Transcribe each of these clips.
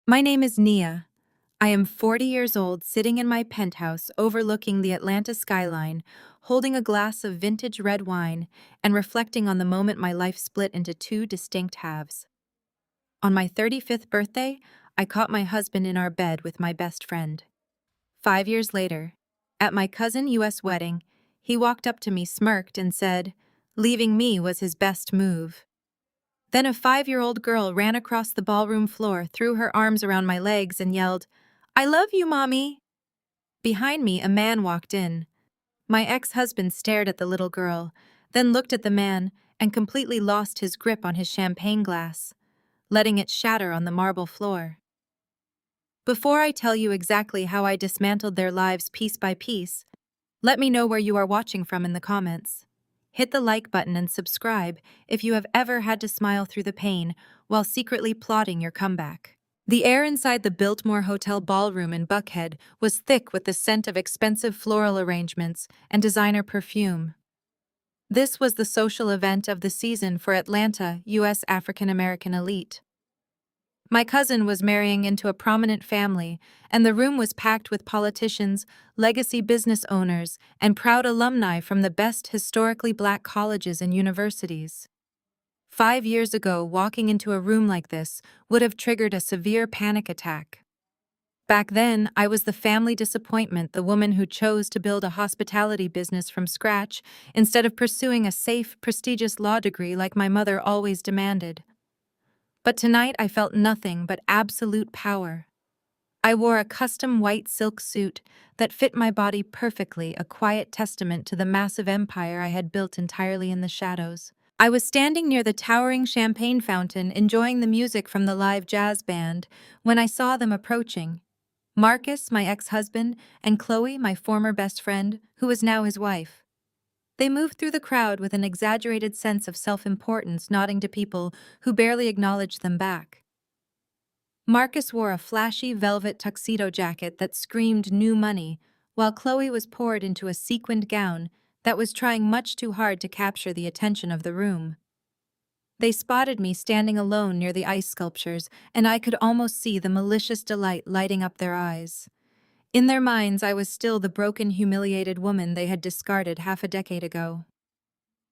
My name is Nia. I am 40 years old, sitting in my penthouse overlooking the Atlanta skyline, holding a glass of vintage red wine and reflecting on the moment my life split into two distinct halves. On my 35th birthday, I caught my husband in our bed with my best friend. 5 years later, at my cousin U.S. wedding, he walked up to me, smirked, and said, leaving me was his best move. Then a 5-year-old girl ran across the ballroom floor, threw her arms around my legs, and yelled, I love you, Mommy! Behind me, a man walked in. My ex-husband stared at the little girl, then looked at the man and completely lost his grip on his champagne glass, letting it shatter on the marble floor. Before I tell you exactly how I dismantled their lives piece by piece, let me know where you are watching from in the comments. Hit the like button and subscribe if you have ever had to smile through the pain while secretly plotting your comeback. The air inside the Biltmore Hotel ballroom in Buckhead was thick with the scent of expensive floral arrangements and designer perfume. This was the social event of the season for Atlanta, U.S. African American elite. My cousin was marrying into a prominent family, and the room was packed with politicians, legacy business owners, and proud alumni from the best historically Black colleges and universities. 5 years ago, walking into a room like this would have triggered a severe panic attack. Back then, I was the family disappointment, the woman who chose to build a hospitality business from scratch instead of pursuing a safe, prestigious law degree like my mother always demanded. But tonight I felt nothing but absolute power. I wore a custom white silk suit that fit my body perfectly, a quiet testament to the massive empire I had built entirely in the shadows. I was standing near the towering champagne fountain, enjoying the music from the live jazz band, when I saw them approaching. Marcus, my ex-husband, and Chloe, my former best friend, who was now his wife. They moved through the crowd with an exaggerated sense of self-importance, nodding to people who barely acknowledged them back. Marcus wore a flashy velvet tuxedo jacket that screamed new money, while Chloe was poured into a sequined gown that was trying much too hard to capture the attention of the room. They spotted me standing alone near the ice sculptures, and I could almost see the malicious delight lighting up their eyes. In their minds, I was still the broken, humiliated woman they had discarded half a decade ago.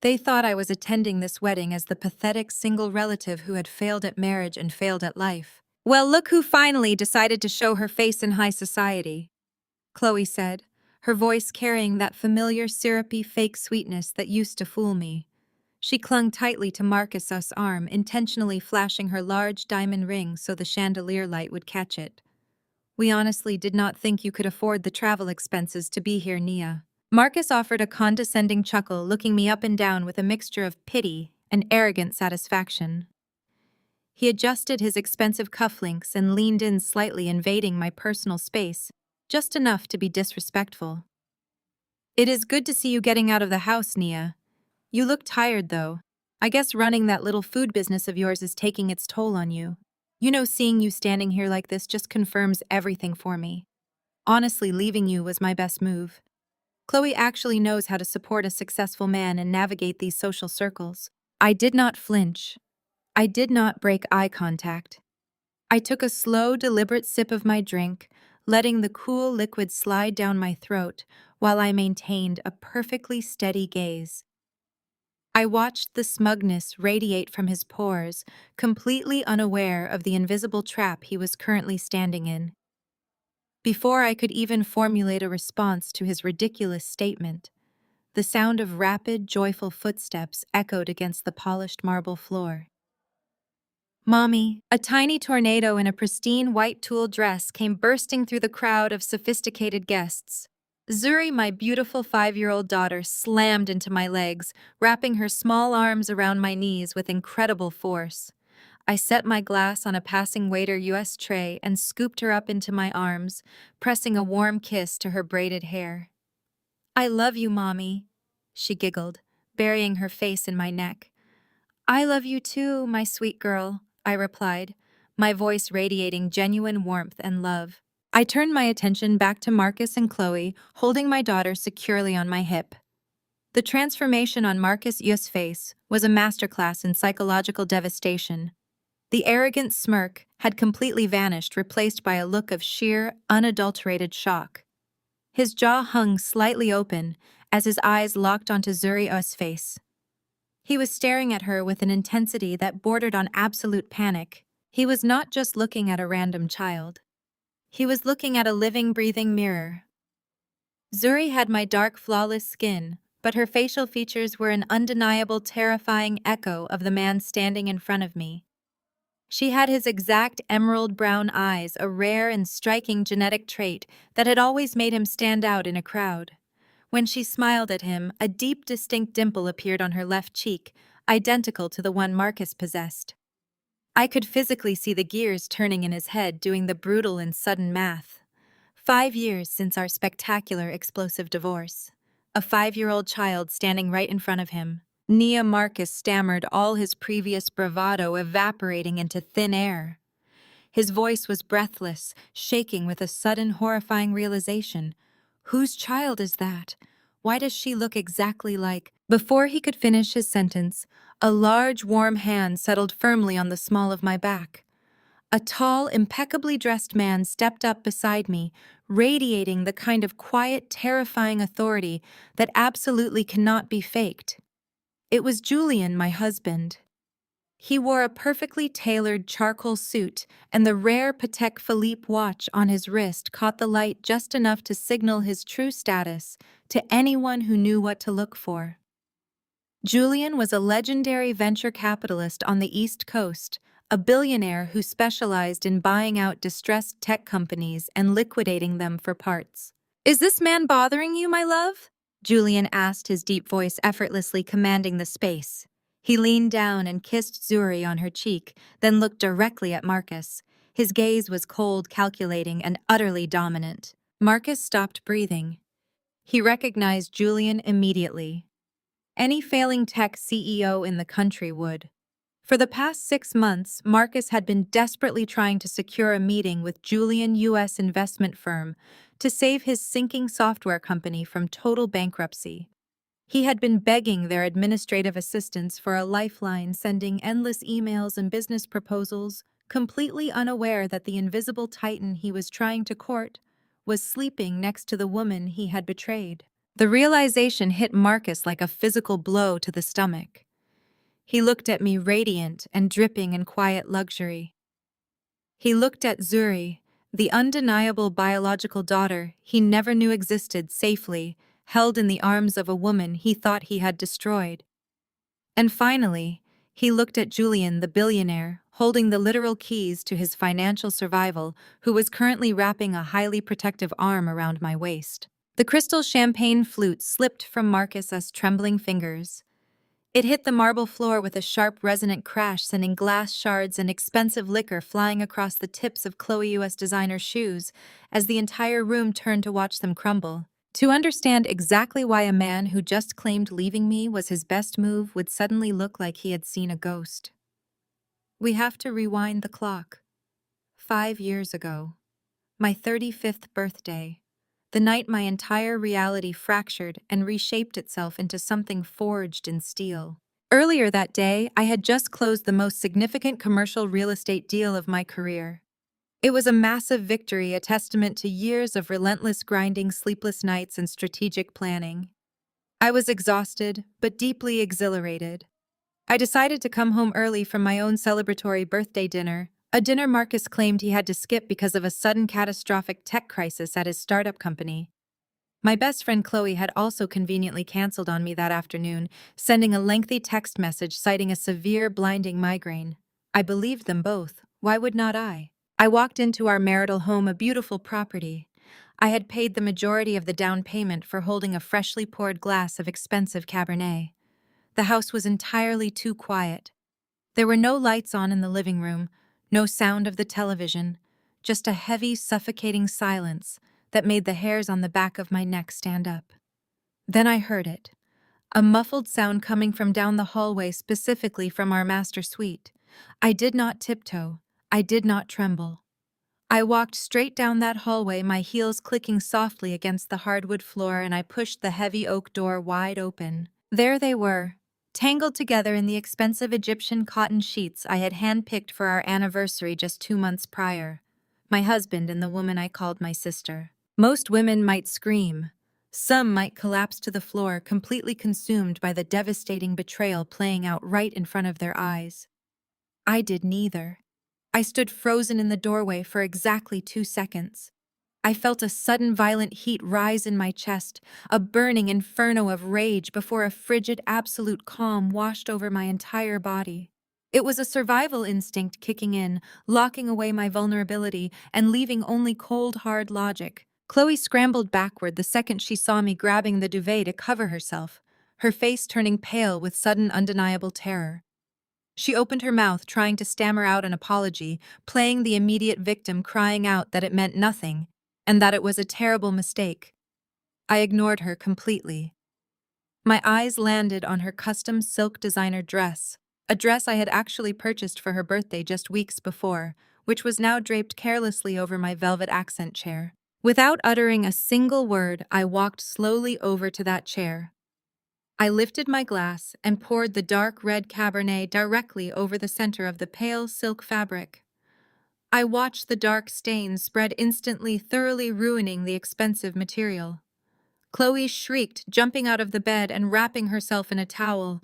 They thought I was attending this wedding as the pathetic single relative who had failed at marriage and failed at life. Well, look who finally decided to show her face in high society, Chloe said, her voice carrying that familiar syrupy fake sweetness that used to fool me. She clung tightly to Marcus's arm, intentionally flashing her large diamond ring so the chandelier light would catch it. We honestly did not think you could afford the travel expenses to be here, Nia. Marcus offered a condescending chuckle, looking me up and down with a mixture of pity and arrogant satisfaction. He adjusted his expensive cufflinks and leaned in slightly, invading my personal space, just enough to be disrespectful. It is good to see you getting out of the house, Nia. You look tired, though. I guess running that little food business of yours is taking its toll on you. You know, seeing you standing here like this just confirms everything for me. Honestly, leaving you was my best move. Chloe actually knows how to support a successful man and navigate these social circles. I did not flinch. I did not break eye contact. I took a slow, deliberate sip of my drink, letting the cool liquid slide down my throat while I maintained a perfectly steady gaze. I watched the smugness radiate from his pores, completely unaware of the invisible trap he was currently standing in. Before I could even formulate a response to his ridiculous statement, the sound of rapid, joyful footsteps echoed against the polished marble floor. Mommy, a tiny tornado in a pristine white tulle dress, came bursting through the crowd of sophisticated guests. Zuri, my beautiful 5-year-old daughter, slammed into my legs, wrapping her small arms around my knees with incredible force. I set my glass on a passing waiter U.S. tray and scooped her up into my arms, pressing a warm kiss to her braided hair. I love you, Mommy, she giggled, burying her face in my neck. I love you too, my sweet girl, I replied, my voice radiating genuine warmth and love. I turned my attention back to Marcus and Chloe, holding my daughter securely on my hip. The transformation on Marcus' face was a masterclass in psychological devastation. The arrogant smirk had completely vanished, replaced by a look of sheer, unadulterated shock. His jaw hung slightly open as his eyes locked onto Zuri's face. He was staring at her with an intensity that bordered on absolute panic. He was not just looking at a random child. He was looking at a living, breathing mirror. Zuri had my dark, flawless skin, but her facial features were an undeniable, terrifying echo of the man standing in front of me. She had his exact emerald brown eyes, a rare and striking genetic trait that had always made him stand out in a crowd. When she smiled at him, a deep, distinct dimple appeared on her left cheek, identical to the one Marcus possessed. I could physically see the gears turning in his head, doing the brutal and sudden math. 5 years since our spectacular, explosive divorce. A 5-year-old child standing right in front of him. Nia Marcus stammered, all his previous bravado evaporating into thin air. His voice was breathless, shaking with a sudden, horrifying realization. Whose child is that? Why does she look exactly like... Before he could finish his sentence, a large, warm hand settled firmly on the small of my back. A tall, impeccably dressed man stepped up beside me, radiating the kind of quiet, terrifying authority that absolutely cannot be faked. It was Julian, my husband. He wore a perfectly tailored charcoal suit, and the rare Patek Philippe watch on his wrist caught the light just enough to signal his true status to anyone who knew what to look for. Julian was a legendary venture capitalist on the East Coast, a billionaire who specialized in buying out distressed tech companies and liquidating them for parts. "Is this man bothering you, my love?" Julian asked, his deep voice effortlessly commanding the space. He leaned down and kissed Zuri on her cheek, then looked directly at Marcus. His gaze was cold, calculating, and utterly dominant. Marcus stopped breathing. He recognized Julian immediately. Any failing tech CEO in the country would. For the past 6 months, Marcus had been desperately trying to secure a meeting with Julian U.S. investment firm to save his sinking software company from total bankruptcy. He had been begging their administrative assistants for a lifeline, sending endless emails and business proposals, completely unaware that the invisible titan he was trying to court was sleeping next to the woman he had betrayed. The realization hit Marcus like a physical blow to the stomach. He looked at me, radiant and dripping in quiet luxury. He looked at Zuri, the undeniable biological daughter he never knew existed, safely held in the arms of a woman he thought he had destroyed. And finally, he looked at Julian, the billionaire, holding the literal keys to his financial survival, who was currently wrapping a highly protective arm around my waist. The crystal champagne flute slipped from Marcus's trembling fingers. It hit the marble floor with a sharp, resonant crash, sending glass shards and expensive liquor flying across the tips of Chloe U.S. designer shoes as the entire room turned to watch them crumble. To understand exactly why a man who just claimed leaving me was his best move would suddenly look like he had seen a ghost. We have to rewind the clock. 5 years ago. My 35th birthday. The night my entire reality fractured and reshaped itself into something forged in steel. Earlier that day, I had just closed the most significant commercial real estate deal of my career. It was a massive victory, a testament to years of relentless grinding, sleepless nights, and strategic planning. I was exhausted, but deeply exhilarated. I decided to come home early from my own celebratory birthday dinner, a dinner Marcus claimed he had to skip because of a sudden catastrophic tech crisis at his startup company. My best friend Chloe had also conveniently canceled on me that afternoon, sending a lengthy text message citing a severe, blinding migraine. I believed them both. Why would not I? I walked into our marital home, a beautiful property. I had paid the majority of the down payment for holding a freshly poured glass of expensive Cabernet. The house was entirely too quiet. There were no lights on in the living room, no sound of the television, just a heavy, suffocating silence that made the hairs on the back of my neck stand up. Then I heard it, a muffled sound coming from down the hallway, specifically from our master suite. I did not tiptoe. I did not tremble. I walked straight down that hallway, my heels clicking softly against the hardwood floor, and I pushed the heavy oak door wide open. There they were, tangled together in the expensive Egyptian cotton sheets I had handpicked for our anniversary just 2 months prior. My husband and the woman I called my sister. Most women might scream. Some might collapse to the floor, completely consumed by the devastating betrayal playing out right in front of their eyes. I did neither. I stood frozen in the doorway for exactly 2 seconds. I felt a sudden violent heat rise in my chest, a burning inferno of rage before a frigid absolute calm washed over my entire body. It was a survival instinct kicking in, locking away my vulnerability and leaving only cold, hard logic. Chloe scrambled backward the second she saw me grabbing the duvet to cover herself, her face turning pale with sudden undeniable terror. She opened her mouth, trying to stammer out an apology, playing the immediate victim, crying out that it meant nothing, and that it was a terrible mistake. I ignored her completely. My eyes landed on her custom silk designer dress, a dress I had actually purchased for her birthday just weeks before, which was now draped carelessly over my velvet accent chair. Without uttering a single word, I walked slowly over to that chair. I lifted my glass and poured the dark red Cabernet directly over the center of the pale silk fabric. I watched the dark stains spread instantly, thoroughly ruining the expensive material. Chloe shrieked, jumping out of the bed and wrapping herself in a towel.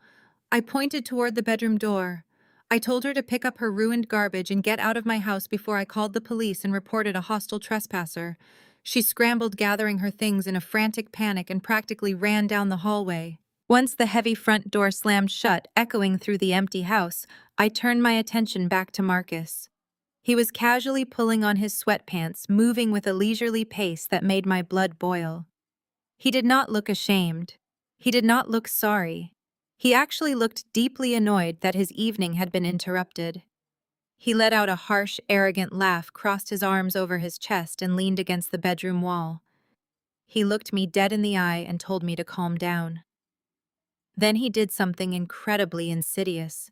I pointed toward the bedroom door. I told her to pick up her ruined garbage and get out of my house before I called the police and reported a hostile trespasser. She scrambled, gathering her things in a frantic panic, and practically ran down the hallway. Once the heavy front door slammed shut, echoing through the empty house, I turned my attention back to Marcus. He was casually pulling on his sweatpants, moving with a leisurely pace that made my blood boil. He did not look ashamed. He did not look sorry. He actually looked deeply annoyed that his evening had been interrupted. He let out a harsh, arrogant laugh, crossed his arms over his chest, and leaned against the bedroom wall. He looked me dead in the eye and told me to calm down. Then he did something incredibly insidious.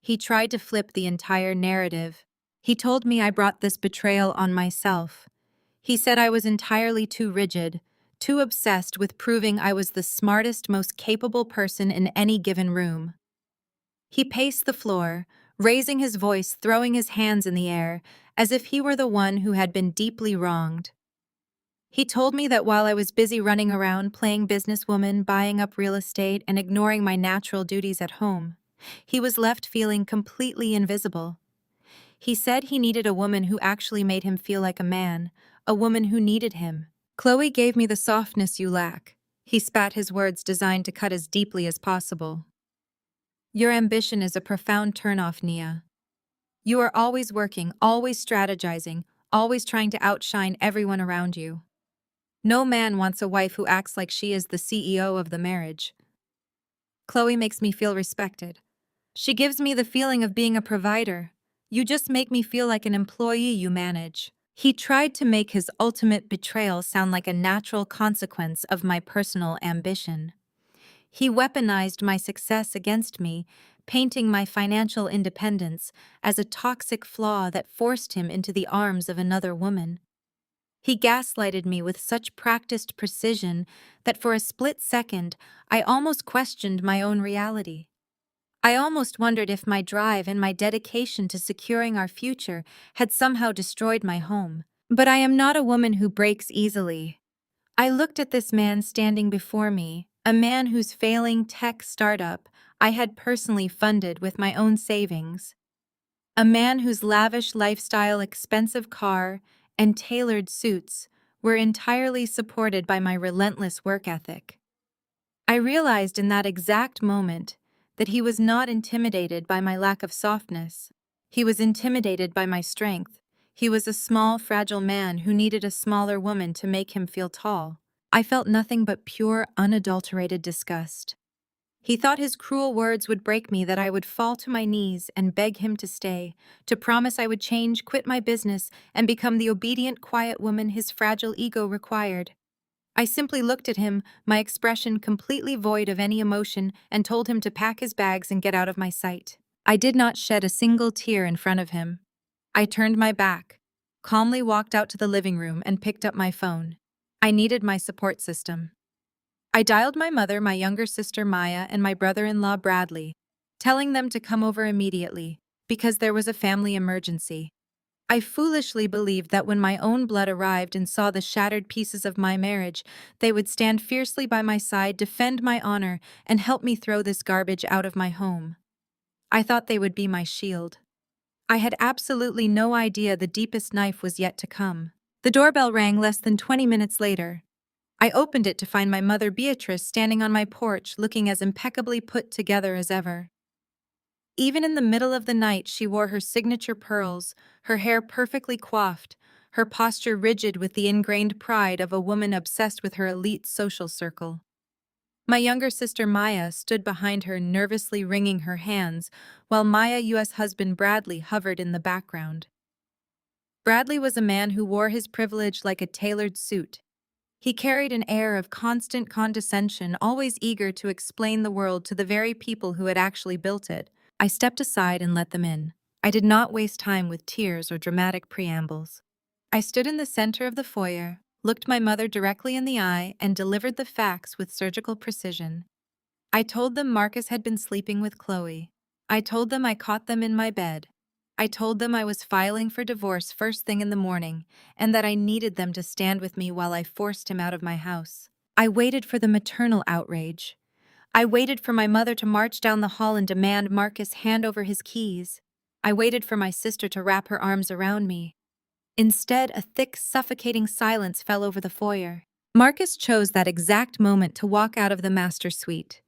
He tried to flip the entire narrative. He told me I brought this betrayal on myself. He said I was entirely too rigid, too obsessed with proving I was the smartest, most capable person in any given room. He paced the floor, raising his voice, throwing his hands in the air, as if he were the one who had been deeply wronged. He told me that while I was busy running around playing businesswoman, buying up real estate, and ignoring my natural duties at home, he was left feeling completely invisible. He said he needed a woman who actually made him feel like a man, a woman who needed him. Chloe gave me the softness you lack. He spat his words designed to cut as deeply as possible. Your ambition is a profound turnoff, Nia. You are always working, always strategizing, always trying to outshine everyone around you. No man wants a wife who acts like she is the CEO of the marriage. Chloe makes me feel respected. She gives me the feeling of being a provider. You just make me feel like an employee you manage. He tried to make his ultimate betrayal sound like a natural consequence of my personal ambition. He weaponized my success against me, painting my financial independence as a toxic flaw that forced him into the arms of another woman. He gaslighted me with such practiced precision that for a split second, I almost questioned my own reality. I almost wondered if my drive and my dedication to securing our future had somehow destroyed my home. But I am not a woman who breaks easily. I looked at this man standing before me, a man whose failing tech startup I had personally funded with my own savings. A man whose lavish lifestyle, expensive car, and tailored suits were entirely supported by my relentless work ethic. I realized in that exact moment that he was not intimidated by my lack of softness. He was intimidated by my strength. He was a small, fragile man who needed a smaller woman to make him feel tall. I felt nothing but pure, unadulterated disgust. He thought his cruel words would break me, that I would fall to my knees and beg him to stay, to promise I would change, quit my business, and become the obedient, quiet woman his fragile ego required. I simply looked at him, my expression completely void of any emotion, and told him to pack his bags and get out of my sight. I did not shed a single tear in front of him. I turned my back, calmly walked out to the living room, and picked up my phone. I needed my support system. I dialed my mother, my younger sister Maya, and my brother-in-law Bradley, telling them to come over immediately, because there was a family emergency. I foolishly believed that when my own blood arrived and saw the shattered pieces of my marriage, they would stand fiercely by my side, defend my honor, and help me throw this garbage out of my home. I thought they would be my shield. I had absolutely no idea the deepest knife was yet to come. The doorbell rang less than 20 minutes later. I opened it to find my mother Beatrice standing on my porch looking as impeccably put together as ever. Even in the middle of the night, she wore her signature pearls, her hair perfectly coiffed, her posture rigid with the ingrained pride of a woman obsessed with her elite social circle. My younger sister Maya stood behind her, nervously wringing her hands, while Maya U.S. husband Bradley hovered in the background. Bradley was a man who wore his privilege like a tailored suit. He carried an air of constant condescension, always eager to explain the world to the very people who had actually built it. I stepped aside and let them in. I did not waste time with tears or dramatic preambles. I stood in the center of the foyer, looked my mother directly in the eye, and delivered the facts with surgical precision. I told them Marcus had been sleeping with Chloe. I told them I caught them in my bed. I told them I was filing for divorce first thing in the morning, and that I needed them to stand with me while I forced him out of my house. I waited for the maternal outrage. I waited for my mother to march down the hall and demand Marcus hand over his keys. I waited for my sister to wrap her arms around me. Instead, a thick, suffocating silence fell over the foyer. Marcus chose that exact moment to walk out of the master suite.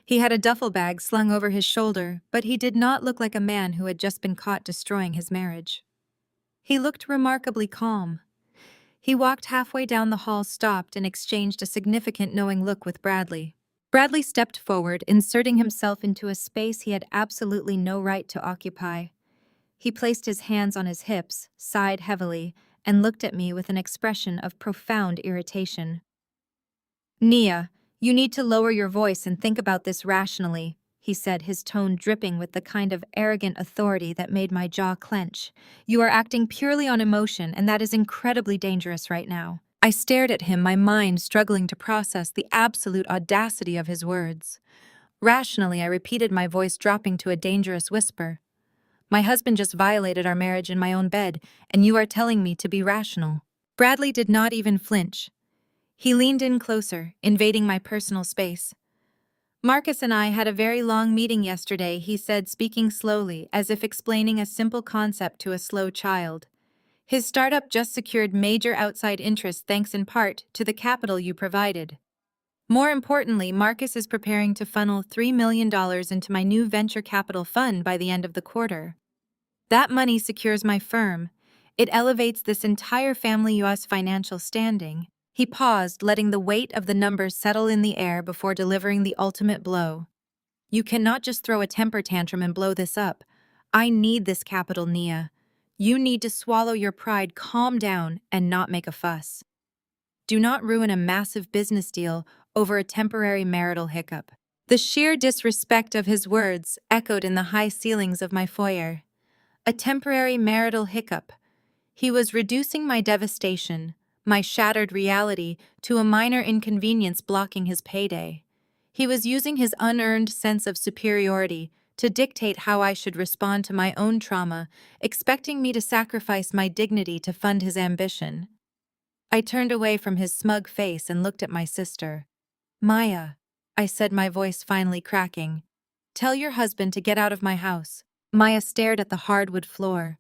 He had a duffel bag slung over his shoulder, but he did not look like a man who had just been caught destroying his marriage. He looked remarkably calm. He walked halfway down the hall, stopped, and exchanged a significant knowing look with Bradley. Bradley stepped forward, inserting himself into a space he had absolutely no right to occupy. He placed his hands on his hips, sighed heavily, and looked at me with an expression of profound irritation. "Nia, you need to lower your voice and think about this rationally," he said, his tone dripping with the kind of arrogant authority that made my jaw clench. "You are acting purely on emotion, and that is incredibly dangerous right now." I stared at him, my mind struggling to process the absolute audacity of his words. Rationally, I repeated, my voice dropping to a dangerous whisper. "My husband just violated our marriage in my own bed, and you are telling me to be rational." Bradley did not even flinch. He leaned in closer, invading my personal space. "Marcus and I had a very long meeting yesterday," he said, speaking slowly, as if explaining a simple concept to a slow child. "His startup just secured major outside interest thanks in part to the capital you provided. More importantly, Marcus is preparing to funnel $3 million into my new venture capital fund by the end of the quarter. That money secures my firm. It elevates this entire family U.S. financial standing." He paused, letting the weight of the numbers settle in the air before delivering the ultimate blow. "You cannot just throw a temper tantrum and blow this up. I need this capital, Nia. You need to swallow your pride, calm down, and not make a fuss. Do not ruin a massive business deal over a temporary marital hiccup." The sheer disrespect of his words echoed in the high ceilings of my foyer. A temporary marital hiccup. He was reducing my devastation, my shattered reality, to a minor inconvenience blocking his payday. He was using his unearned sense of superiority to dictate how I should respond to my own trauma, expecting me to sacrifice my dignity to fund his ambition. I turned away from his smug face and looked at my sister. "Maya," I said, my voice finally cracking, "tell your husband to get out of my house." Maya stared at the hardwood floor.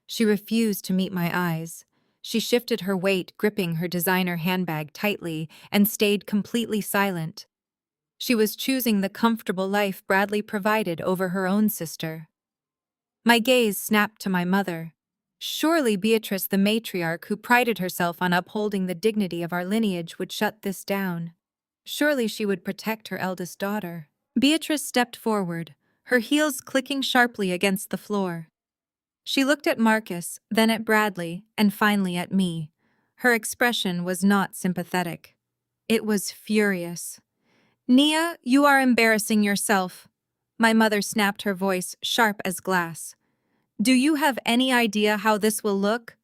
She refused to meet my eyes. She shifted her weight, gripping her designer handbag tightly, and stayed completely silent. She was choosing the comfortable life Bradley provided over her own sister. My gaze snapped to my mother. Surely Beatrice, the matriarch who prided herself on upholding the dignity of our lineage, would shut this down. Surely she would protect her eldest daughter. Beatrice stepped forward, her heels clicking sharply against the floor. She looked at Marcus, then at Bradley, and finally at me. Her expression was not sympathetic. It was furious. "Nia, you are embarrassing yourself." My mother snapped, her voice sharp as glass. "Do you have any idea how this will look?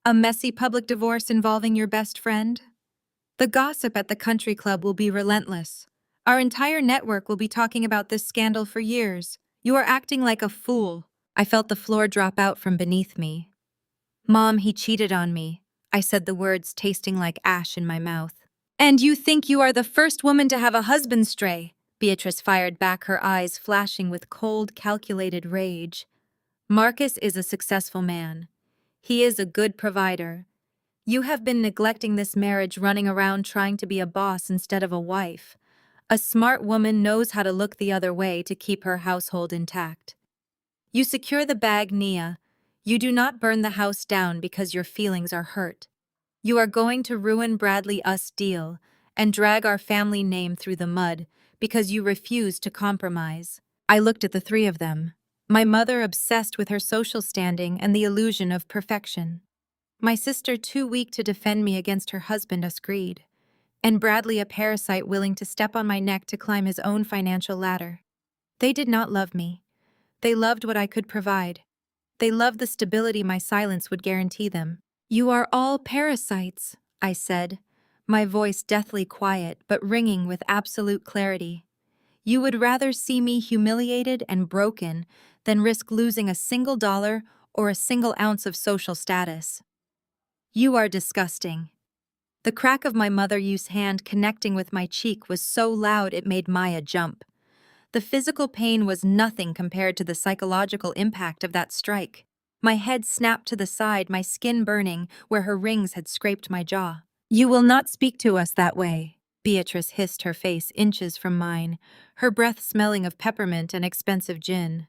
A messy public divorce involving your best friend?" The gossip at the country club will be relentless. Our entire network will be talking about this scandal for years. You are acting like a fool. I felt the floor drop out from beneath me. Mom, he cheated on me. I said the words tasting like ash in my mouth. And you think you are the first woman to have a husband stray? Beatrice fired back, her eyes flashing with cold, calculated rage. Marcus is a successful man. He is a good provider. You have been neglecting this marriage, running around trying to be a boss instead of a wife. A smart woman knows how to look the other way to keep her household intact. You secure the bag, Nia. You do not burn the house down because your feelings are hurt. You are going to ruin Bradley-us deal and drag our family name through the mud because you refuse to compromise. I looked at the three of them. My mother obsessed with her social standing and the illusion of perfection. My sister too weak to defend me against her husband-us greed. And Bradley a parasite willing to step on my neck to climb his own financial ladder. They did not love me. They loved what I could provide. They loved the stability my silence would guarantee them. You are all parasites, I said, my voice deathly quiet but ringing with absolute clarity. You would rather see me humiliated and broken than risk losing a single dollar or a single ounce of social status. You are disgusting. The crack of my mother-use hand connecting with my cheek was so loud it made Maya jump. The physical pain was nothing compared to the psychological impact of that strike. My head snapped to the side, my skin burning where her rings had scraped my jaw. You will not speak to us that way, Beatrice hissed, her face inches from mine, her breath smelling of peppermint and expensive gin.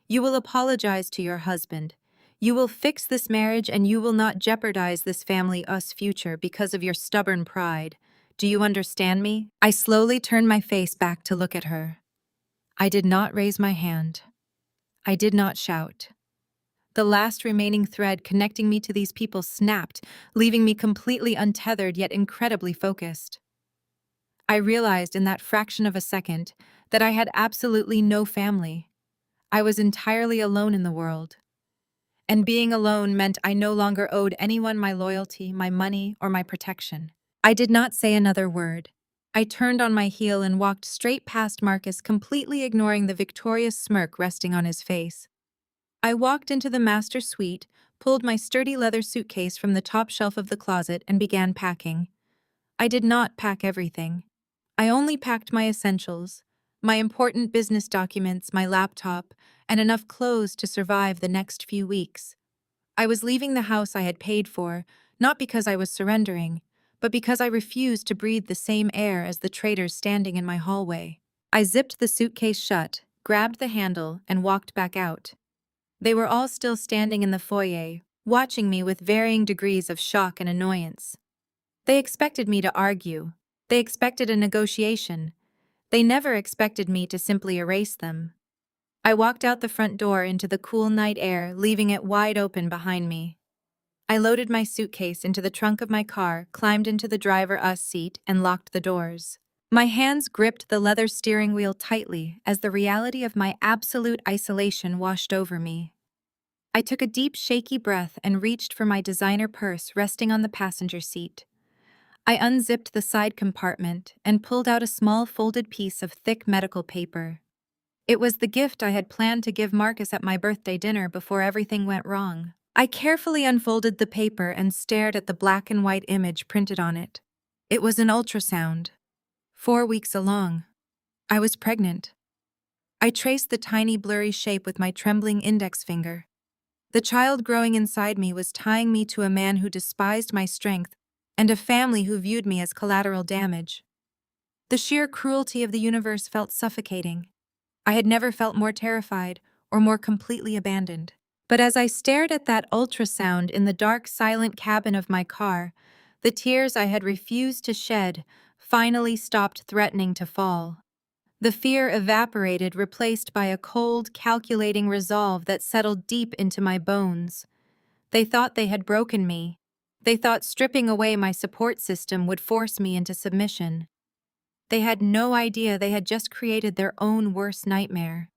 You will apologize to your husband. You will fix this marriage and you will not jeopardize this family-us future because of your stubborn pride. Do you understand me? I slowly turned my face back to look at her. I did not raise my hand. I did not shout. The last remaining thread connecting me to these people snapped, leaving me completely untethered yet incredibly focused. I realized in that fraction of a second that I had absolutely no family. I was entirely alone in the world. And being alone meant I no longer owed anyone my loyalty, my money, or my protection. I did not say another word. I turned on my heel and walked straight past Marcus, completely ignoring the victorious smirk resting on his face. I walked into the master suite, pulled my sturdy leather suitcase from the top shelf of the closet, and began packing. I did not pack everything. I only packed my essentials, my important business documents, my laptop, and enough clothes to survive the next few weeks. I was leaving the house I had paid for, not because I was surrendering, but because I refused to breathe the same air as the traitors standing in my hallway. I zipped the suitcase shut, grabbed the handle, and walked back out. They were all still standing in the foyer, watching me with varying degrees of shock and annoyance. They expected me to argue. They expected a negotiation. They never expected me to simply erase them. I walked out the front door into the cool night air, leaving it wide open behind me. I loaded my suitcase into the trunk of my car, climbed into the driver-us seat, and locked the doors. My hands gripped the leather steering wheel tightly as the reality of my absolute isolation washed over me. I took a deep, shaky breath and reached for my designer purse resting on the passenger seat. I unzipped the side compartment and pulled out a small folded piece of thick medical paper. It was the gift I had planned to give Marcus at my birthday dinner before everything went wrong. I carefully unfolded the paper and stared at the black and white image printed on it. It was an ultrasound. 4 weeks along. I was pregnant. I traced the tiny blurry shape with my trembling index finger. The child growing inside me was tying me to a man who despised my strength and a family who viewed me as collateral damage. The sheer cruelty of the universe felt suffocating. I had never felt more terrified or more completely abandoned. But as I stared at that ultrasound in the dark, silent cabin of my car, the tears I had refused to shed finally stopped threatening to fall. The fear evaporated, replaced by a cold, calculating resolve that settled deep into my bones. They thought they had broken me. They thought stripping away my support system would force me into submission. They had no idea they had just created their own worst nightmare.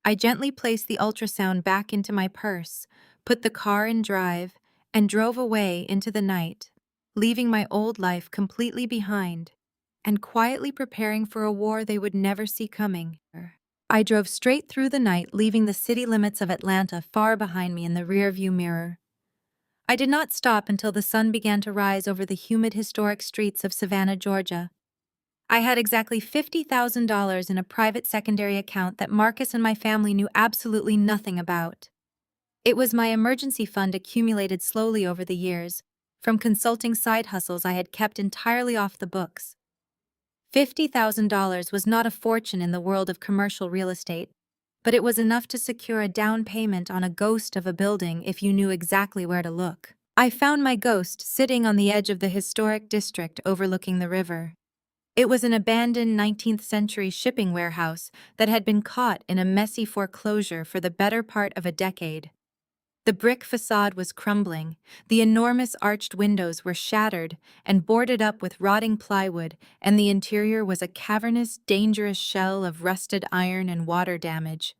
I gently placed the ultrasound back into my purse, put the car in drive, and drove away into the night. leaving my old life completely behind, and quietly preparing for a war they would never see coming. I drove straight through the night, leaving the city limits of Atlanta far behind me in the rearview mirror. I did not stop until the sun began to rise over the humid historic streets of Savannah, Georgia. I had exactly $50,000 in a private secondary account that Marcus and my family knew absolutely nothing about. It was my emergency fund accumulated slowly over the years, from consulting side hustles I had kept entirely off the books. $50,000 was not a fortune in the world of commercial real estate, but it was enough to secure a down payment on a ghost of a building if you knew exactly where to look. I found my ghost sitting on the edge of the historic district overlooking the river. It was an abandoned 19th century shipping warehouse that had been caught in a messy foreclosure for the better part of a decade. The brick facade was crumbling, the enormous arched windows were shattered and boarded up with rotting plywood, and the interior was a cavernous, dangerous shell of rusted iron and water damage.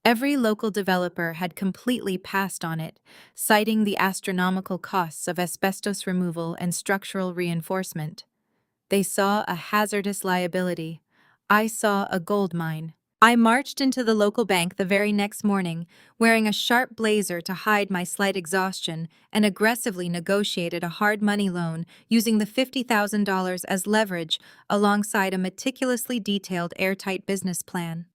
Every local developer had completely passed on it, citing the astronomical costs of asbestos removal and structural reinforcement. They saw a hazardous liability. I saw a gold mine. I marched into the local bank the very next morning, wearing a sharp blazer to hide my slight exhaustion, and aggressively negotiated a hard money loan using the $50,000 as leverage alongside a meticulously detailed airtight business plan.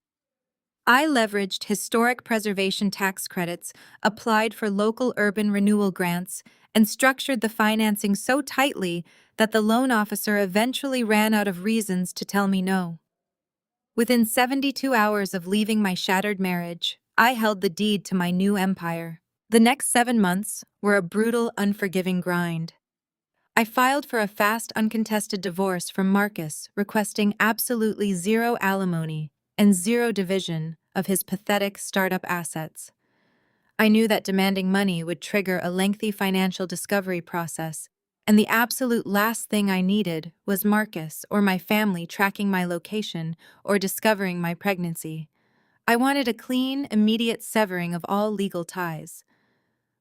I leveraged historic preservation tax credits, applied for local urban renewal grants, and structured the financing so tightly that the loan officer eventually ran out of reasons to tell me no. Within 72 hours of leaving my shattered marriage, I held the deed to my new empire. The next 7 months were a brutal, unforgiving grind. I filed for a fast, uncontested divorce from Marcus, requesting absolutely zero alimony and zero division of his pathetic startup assets. I knew that demanding money would trigger a lengthy financial discovery process, and the absolute last thing I needed was Marcus or my family tracking my location or discovering my pregnancy. I wanted a clean, immediate severing of all legal ties.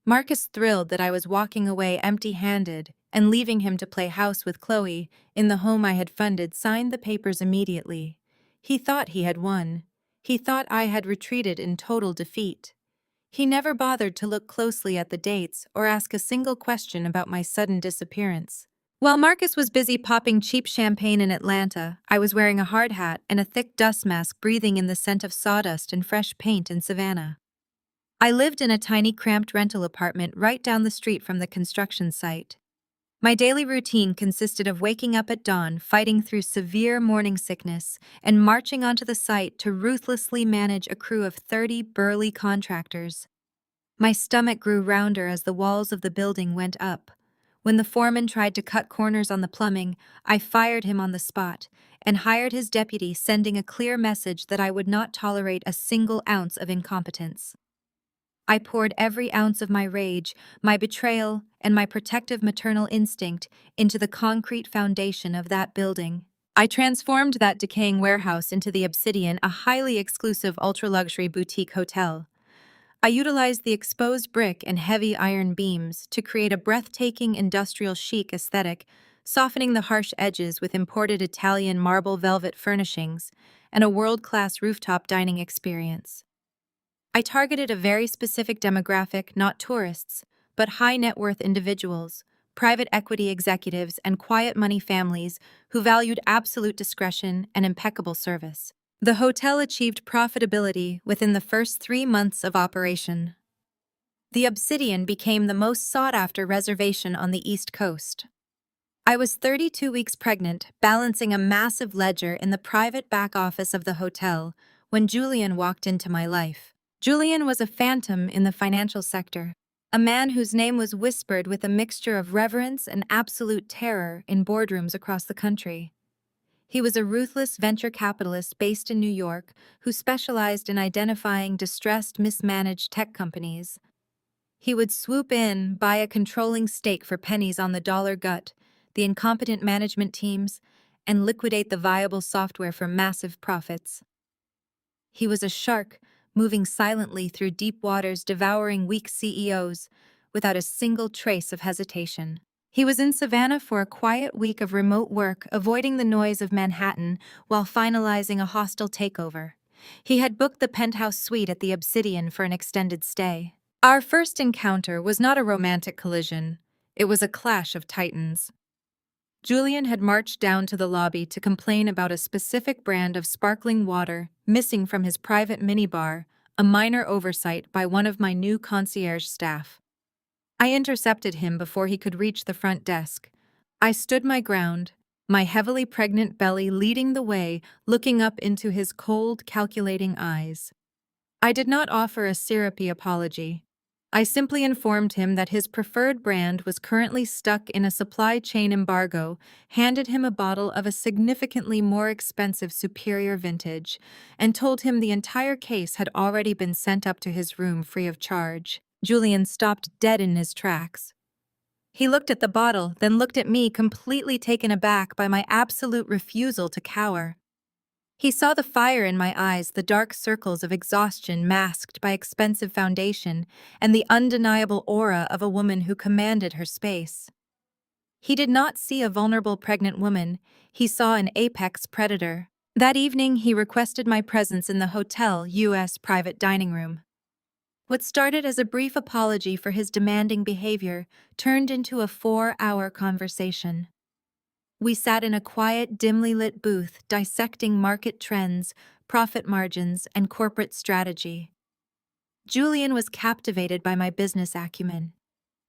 Marcus, thrilled that I was walking away empty-handed and leaving him to play house with Chloe in the home I had funded, signed the papers immediately. He thought he had won. He thought I had retreated in total defeat. He never bothered to look closely at the dates or ask a single question about my sudden disappearance. While Marcus was busy popping cheap champagne in Atlanta, I was wearing a hard hat and a thick dust mask, breathing in the scent of sawdust and fresh paint in Savannah. I lived in a tiny, cramped rental apartment right down the street from the construction site. My daily routine consisted of waking up at dawn, fighting through severe morning sickness, and marching onto the site to ruthlessly manage a crew of 30 burly contractors. My stomach grew rounder as the walls of the building went up. When the foreman tried to cut corners on the plumbing, I fired him on the spot and hired his deputy, sending a clear message that I would not tolerate a single ounce of incompetence. I poured every ounce of my rage, my betrayal, and my protective maternal instinct into the concrete foundation of that building. I transformed that decaying warehouse into the Obsidian, a highly exclusive ultra-luxury boutique hotel. I utilized the exposed brick and heavy iron beams to create a breathtaking industrial chic aesthetic, softening the harsh edges with imported Italian marble velvet furnishings and a world-class rooftop dining experience. I targeted a very specific demographic, not tourists, but high-net-worth individuals, private equity executives, and quiet money families who valued absolute discretion and impeccable service. The hotel achieved profitability within the first 3 months of operation. The Obsidian became the most sought-after reservation on the East Coast. I was 32 weeks pregnant, balancing a massive ledger in the private back office of the hotel, when Julian walked into my life. Julian was a phantom in the financial sector, a man whose name was whispered with a mixture of reverence and absolute terror in boardrooms across the country. He was a ruthless venture capitalist based in New York who specialized in identifying distressed, mismanaged tech companies. He would swoop in, buy a controlling stake for pennies on the dollar, gut the incompetent management teams, and liquidate the viable software for massive profits. He was a shark, moving silently through deep waters, devouring weak CEOs without a single trace of hesitation. He was in Savannah for a quiet week of remote work, avoiding the noise of Manhattan while finalizing a hostile takeover. He had booked the penthouse suite at the Obsidian for an extended stay. Our first encounter was not a romantic collision. It was a clash of titans. Julian had marched down to the lobby to complain about a specific brand of sparkling water missing from his private minibar, a minor oversight by one of my new concierge staff. I intercepted him before he could reach the front desk. I stood my ground, my heavily pregnant belly leading the way, looking up into his cold, calculating eyes. I did not offer a syrupy apology. I simply informed him that his preferred brand was currently stuck in a supply chain embargo, handed him a bottle of a significantly more expensive superior vintage, and told him the entire case had already been sent up to his room free of charge. Julian stopped dead in his tracks. He looked at the bottle, then looked at me, completely taken aback by my absolute refusal to cower. He saw the fire in my eyes, the dark circles of exhaustion masked by expensive foundation, and the undeniable aura of a woman who commanded her space. He did not see a vulnerable pregnant woman, he saw an apex predator. That evening, he requested my presence in the hotel U.S. private dining room. What started as a brief apology for his demanding behavior turned into a 4-hour conversation. We sat in a quiet, dimly lit booth dissecting market trends, profit margins, and corporate strategy. Julian was captivated by my business acumen.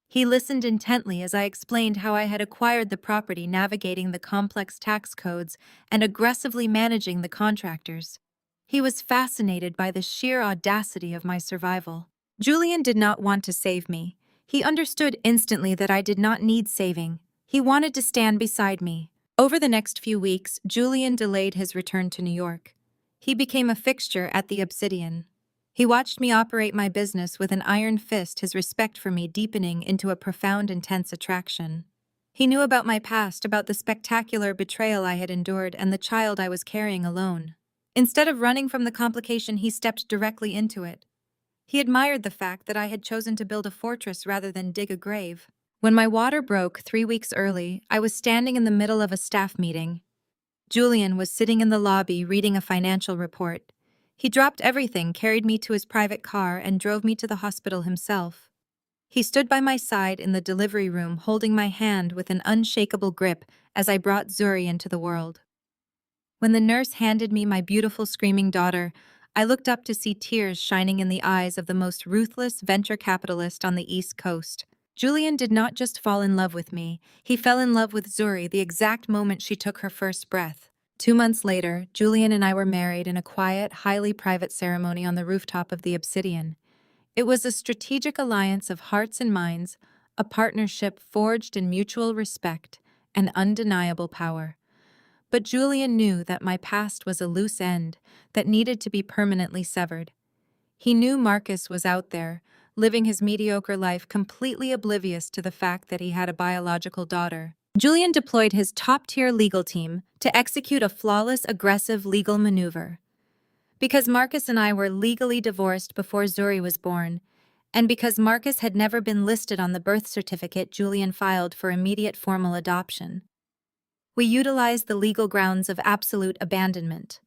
He listened intently as I explained how I had acquired the property, navigating the complex tax codes and aggressively managing the contractors. He was fascinated by the sheer audacity of my survival. Julian did not want to save me. He understood instantly that I did not need saving. He wanted to stand beside me. Over the next few weeks, Julian delayed his return to New York. He became a fixture at the Obsidian. He watched me operate my business with an iron fist, his respect for me deepening into a profound, intense attraction. He knew about my past, about the spectacular betrayal I had endured and the child I was carrying alone. Instead of running from the complication, he stepped directly into it. He admired the fact that I had chosen to build a fortress rather than dig a grave. When my water broke 3 weeks early, I was standing in the middle of a staff meeting. Julian was sitting in the lobby reading a financial report. He dropped everything, carried me to his private car, and drove me to the hospital himself. He stood by my side in the delivery room, holding my hand with an unshakable grip as I brought Zuri into the world. When the nurse handed me my beautiful screaming daughter, I looked up to see tears shining in the eyes of the most ruthless venture capitalist on the East Coast. Julian did not just fall in love with me, he fell in love with Zuri the exact moment she took her first breath. 2 months later, Julian and I were married in a quiet, highly private ceremony on the rooftop of the Obsidian. It was a strategic alliance of hearts and minds, a partnership forged in mutual respect and undeniable power. But Julian knew that my past was a loose end that needed to be permanently severed. He knew Marcus was out there, living his mediocre life completely oblivious to the fact that he had a biological daughter. Julian deployed his top-tier legal team to execute a flawless, aggressive legal maneuver. Because Marcus and I were legally divorced before Zuri was born, and because Marcus had never been listed on the birth certificate Julian filed for immediate formal adoption, we utilized the legal grounds of absolute abandonment.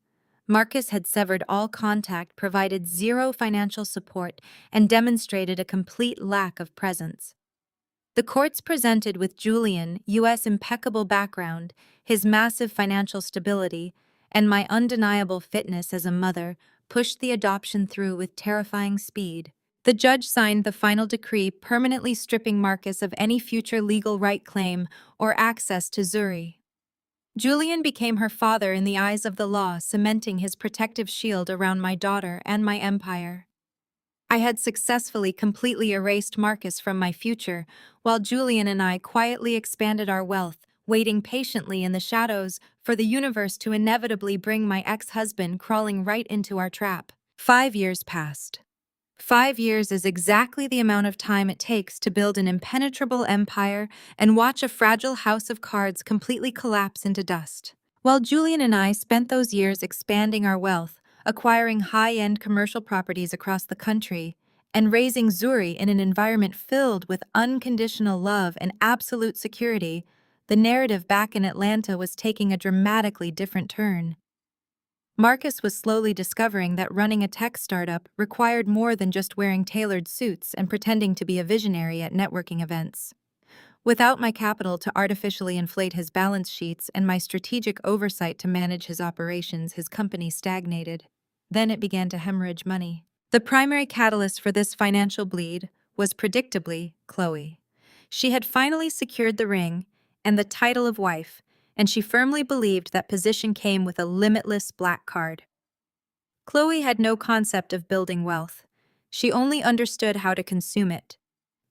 Marcus had severed all contact, provided zero financial support, and demonstrated a complete lack of presence. The courts presented with Julian, U.S. impeccable background, his massive financial stability, and my undeniable fitness as a mother, pushed the adoption through with terrifying speed. The judge signed the final decree permanently stripping Marcus of any future legal right claim or access to Zuri. Julian became her father in the eyes of the law, cementing his protective shield around my daughter and my empire. I had successfully completely erased Marcus from my future, while Julian and I quietly expanded our wealth, waiting patiently in the shadows for the universe to inevitably bring my ex-husband crawling right into our trap. 5 years passed. 5 years is exactly the amount of time it takes to build an impenetrable empire and watch a fragile house of cards completely collapse into dust. While Julian and I spent those years expanding our wealth, acquiring high-end commercial properties across the country, and raising Zuri in an environment filled with unconditional love and absolute security, the narrative back in Atlanta was taking a dramatically different turn. Marcus was slowly discovering that running a tech startup required more than just wearing tailored suits and pretending to be a visionary at networking events. Without my capital to artificially inflate his balance sheets and my strategic oversight to manage his operations, his company stagnated. Then it began to hemorrhage money. The primary catalyst for this financial bleed was predictably Chloe. She had finally secured the ring and the title of wife, and she firmly believed that position came with a limitless black card. Chloe had no concept of building wealth. She only understood how to consume it.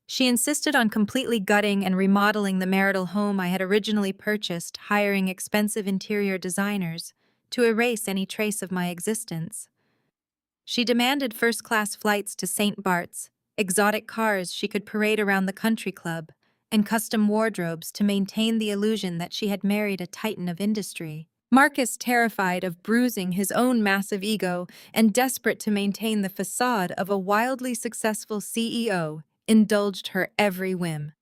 She insisted on completely gutting and remodeling the marital home I had originally purchased, hiring expensive interior designers to erase any trace of my existence. She demanded first-class flights to St. Bart's, exotic cars she could parade around the country club, and custom wardrobes to maintain the illusion that she had married a titan of industry. Marcus, terrified of bruising his own massive ego and desperate to maintain the facade of a wildly successful CEO, indulged her every whim.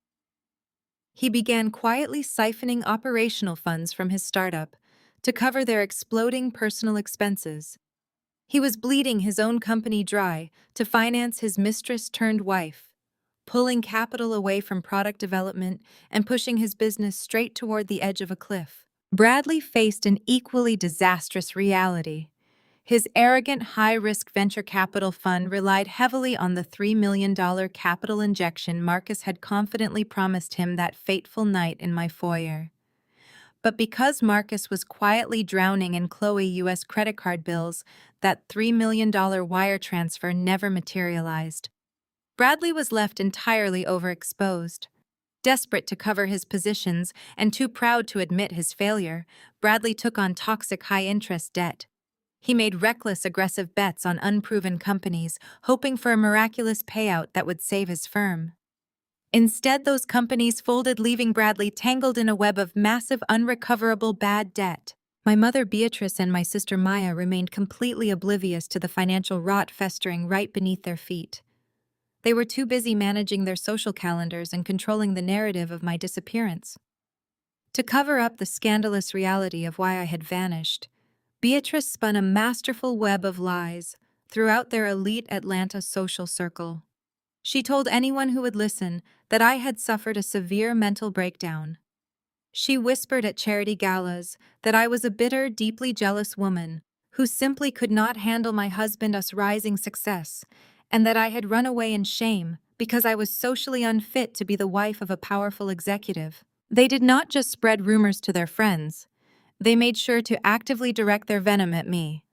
He began quietly siphoning operational funds from his startup to cover their exploding personal expenses. He was bleeding his own company dry to finance his mistress-turned-wife, pulling capital away from product development and pushing his business straight toward the edge of a cliff. Bradley faced an equally disastrous reality. His arrogant, high-risk venture capital fund relied heavily on the $3 million capital injection Marcus had confidently promised him that fateful night in my foyer. But because Marcus was quietly drowning in Chloe U.S. credit card bills, that $3 million wire transfer never materialized. Bradley was left entirely overexposed. Desperate to cover his positions and too proud to admit his failure, Bradley took on toxic high-interest debt. He made reckless, aggressive bets on unproven companies, hoping for a miraculous payout that would save his firm. Instead, those companies folded, leaving Bradley tangled in a web of massive, unrecoverable bad debt. My mother Beatrice and my sister Maya remained completely oblivious to the financial rot festering right beneath their feet. They were too busy managing their social calendars and controlling the narrative of my disappearance. To cover up the scandalous reality of why I had vanished, Beatrice spun a masterful web of lies throughout their elite Atlanta social circle. She told anyone who would listen that I had suffered a severe mental breakdown. She whispered at charity galas that I was a bitter, deeply jealous woman who simply could not handle my husband's rising success, and that I had run away in shame because I was socially unfit to be the wife of a powerful executive. They did not just spread rumors to their friends. They made sure to actively direct their venom at me.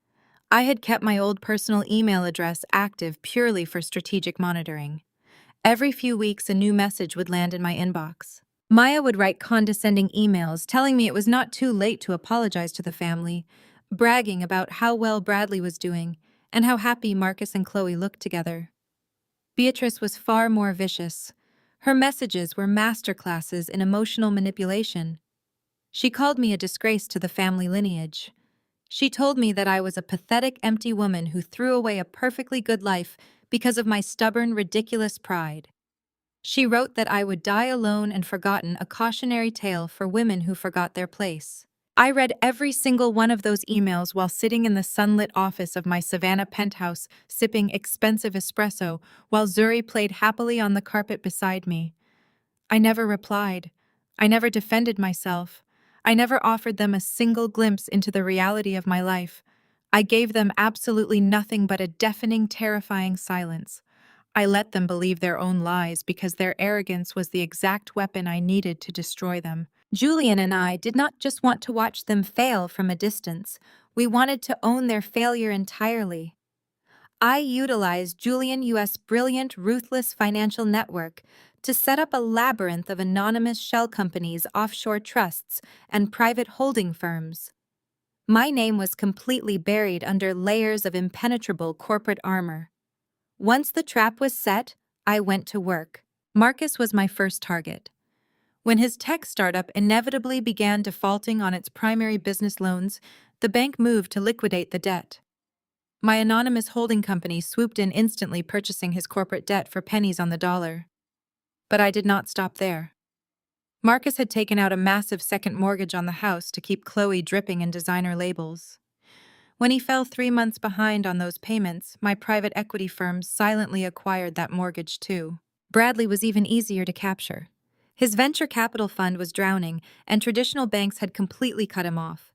I had kept my old personal email address active purely for strategic monitoring. Every few weeks, a new message would land in my inbox. Maya would write condescending emails telling me it was not too late to apologize to the family, bragging about how well Bradley was doing and how happy Marcus and Chloe looked together. Beatrice was far more vicious. Her messages were masterclasses in emotional manipulation. She called me a disgrace to the family lineage. She told me that I was a pathetic, empty woman who threw away a perfectly good life because of my stubborn, ridiculous pride. She wrote that I would die alone and forgotten, a cautionary tale for women who forgot their place. I read every single one of those emails while sitting in the sunlit office of my Savannah penthouse, sipping expensive espresso, while Zuri played happily on the carpet beside me. I never replied. I never defended myself. I never offered them a single glimpse into the reality of my life. I gave them absolutely nothing but a deafening, terrifying silence. I let them believe their own lies because their arrogance was the exact weapon I needed to destroy them. Julian and I did not just want to watch them fail from a distance. We wanted to own their failure entirely. I utilized Julian U.S. brilliant, ruthless financial network to set up a labyrinth of anonymous shell companies, offshore trusts, and private holding firms. My name was completely buried under layers of impenetrable corporate armor. Once the trap was set, I went to work. Marcus was my first target. When his tech startup inevitably began defaulting on its primary business loans, the bank moved to liquidate the debt. My anonymous holding company swooped in instantly, purchasing his corporate debt for pennies on the dollar. But I did not stop there. Marcus had taken out a massive second mortgage on the house to keep Chloe dripping in designer labels. When he fell 3 months behind on those payments, my private equity firm silently acquired that mortgage too. Bradley was even easier to capture. His venture capital fund was drowning, and traditional banks had completely cut him off.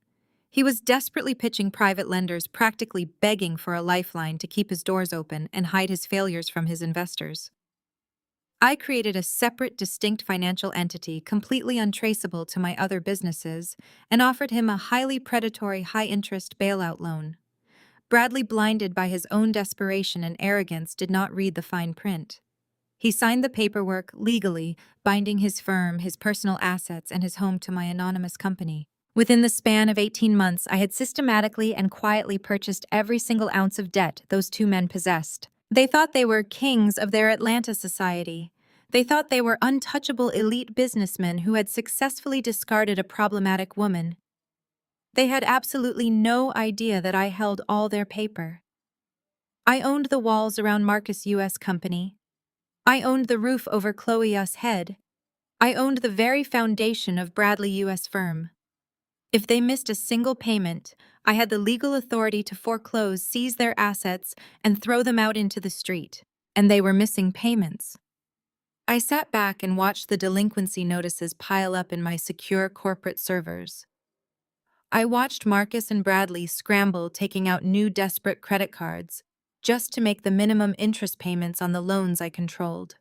He was desperately pitching private lenders, practically begging for a lifeline to keep his doors open and hide his failures from his investors. I created a separate, distinct financial entity completely untraceable to my other businesses and offered him a highly predatory, high-interest bailout loan. Bradley, blinded by his own desperation and arrogance, did not read the fine print. He signed the paperwork legally, binding his firm, his personal assets, and his home to my anonymous company. Within the span of 18 months, I had systematically and quietly purchased every single ounce of debt those two men possessed. They thought they were kings of their Atlanta society. They thought they were untouchable elite businessmen who had successfully discarded a problematic woman. They had absolutely no idea that I held all their paper. I owned the walls around Marcus U.S. Company. I owned the roof over Chloe U.S. head. I owned the very foundation of Bradley U.S. firm. If they missed a single payment, I had the legal authority to foreclose, seize their assets, and throw them out into the street. And they were missing payments. I sat back and watched the delinquency notices pile up in my secure corporate servers. I watched Marcus and Bradley scramble, taking out new desperate credit cards, just to make the minimum interest payments on the loans I controlled.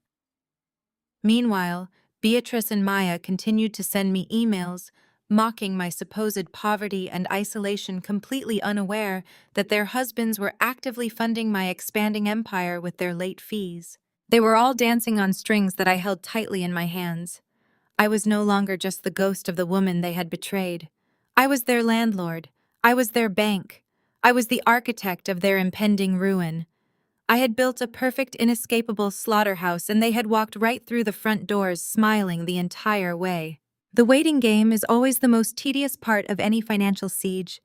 Meanwhile, Beatrice and Maya continued to send me emails, mocking my supposed poverty and isolation, completely unaware that their husbands were actively funding my expanding empire with their late fees. They were all dancing on strings that I held tightly in my hands. I was no longer just the ghost of the woman they had betrayed. I was their landlord. I was their bank. I was the architect of their impending ruin. I had built a perfect, inescapable slaughterhouse, and they had walked right through the front doors, smiling the entire way. The waiting game is always the most tedious part of any financial siege.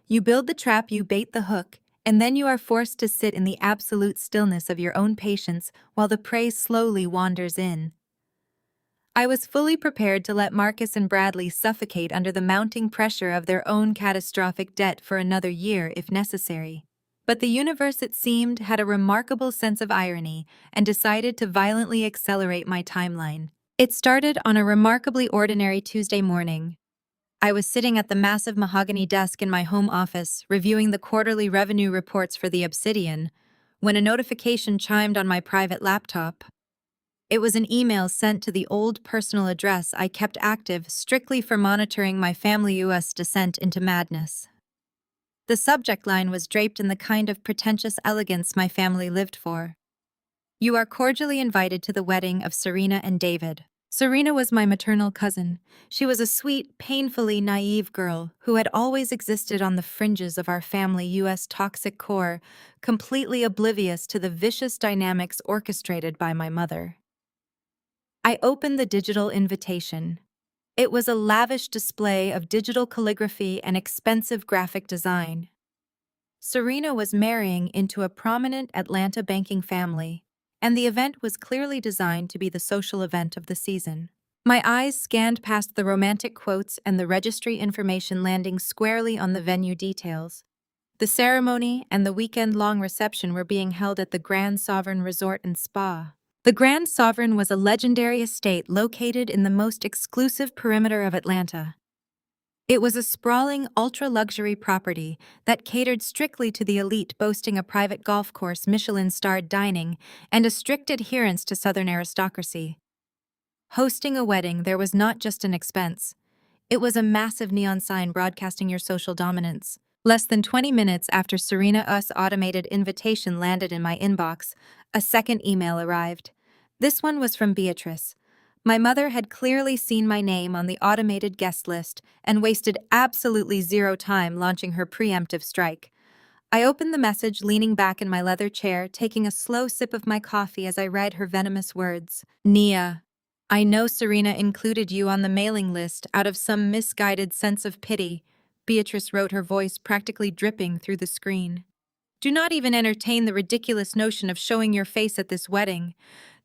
You build the trap, you bait the hook, and then you are forced to sit in the absolute stillness of your own patience while the prey slowly wanders in. I was fully prepared to let Marcus and Bradley suffocate under the mounting pressure of their own catastrophic debt for another year if necessary. But the universe, it seemed, had a remarkable sense of irony and decided to violently accelerate my timeline. It started on a remarkably ordinary Tuesday morning. I was sitting at the massive mahogany desk in my home office, reviewing the quarterly revenue reports for the Obsidian, when a notification chimed on my private laptop. It was an email sent to the old personal address I kept active strictly for monitoring my family U.S. descent into madness. The subject line was draped in the kind of pretentious elegance my family lived for. You are cordially invited to the wedding of Serena and David. Serena was my maternal cousin. She was a sweet, painfully naive girl who had always existed on the fringes of our family U.S. toxic core, completely oblivious to the vicious dynamics orchestrated by my mother. I opened the digital invitation. It was a lavish display of digital calligraphy and expensive graphic design. Serena was marrying into a prominent Atlanta banking family, and the event was clearly designed to be the social event of the season. My eyes scanned past the romantic quotes and the registry information, landing squarely on the venue details. The ceremony and the weekend-long reception were being held at the Grand Sovereign Resort and Spa. The Grand Sovereign was a legendary estate located in the most exclusive perimeter of Atlanta. It was a sprawling, ultra-luxury property that catered strictly to the elite, boasting a private golf course, Michelin-starred dining, and a strict adherence to Southern aristocracy. Hosting a wedding, there was not just an expense. It was a massive neon sign broadcasting your social dominance. Less than 20 minutes after Serena's automated invitation landed in my inbox, a second email arrived. This one was from Beatrice. My mother had clearly seen my name on the automated guest list and wasted absolutely zero time launching her preemptive strike. I opened the message, leaning back in my leather chair, taking a slow sip of my coffee as I read her venomous words. Nia, I know Serena included you on the mailing list out of some misguided sense of pity, Beatrice wrote, her voice practically dripping through the screen. Do not even entertain the ridiculous notion of showing your face at this wedding.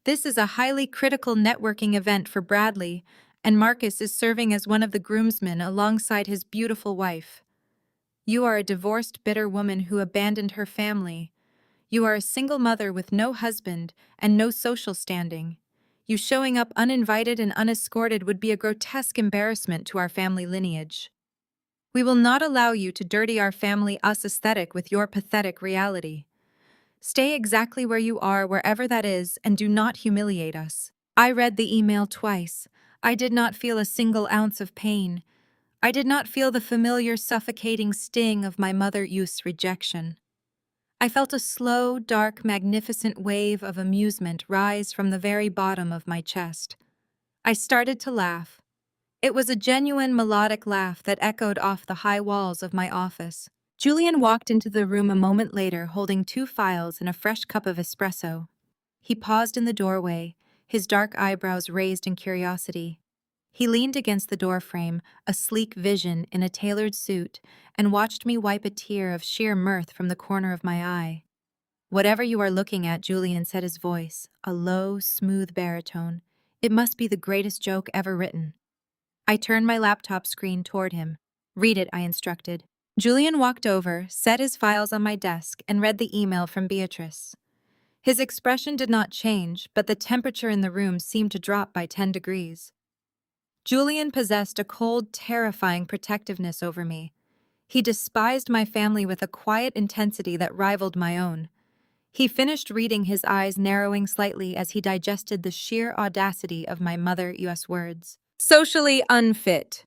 This is a highly critical networking event for Bradley, and Marcus is serving as one of the groomsmen alongside his beautiful wife. You are a divorced, bitter woman who abandoned her family. You are a single mother with no husband and no social standing. You showing up uninvited and unescorted would be a grotesque embarrassment to our family lineage. We will not allow you to dirty our family us aesthetic with your pathetic reality. Stay exactly where you are, wherever that is, and do not humiliate us. I read the email twice. I did not feel a single ounce of pain. I did not feel the familiar suffocating sting of my mother-use rejection. I felt a slow, dark, magnificent wave of amusement rise from the very bottom of my chest. I started to laugh. It was a genuine melodic laugh that echoed off the high walls of my office. Julian walked into the room a moment later holding 2 files and a fresh cup of espresso. He paused in the doorway, his dark eyebrows raised in curiosity. He leaned against the doorframe, a sleek vision in a tailored suit, and watched me wipe a tear of sheer mirth from the corner of my eye. "Whatever you are looking at," Julian said, his voice, a low, smooth baritone. "It must be the greatest joke ever written." I turned my laptop screen toward him. "Read it," I instructed. Julian walked over, set his files on my desk, and read the email from Beatrice. His expression did not change, but the temperature in the room seemed to drop by 10 degrees. Julian possessed a cold, terrifying protectiveness over me. He despised my family with a quiet intensity that rivaled my own. He finished reading, his eyes narrowing slightly as he digested the sheer audacity of my mother-US words. "Socially unfit,"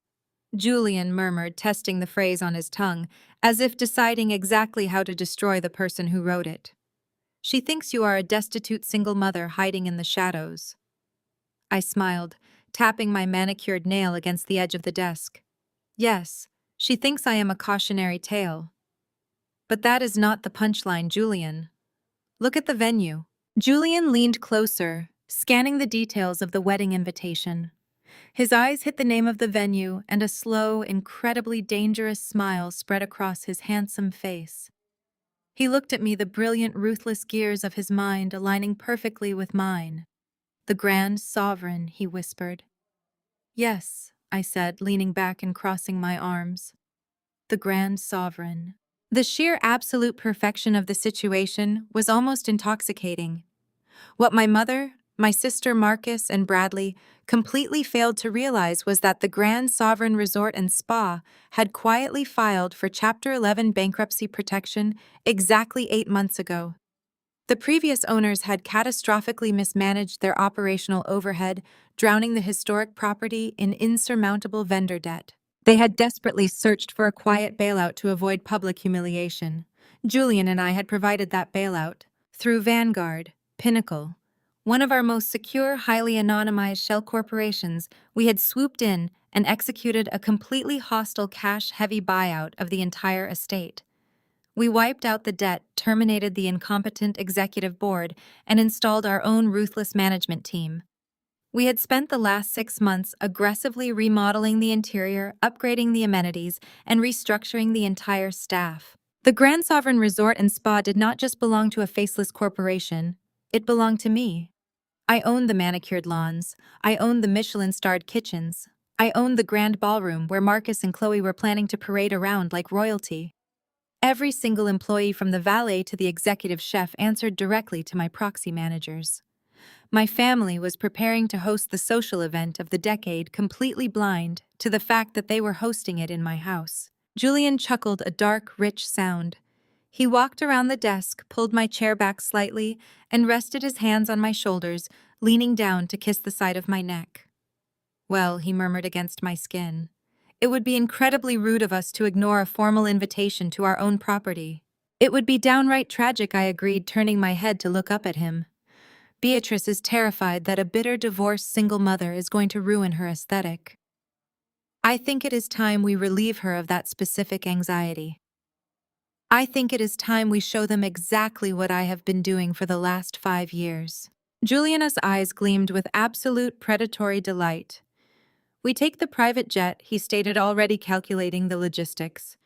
Julian murmured, testing the phrase on his tongue, as if deciding exactly how to destroy the person who wrote it. "She thinks you are a destitute single mother hiding in the shadows." I smiled, tapping my manicured nail against the edge of the desk. "Yes, she thinks I am a cautionary tale. But that is not the punchline, Julian. Look at the venue." Julian leaned closer, scanning the details of the wedding invitation. His eyes hit the name of the venue, and a slow, incredibly dangerous smile spread across his handsome face. He looked at me, the brilliant, ruthless gears of his mind aligning perfectly with mine. "The Grand Sovereign," he whispered. "Yes," I said, leaning back and crossing my arms. "The Grand Sovereign." The sheer absolute perfection of the situation was almost intoxicating. What my mother, my sister Marcus, and Bradley completely failed to realize was that the Grand Sovereign Resort and Spa had quietly filed for Chapter 11 bankruptcy protection exactly 8 months ago. The previous owners had catastrophically mismanaged their operational overhead, drowning the historic property in insurmountable vendor debt. They had desperately searched for a quiet bailout to avoid public humiliation. Julian and I had provided that bailout through Vanguard, Pinnacle, one of our most secure, highly anonymized shell corporations. We had swooped in and executed a completely hostile cash-heavy buyout of the entire estate. We wiped out the debt, terminated the incompetent executive board, and installed our own ruthless management team. We had spent the last 6 months aggressively remodeling the interior, upgrading the amenities, and restructuring the entire staff. The Grand Sovereign Resort and Spa did not just belong to a faceless corporation, it belonged to me. I owned the manicured lawns, I owned the Michelin-starred kitchens, I owned the grand ballroom where Marcus and Chloe were planning to parade around like royalty. Every single employee from the valet to the executive chef answered directly to my proxy managers. My family was preparing to host the social event of the decade, completely blind to the fact that they were hosting it in my house. Julian chuckled a dark, rich sound. He walked around the desk, pulled my chair back slightly, and rested his hands on my shoulders, leaning down to kiss the side of my neck. "Well," he murmured against my skin, "it would be incredibly rude of us to ignore a formal invitation to our own property." "It would be downright tragic," I agreed, turning my head to look up at him. "Beatrice is terrified that a bitter divorced single mother is going to ruin her aesthetic. I think it is time we relieve her of that specific anxiety. I think it is time we show them exactly what I have been doing for the last 5 years." Juliana's eyes gleamed with absolute predatory delight. "We take the private jet," he stated, already calculating the logistics.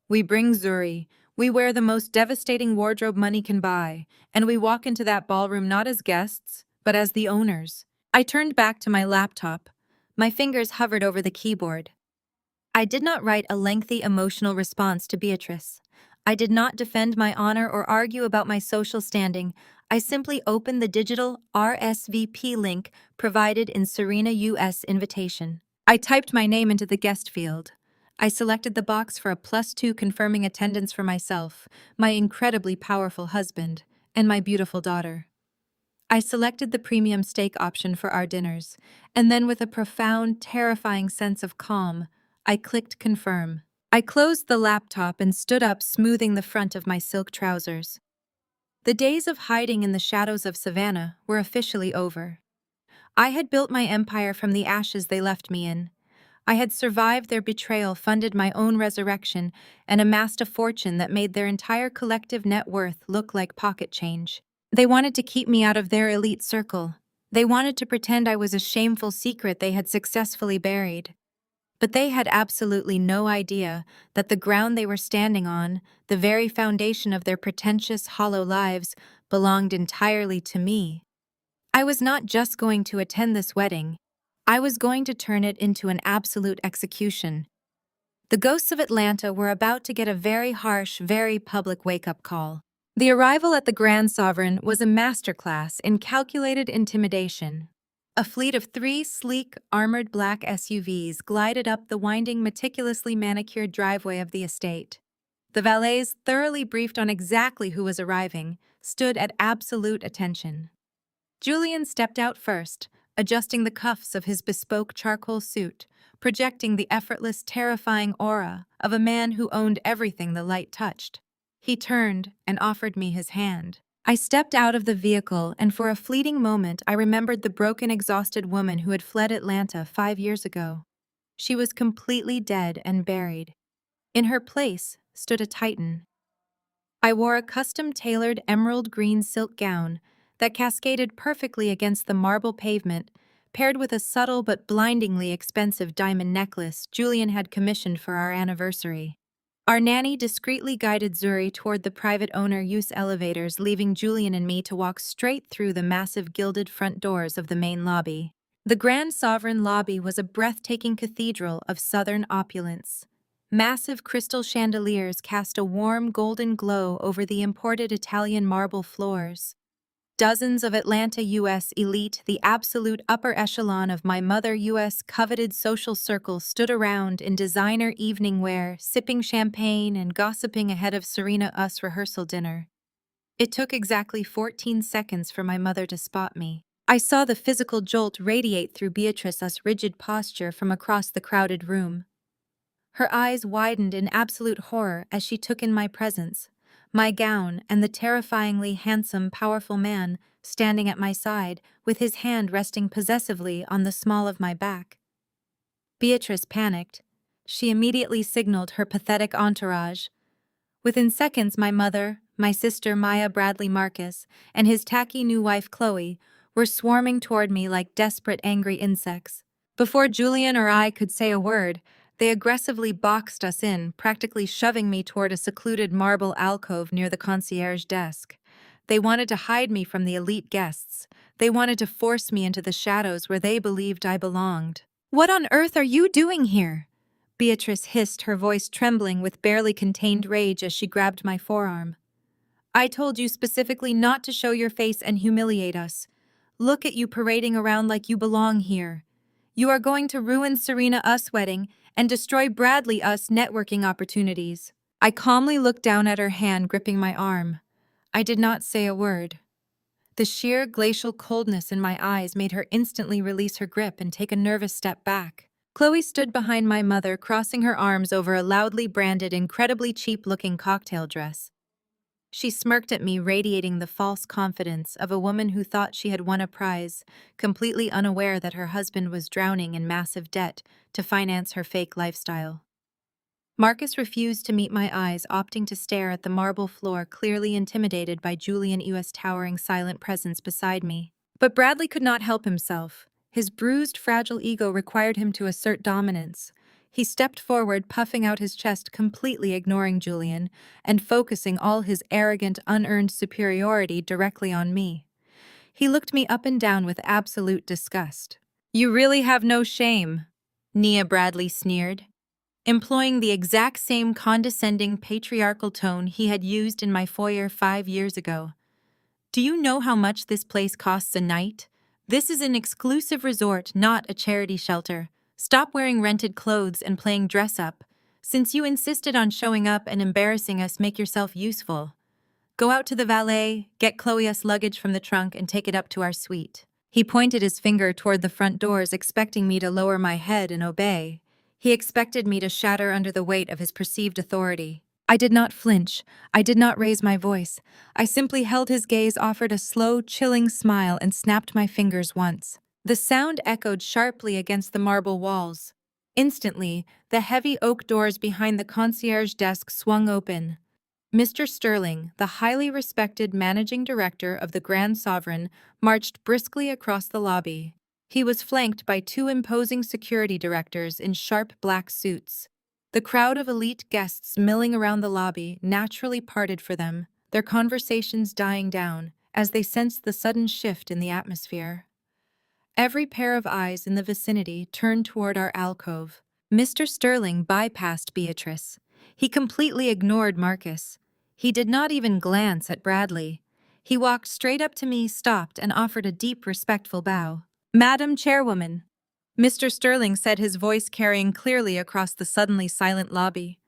"We bring Zuri. We wear the most devastating wardrobe money can buy, and we walk into that ballroom not as guests, but as the owners. I turned back to my laptop. My fingers hovered over the keyboard. I did not write a lengthy emotional response to Beatrice. I did not defend my honor or argue about my social standing. I simply opened the digital RSVP link provided in Serena US invitation. I typed my name into the guest field. I selected the box for a +2 confirming attendance for myself, my incredibly powerful husband, and my beautiful daughter. I selected the premium steak option for our dinners, and then with a profound, terrifying sense of calm, I clicked confirm. I closed the laptop and stood up, smoothing the front of my silk trousers. The days of hiding in the shadows of Savannah were officially over. I had built my empire from the ashes they left me in. I had survived their betrayal, funded my own resurrection, and amassed a fortune that made their entire collective net worth look like pocket change. They wanted to keep me out of their elite circle. They wanted to pretend I was a shameful secret they had successfully buried. But they had absolutely no idea that the ground they were standing on, the very foundation of their pretentious, hollow lives, belonged entirely to me. I was not just going to attend this wedding, I was going to turn it into an absolute execution. The ghosts of Atlanta were about to get a very harsh, very public wake-up call. The arrival at the Grand Sovereign was a masterclass in calculated intimidation. A fleet of 3 sleek, armored black SUVs glided up the winding, meticulously manicured driveway of the estate. The valets, thoroughly briefed on exactly who was arriving, stood at absolute attention. Julian stepped out first, adjusting the cuffs of his bespoke charcoal suit, projecting the effortless, terrifying aura of a man who owned everything the light touched. He turned and offered me his hand. I stepped out of the vehicle, and for a fleeting moment I remembered the broken, exhausted woman who had fled Atlanta 5 years ago. She was completely dead and buried. In her place stood a titan. I wore a custom-tailored emerald green silk gown that cascaded perfectly against the marble pavement, paired with a subtle but blindingly expensive diamond necklace Julian had commissioned for our anniversary. Our nanny discreetly guided Zuri toward the private owner-use elevators, leaving Julian and me to walk straight through the massive gilded front doors of the main lobby. The Grand Sovereign lobby was a breathtaking cathedral of southern opulence. Massive crystal chandeliers cast a warm golden glow over the imported Italian marble floors. Dozens of Atlanta U.S. elite, the absolute upper echelon of my mother U.S. coveted social circle, stood around in designer evening wear, sipping champagne and gossiping ahead of Serena US rehearsal dinner. It took exactly 14 seconds for my mother to spot me. I saw the physical jolt radiate through Beatrice's rigid posture from across the crowded room. Her eyes widened in absolute horror as she took in my presence, my gown, and the terrifyingly handsome, powerful man standing at my side, with his hand resting possessively on the small of my back. Beatrice panicked. She immediately signaled her pathetic entourage. Within seconds, my mother, my sister Maya Bradley Marcus, and his tacky new wife Chloe were swarming toward me like desperate, angry insects. Before Julian or I could say a word, they aggressively boxed us in, practically shoving me toward a secluded marble alcove near the concierge desk. They wanted to hide me from the elite guests. They wanted to force me into the shadows where they believed I belonged. "What on earth are you doing here?" Beatrice hissed, her voice trembling with barely contained rage as she grabbed my forearm. "I told you specifically not to show your face and humiliate us. Look at you parading around like you belong here. You are going to ruin Serena US wedding and destroy Bradley US networking opportunities." I calmly looked down at her hand gripping my arm. I did not say a word. The sheer glacial coldness in my eyes made her instantly release her grip and take a nervous step back. Chloe stood behind my mother, crossing her arms over a loudly branded, incredibly cheap-looking cocktail dress. She smirked at me, radiating the false confidence of a woman who thought she had won a prize, completely unaware that her husband was drowning in massive debt to finance her fake lifestyle. Marcus refused to meet my eyes, opting to stare at the marble floor, clearly intimidated by Julian US' towering, silent presence beside me. But Bradley could not help himself. His bruised, fragile ego required him to assert dominance. He stepped forward, puffing out his chest, completely ignoring Julian and focusing all his arrogant, unearned superiority directly on me. He looked me up and down with absolute disgust. "You really have no shame," Nia Bradley sneered, employing the exact same condescending patriarchal tone he had used in my foyer 5 years ago. "Do you know how much this place costs a night? This is an exclusive resort, not a charity shelter. Stop wearing rented clothes and playing dress-up. Since you insisted on showing up and embarrassing us, make yourself useful. Go out to the valet, get Chloe's luggage from the trunk, and take it up to our suite." He pointed his finger toward the front doors, expecting me to lower my head and obey. He expected me to shatter under the weight of his perceived authority. I did not flinch. I did not raise my voice. I simply held his gaze, offered a slow, chilling smile, and snapped my fingers once. The sound echoed sharply against the marble walls. Instantly, the heavy oak doors behind the concierge desk swung open. Mr. Sterling, the highly respected managing director of the Grand Sovereign, marched briskly across the lobby. He was flanked by two imposing security directors in sharp black suits. The crowd of elite guests milling around the lobby naturally parted for them, their conversations dying down as they sensed the sudden shift in the atmosphere. Every pair of eyes in the vicinity turned toward our alcove. Mr. Sterling bypassed Beatrice. He completely ignored Marcus. He did not even glance at Bradley. He walked straight up to me, stopped, and offered a deep, respectful bow. "Madam Chairwoman," Mr. Sterling said, his voice carrying clearly across the suddenly silent lobby.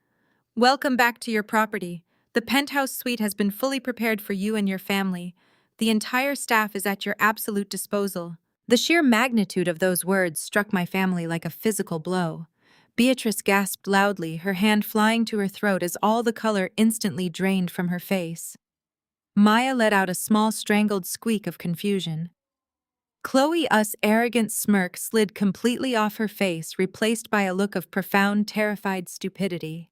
"Welcome back to your property. The penthouse suite has been fully prepared for you and your family. The entire staff is at your absolute disposal." The sheer magnitude of those words struck my family like a physical blow. Beatrice gasped loudly, her hand flying to her throat as all the color instantly drained from her face. Maya let out a small strangled squeak of confusion. Chloe's arrogant smirk slid completely off her face, replaced by a look of profound, terrified stupidity.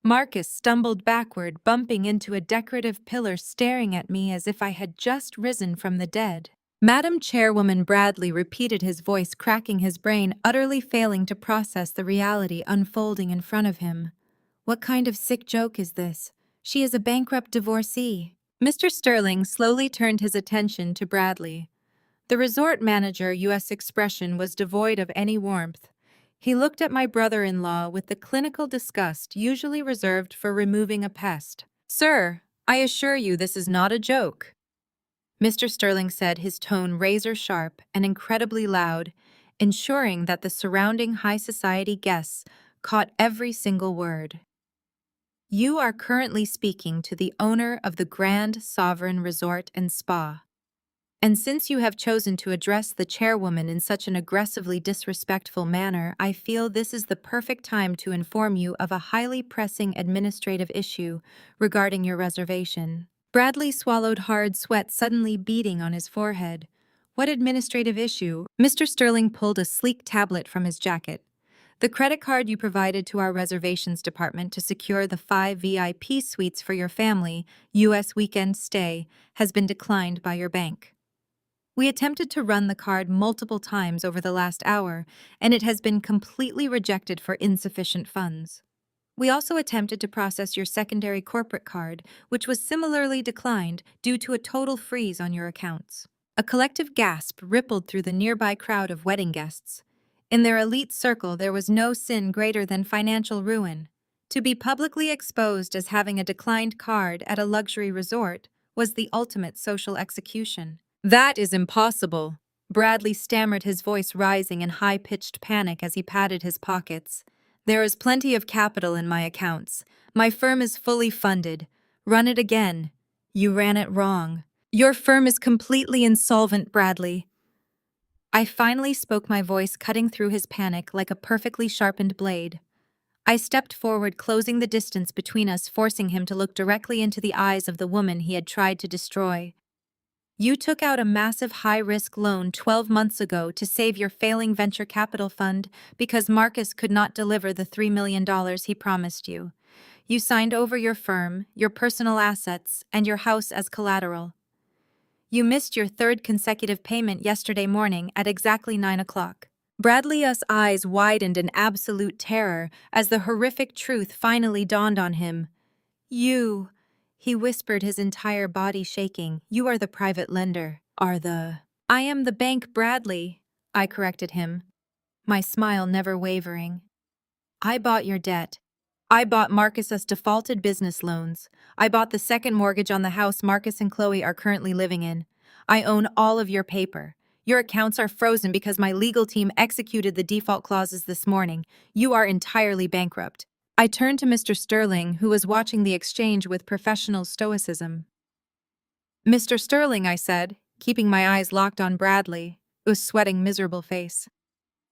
Marcus stumbled backward, bumping into a decorative pillar, staring at me as if I had just risen from the dead. Madam Chairwoman Bradley repeated, his voice cracking his brain, utterly failing to process the reality unfolding in front of him. "What kind of sick joke is this? She is a bankrupt divorcee." Mr. Sterling slowly turned his attention to Bradley. The resort manager U.S. expression was devoid of any warmth. He looked at my brother-in-law with the clinical disgust usually reserved for removing a pest. "Sir, I assure you this is not a joke," Mr. Sterling said, his tone razor-sharp and incredibly loud, ensuring that the surrounding high society guests caught every single word. "You are currently speaking to the owner of the Grand Sovereign Resort and Spa. And since you have chosen to address the chairwoman in such an aggressively disrespectful manner, I feel this is the perfect time to inform you of a highly pressing administrative issue regarding your reservation." Bradley swallowed hard, sweat suddenly beading on his forehead. "What administrative issue?" Mr. Sterling pulled a sleek tablet from his jacket. "The credit card you provided to our reservations department to secure the 5 VIP suites for your family U.S. weekend stay has been declined by your bank. We attempted to run the card multiple times over the last hour, and it has been completely rejected for insufficient funds. We also attempted to process your secondary corporate card, which was similarly declined due to a total freeze on your accounts." A collective gasp rippled through the nearby crowd of wedding guests. In their elite circle, there was no sin greater than financial ruin. To be publicly exposed as having a declined card at a luxury resort was the ultimate social execution. "That is impossible," Bradley stammered, his voice rising in high-pitched panic as he patted his pockets. "There is plenty of capital in my accounts. My firm is fully funded. Run it again. You ran it wrong. Your firm is completely insolvent, Bradley." I finally spoke, my voice cutting through his panic like a perfectly sharpened blade. I stepped forward, closing the distance between us, forcing him to look directly into the eyes of the woman he had tried to destroy. "You took out a massive high-risk loan 12 months ago to save your failing venture capital fund because Marcus could not deliver the $3 million he promised you. You signed over your firm, your personal assets, and your house as collateral. You missed your third consecutive payment yesterday morning at exactly 9 o'clock. Bradley's eyes widened in absolute terror as the horrific truth finally dawned on him. You, he whispered, his entire body shaking. You are the private lender. I am the bank, Bradley, I corrected him, my smile never wavering. I bought your debt. I bought Marcus's defaulted business loans. I bought the second mortgage on the house Marcus and Chloe are currently living in. I own all of your paper. Your accounts are frozen because my legal team executed the default clauses this morning. You are entirely bankrupt. I turned to Mr. Sterling, who was watching the exchange with professional stoicism. Mr. Sterling, I said, keeping my eyes locked on Bradley, whose sweating miserable face.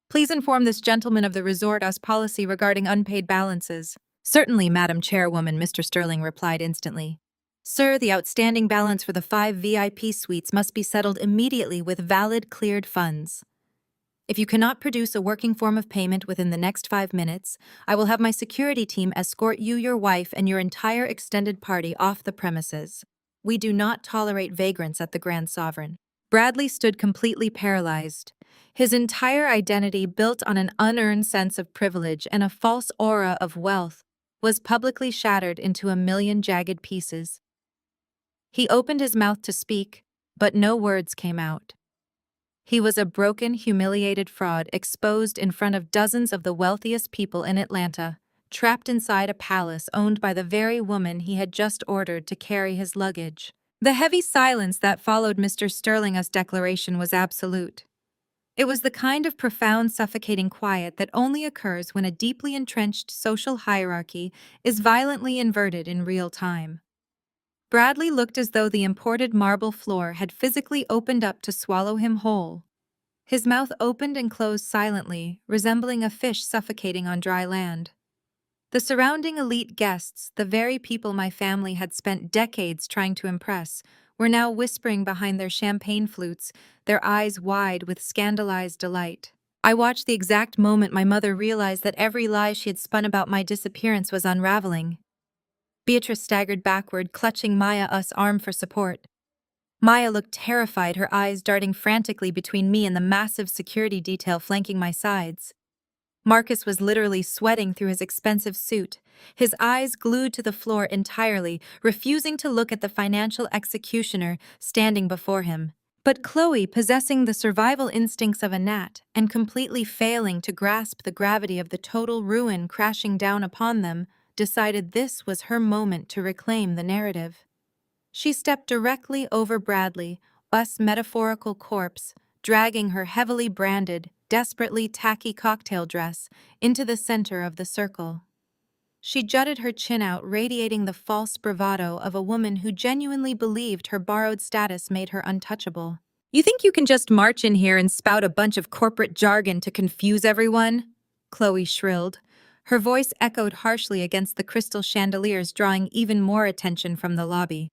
Please inform this gentleman of the resort-us policy regarding unpaid balances. Certainly, Madam Chairwoman, Mr. Sterling replied instantly. Sir, the outstanding balance for the 5 VIP suites must be settled immediately with valid cleared funds. If you cannot produce a working form of payment within the next 5 minutes, I will have my security team escort you, your wife, and your entire extended party off the premises. We do not tolerate vagrants at the Grand Sovereign. Bradley stood completely paralyzed. His entire identity, built on an unearned sense of privilege and a false aura of wealth, was publicly shattered into a million jagged pieces. He opened his mouth to speak, but no words came out. He was a broken, humiliated fraud exposed in front of dozens of the wealthiest people in Atlanta, trapped inside a palace owned by the very woman he had just ordered to carry his luggage. The heavy silence that followed Mr. Sterling's declaration was absolute. It was the kind of profound, suffocating quiet that only occurs when a deeply entrenched social hierarchy is violently inverted in real time. Bradley looked as though the imported marble floor had physically opened up to swallow him whole. His mouth opened and closed silently, resembling a fish suffocating on dry land. The surrounding elite guests, the very people my family had spent decades trying to impress, were now whispering behind their champagne flutes, their eyes wide with scandalized delight. I watched the exact moment my mother realized that every lie she had spun about my disappearance was unraveling. Beatrice staggered backward, clutching Maya's arm for support. Maya looked terrified, her eyes darting frantically between me and the massive security detail flanking my sides. Marcus was literally sweating through his expensive suit, his eyes glued to the floor entirely, refusing to look at the financial executioner standing before him. But Chloe, possessing the survival instincts of a gnat and completely failing to grasp the gravity of the total ruin crashing down upon them, decided this was her moment to reclaim the narrative. She stepped directly over Bradley, us metaphorical corpse, dragging her heavily branded, desperately tacky cocktail dress into the center of the circle. She jutted her chin out, radiating the false bravado of a woman who genuinely believed her borrowed status made her untouchable. You think you can just march in here and spout a bunch of corporate jargon to confuse everyone? Chloe shrilled. Her voice echoed harshly against the crystal chandeliers, drawing even more attention from the lobby.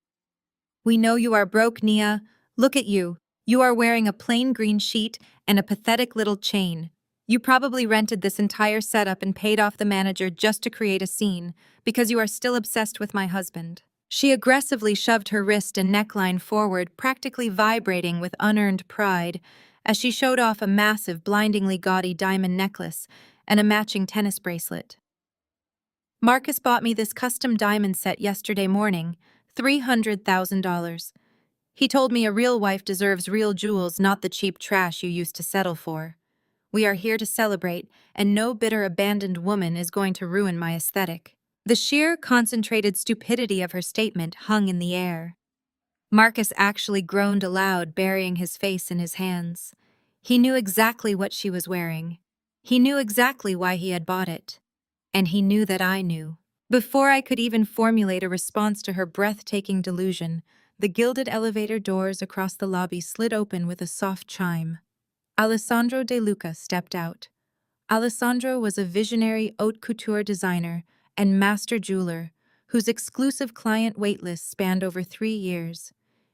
We know you are broke, Nia. Look at you. You are wearing a plain green sheet and a pathetic little chain. You probably rented this entire setup and paid off the manager just to create a scene, because you are still obsessed with my husband. She aggressively shoved her wrist and neckline forward, practically vibrating with unearned pride, as she showed off a massive, blindingly gaudy diamond necklace and a matching tennis bracelet. Marcus bought me this custom diamond set yesterday morning, $300,000. He told me a real wife deserves real jewels, not the cheap trash you used to settle for. We are here to celebrate, and no bitter abandoned woman is going to ruin my aesthetic. The sheer, concentrated stupidity of her statement hung in the air. Marcus actually groaned aloud, burying his face in his hands. He knew exactly what she was wearing. He knew exactly why he had bought it. And he knew that I knew. Before I could even formulate a response to her breathtaking delusion, the gilded elevator doors across the lobby slid open with a soft chime. Alessandro De Luca stepped out. Alessandro was a visionary haute couture designer and master jeweler whose exclusive client waitlist spanned over 3 years.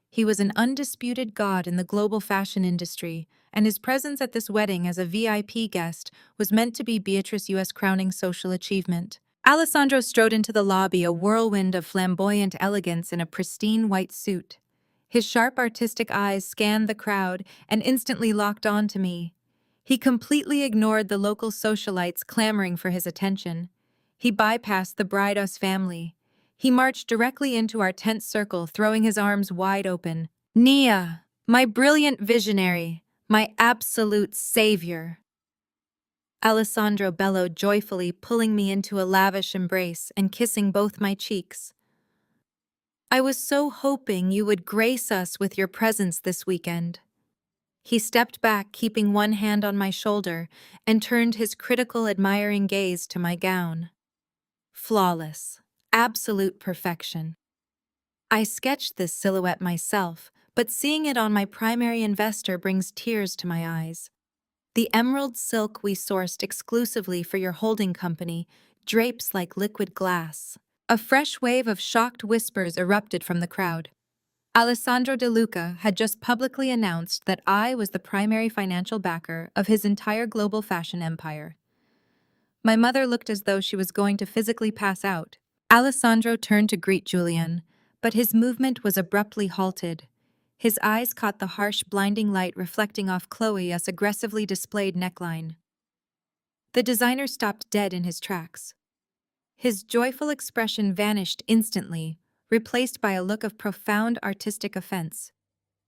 He was an undisputed god in the global fashion industry, and his presence at this wedding as a VIP guest was meant to be Beatrice's crowning social achievement. Alessandro strode into the lobby, a whirlwind of flamboyant elegance in a pristine white suit. His sharp artistic eyes scanned the crowd and instantly locked on to me. He completely ignored the local socialites clamoring for his attention. He bypassed the Bridehouse family. He marched directly into our tent circle, throwing his arms wide open. Nia, my brilliant visionary, my absolute savior. Alessandro bellowed joyfully, pulling me into a lavish embrace and kissing both my cheeks. I was so hoping you would grace us with your presence this weekend. He stepped back, keeping one hand on my shoulder, and turned his critical, admiring gaze to my gown. Flawless. Absolute perfection. I sketched this silhouette myself, but seeing it on my primary investor brings tears to my eyes. The emerald silk we sourced exclusively for your holding company drapes like liquid glass. A fresh wave of shocked whispers erupted from the crowd. Alessandro De Luca had just publicly announced that I was the primary financial backer of his entire global fashion empire. My mother looked as though she was going to physically pass out. Alessandro turned to greet Julian, but his movement was abruptly halted. His eyes caught the harsh, blinding light reflecting off Chloe's aggressively displayed neckline. The designer stopped dead in his tracks. His joyful expression vanished instantly, replaced by a look of profound artistic offense.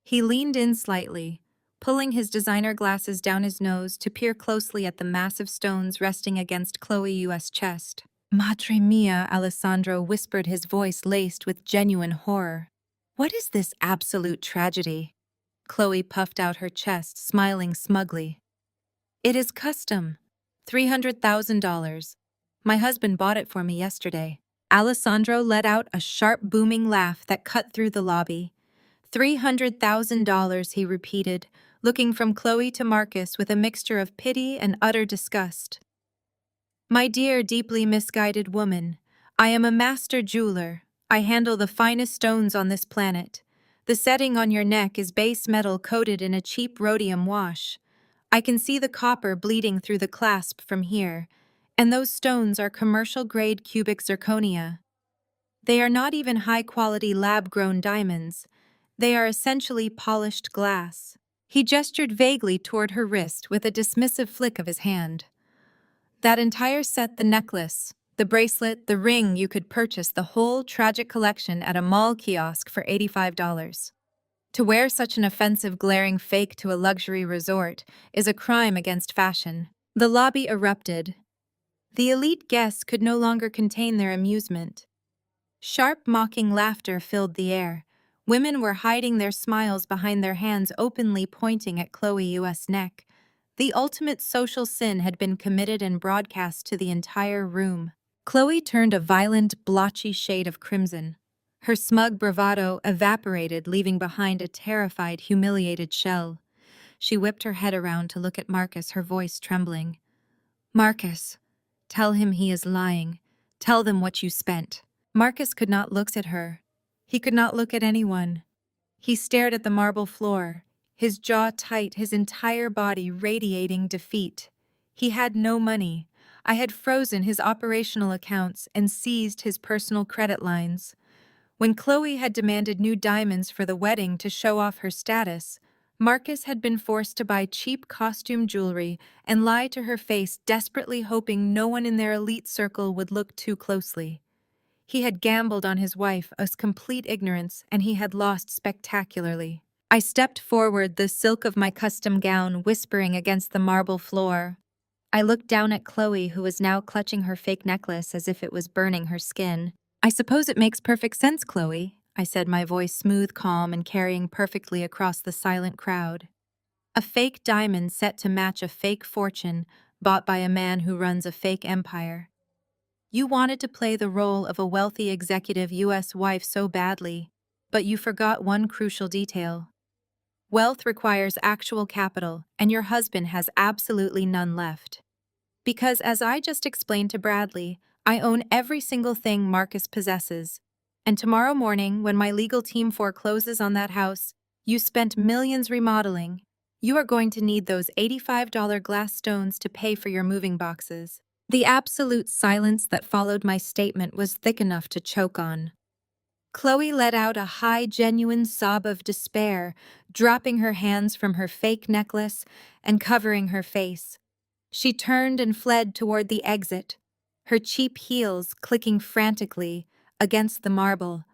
He leaned in slightly, pulling his designer glasses down his nose to peer closely at the massive stones resting against Chloe's chest. Madre mia, Alessandro whispered, his voice laced with genuine horror. What is this absolute tragedy? Chloe puffed out her chest, smiling smugly. It is custom. $300,000. My husband bought it for me yesterday. Alessandro let out a sharp, booming laugh that cut through the lobby. $300,000, he repeated, looking from Chloe to Marcus with a mixture of pity and utter disgust. My dear, deeply misguided woman, I am a master jeweler. I handle the finest stones on this planet. The setting on your neck is base metal coated in a cheap rhodium wash. I can see the copper bleeding through the clasp from here, and those stones are commercial-grade cubic zirconia. They are not even high-quality lab-grown diamonds. They are essentially polished glass. He gestured vaguely toward her wrist with a dismissive flick of his hand. That entire set, the necklace, the bracelet, the ring, you could purchase the whole tragic collection at a mall kiosk for $85. To wear such an offensive, glaring fake to a luxury resort is a crime against fashion. The lobby erupted. The elite guests could no longer contain their amusement. Sharp, mocking laughter filled the air. Women were hiding their smiles behind their hands, openly pointing at Chloe's neck. The ultimate social sin had been committed and broadcast to the entire room. Chloe turned a violent, blotchy shade of crimson. Her smug bravado evaporated, leaving behind a terrified, humiliated shell. She whipped her head around to look at Marcus, her voice trembling. Marcus, tell him he is lying. Tell them what you spent. Marcus could not look at her. He could not look at anyone. He stared at the marble floor, his jaw tight, his entire body radiating defeat. He had no money. I had frozen his operational accounts and seized his personal credit lines. When Chloe had demanded new diamonds for the wedding to show off her status, Marcus had been forced to buy cheap costume jewelry and lie to her face, desperately hoping no one in their elite circle would look too closely. He had gambled on his wife as complete ignorance, and he had lost spectacularly. I stepped forward, the silk of my custom gown whispering against the marble floor. I looked down at Chloe, who was now clutching her fake necklace as if it was burning her skin. I suppose it makes perfect sense, Chloe, I said, my voice smooth, calm, and carrying perfectly across the silent crowd. A fake diamond set to match a fake fortune bought by a man who runs a fake empire. You wanted to play the role of a wealthy executive U.S. wife so badly, but you forgot one crucial detail. Wealth requires actual capital, and your husband has absolutely none left. Because as I just explained to Bradley, I own every single thing Marcus possesses. And tomorrow morning, when my legal team forecloses on that house you spent millions remodeling, you are going to need those $85 glass stones to pay for your moving boxes. The absolute silence that followed my statement was thick enough to choke on. Chloe let out a high, genuine sob of despair, dropping her hands from her fake necklace and covering her face. She turned and fled toward the exit, her cheap heels clicking frantically against the marble,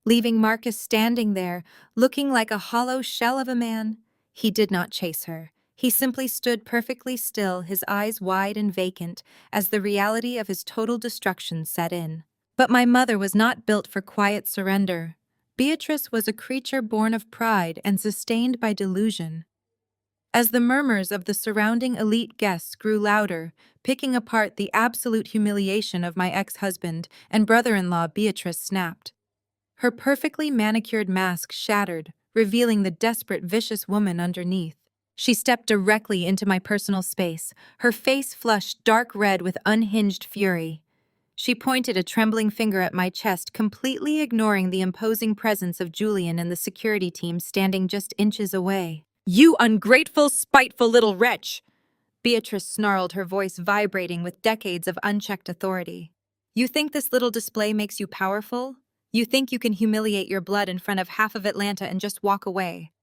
leaving Marcus standing there, looking like a hollow shell of a man. He did not chase her. He simply stood perfectly still, his eyes wide and vacant, as the reality of his total destruction set in. But my mother was not built for quiet surrender. Beatrice was a creature born of pride and sustained by delusion. As the murmurs of the surrounding elite guests grew louder, picking apart the absolute humiliation of my ex-husband and brother-in-law, Beatrice snapped. Her perfectly manicured mask shattered, revealing the desperate, vicious woman underneath. She stepped directly into my personal space, her face flushed dark red with unhinged fury. She pointed a trembling finger at my chest, completely ignoring the imposing presence of Julian and the security team standing just inches away. "You ungrateful, spiteful little wretch!" Beatrice snarled, her voice vibrating with decades of unchecked authority. "You think this little display makes you powerful? You think you can humiliate your blood in front of half of Atlanta and just walk away?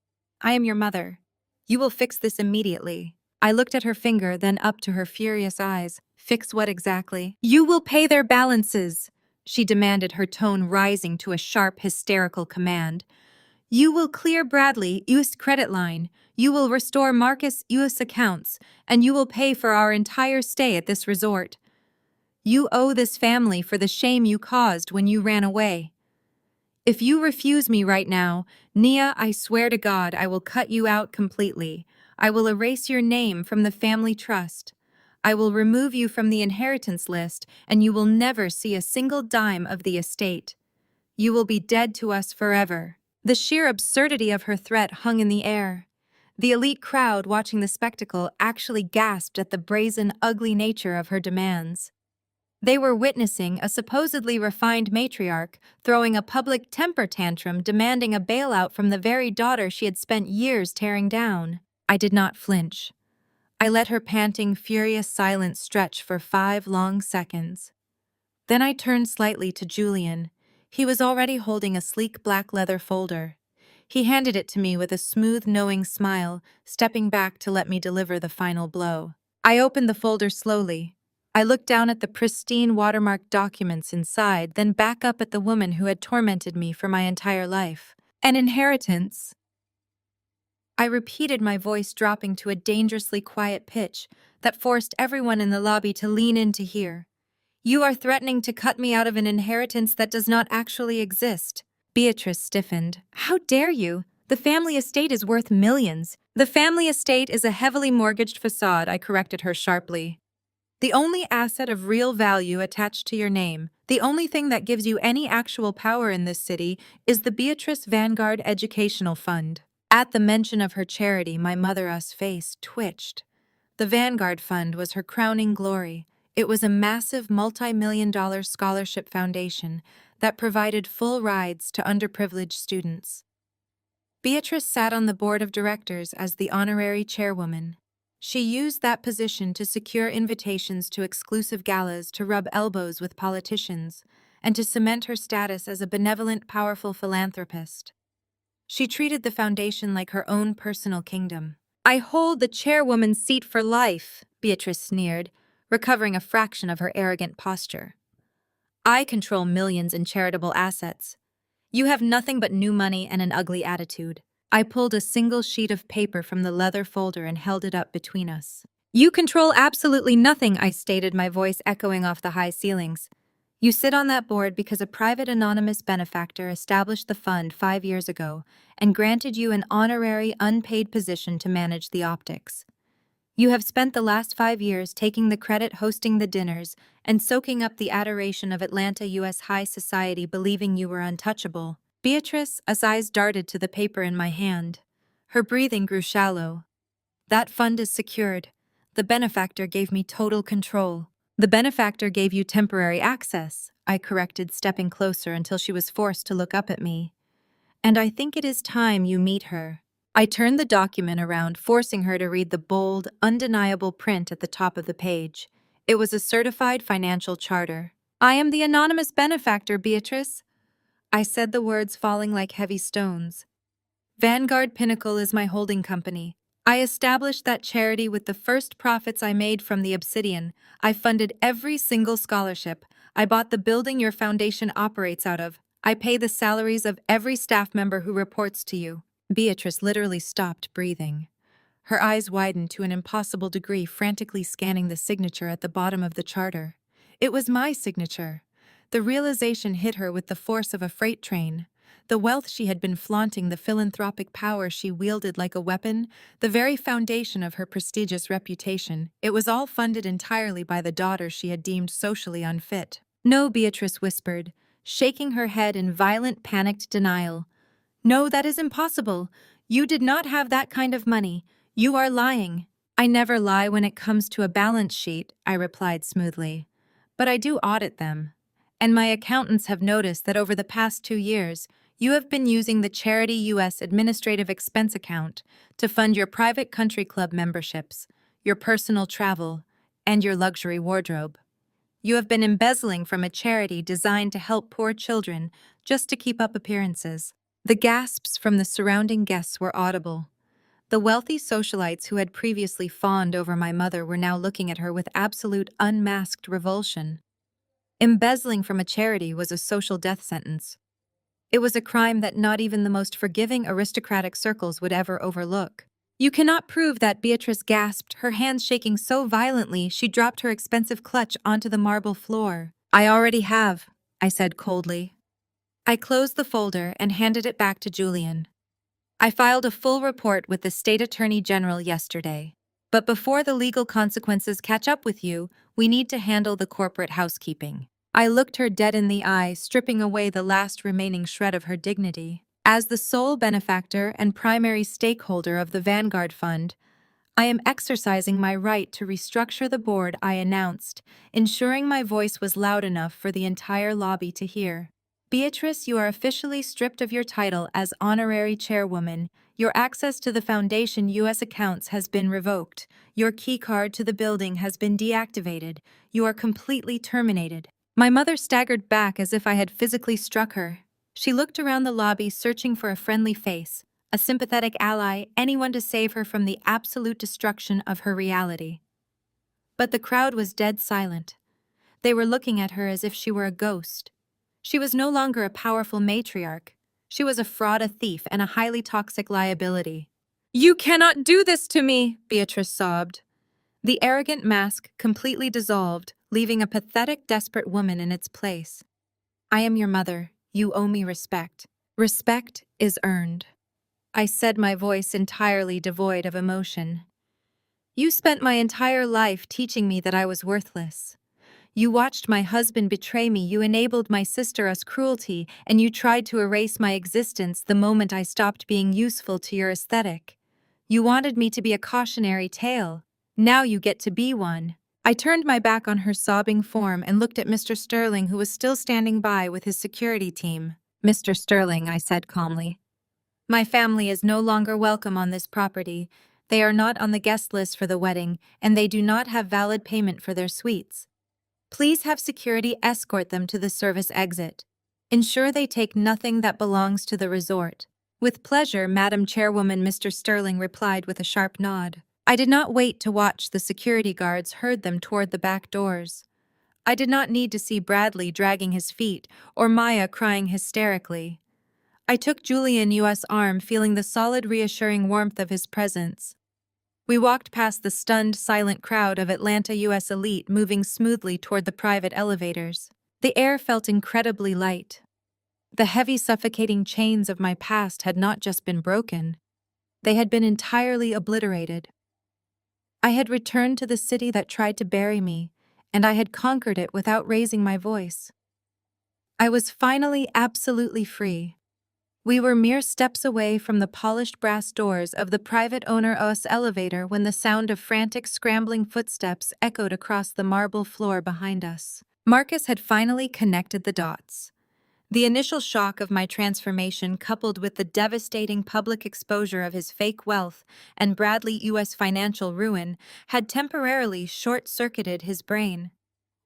I am your mother. You will fix this immediately." I looked at her finger, then up to her furious eyes. "Fix what exactly?" "You will pay their balances," she demanded, her tone rising to a sharp, hysterical command. "You will clear Bradley U.S. credit line, you will restore Marcus U.S. accounts, and you will pay for our entire stay at this resort. You owe this family for the shame you caused when you ran away. If you refuse me right now, Nia, I swear to God, I will cut you out completely. I will erase your name from the family trust. I will remove you from the inheritance list, and you will never see a single dime of the estate. You will be dead to us forever." The sheer absurdity of her threat hung in the air. The elite crowd watching the spectacle actually gasped at the brazen, ugly nature of her demands. They were witnessing a supposedly refined matriarch throwing a public temper tantrum, demanding a bailout from the very daughter she had spent years tearing down. I did not flinch. I let her panting, furious silence stretch for 5 long seconds. Then I turned slightly to Julian. He was already holding a sleek black leather folder. He handed it to me with a smooth, knowing smile, stepping back to let me deliver the final blow. I opened the folder slowly. I looked down at the pristine, watermarked documents inside, then back up at the woman who had tormented me for my entire life. "An inheritance," I repeated, my voice dropping to a dangerously quiet pitch that forced everyone in the lobby to lean in to hear. "You are threatening to cut me out of an inheritance that does not actually exist." Beatrice stiffened. "How dare you? The family estate is worth millions." "The family estate is a heavily mortgaged facade," I corrected her sharply. "The only asset of real value attached to your name, the only thing that gives you any actual power in this city, is the Beatrice Vanguard Educational Fund." At the mention of her charity, my mother-us face twitched. The Vanguard Fund was her crowning glory. It was a massive multi-million-dollar scholarship foundation that provided full rides to underprivileged students. Beatrice sat on the board of directors as the honorary chairwoman. She used that position to secure invitations to exclusive galas, to rub elbows with politicians, and to cement her status as a benevolent, powerful philanthropist. She treated the foundation like her own personal kingdom. "I hold the chairwoman's seat for life," Beatrice sneered, recovering a fraction of her arrogant posture. "I control millions in charitable assets. You have nothing but new money and an ugly attitude." I pulled a single sheet of paper from the leather folder and held it up between us. "You control absolutely nothing," I stated, my voice echoing off the high ceilings. "You sit on that board because a private anonymous benefactor established the fund 5 years ago and granted you an honorary, unpaid position to manage the optics. You have spent the last 5 years taking the credit, hosting the dinners, and soaking up the adoration of Atlanta U.S. high society, believing you were untouchable." Beatrice's eyes darted to the paper in my hand. Her breathing grew shallow. "That fund is secured. The benefactor gave me total control." "The benefactor gave you temporary access," I corrected, stepping closer until she was forced to look up at me. "And I think it is time you meet her." I turned the document around, forcing her to read the bold, undeniable print at the top of the page. It was a certified financial charter. "I am the anonymous benefactor, Beatrice. I said the words falling like heavy stones. Vanguard Pinnacle is my holding company. I established that charity with the first profits I made from the obsidian. I funded every single scholarship. I bought the building your foundation operates out of. I pay the salaries of every staff member who reports to you. Beatrice literally stopped breathing. Her eyes widened to an impossible degree, frantically scanning the signature at the bottom of the charter. It was my signature. The realization hit her with the force of a freight train. The wealth she had been flaunting, the philanthropic power she wielded like a weapon, the very foundation of her prestigious reputation, it was all funded entirely by the daughter she had deemed socially unfit. No, Beatrice whispered, shaking her head in violent, panicked denial. No, that is impossible. You did not have that kind of money. You are lying. I never lie when it comes to a balance sheet, I replied smoothly. But I do audit them. And my accountants have noticed that over the past 2 years, you have been using the Charity U.S. Administrative Expense Account to fund your private country club memberships, your personal travel, and your luxury wardrobe. You have been embezzling from a charity designed to help poor children just to keep up appearances. The gasps from the surrounding guests were audible. The wealthy socialites who had previously fawned over my mother were now looking at her with absolute unmasked revulsion. Embezzling from a charity was a social death sentence. It was a crime that not even the most forgiving aristocratic circles would ever overlook. You cannot prove that, Beatrice gasped, her hands shaking so violently she dropped her expensive clutch onto the marble floor. I already have, I said coldly. I closed the folder and handed it back to Julian. I filed a full report with the State Attorney General yesterday. But before the legal consequences catch up with you, we need to handle the corporate housekeeping. I looked her dead in the eye, stripping away the last remaining shred of her dignity. As the sole benefactor and primary stakeholder of the Vanguard Fund, I am exercising my right to restructure the board, I announced, ensuring my voice was loud enough for the entire lobby to hear. Beatrice, you are officially stripped of your title as honorary chairwoman. Your access to the Foundation U.S. accounts has been revoked. Your keycard to the building has been deactivated. You are completely terminated. My mother staggered back as if I had physically struck her. She looked around the lobby, searching for a friendly face, a sympathetic ally, anyone to save her from the absolute destruction of her reality. But the crowd was dead silent. They were looking at her as if she were a ghost. She was no longer a powerful matriarch. She was a fraud, a thief, and a highly toxic liability. You cannot do this to me, Beatrice sobbed. The arrogant mask completely dissolved, leaving a pathetic, desperate woman in its place. I am your mother. You owe me respect. Respect is earned. I said, my voice entirely devoid of emotion. You spent my entire life teaching me that I was worthless. You watched my husband betray me, you enabled my sister us cruelty, and you tried to erase my existence the moment I stopped being useful to your aesthetic. You wanted me to be a cautionary tale. Now you get to be one. I turned my back on her sobbing form and looked at Mr. Sterling, who was still standing by with his security team. Mr. Sterling, I said calmly. My family is no longer welcome on this property. They are not on the guest list for the wedding, and they do not have valid payment for their suites. Please have security escort them to the service exit. Ensure they take nothing that belongs to the resort. With pleasure, Madam Chairwoman, Mr. Sterling replied with a sharp nod. I did not wait to watch the security guards herd them toward the back doors. I did not need to see Bradley dragging his feet or Maya crying hysterically. I took Julian U.S. arm, feeling the solid, reassuring warmth of his presence. We walked past the stunned, silent crowd of Atlanta U.S. elite moving smoothly toward the private elevators. The air felt incredibly light. The heavy, suffocating chains of my past had not just been broken. They had been entirely obliterated. I had returned to the city that tried to bury me, and I had conquered it without raising my voice. I was finally absolutely free. We were mere steps away from the polished brass doors of the private owner OS elevator when the sound of frantic, scrambling footsteps echoed across the marble floor behind us. Marcus had finally connected the dots. The initial shock of my transformation, coupled with the devastating public exposure of his fake wealth and Bradley U.S. financial ruin, had temporarily short-circuited his brain.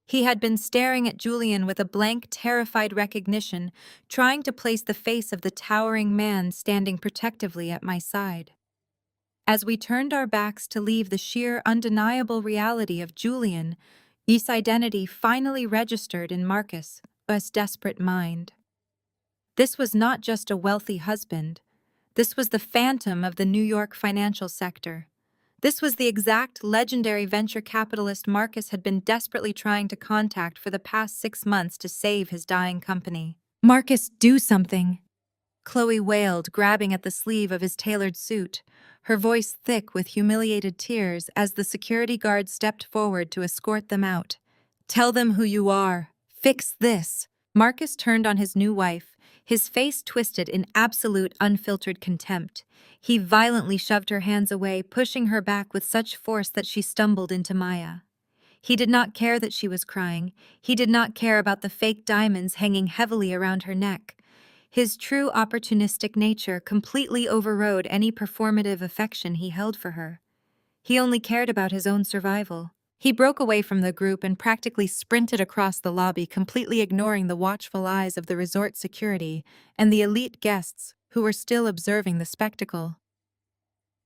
He had been staring at Julian with a blank, terrified recognition, trying to place the face of the towering man standing protectively at my side. As we turned our backs to leave the sheer, undeniable reality of Julian, his identity finally registered in Marcus's desperate mind. This was not just a wealthy husband. This was the phantom of the New York financial sector. This was the exact legendary venture capitalist Marcus had been desperately trying to contact for the past 6 months to save his dying company. "Marcus, do something!" Chloe wailed, grabbing at the sleeve of his tailored suit, her voice thick with humiliated tears as the security guard stepped forward to escort them out. "Tell them who you are. Fix this." Marcus turned on his new wife, his face twisted in absolute unfiltered contempt. He violently shoved her hands away, pushing her back with such force that she stumbled into Maya. He did not care that she was crying. He did not care about the fake diamonds hanging heavily around her neck. His true opportunistic nature completely overrode any performative affection he held for her. He only cared about his own survival. He broke away from the group and practically sprinted across the lobby, completely ignoring the watchful eyes of the resort security and the elite guests who were still observing the spectacle.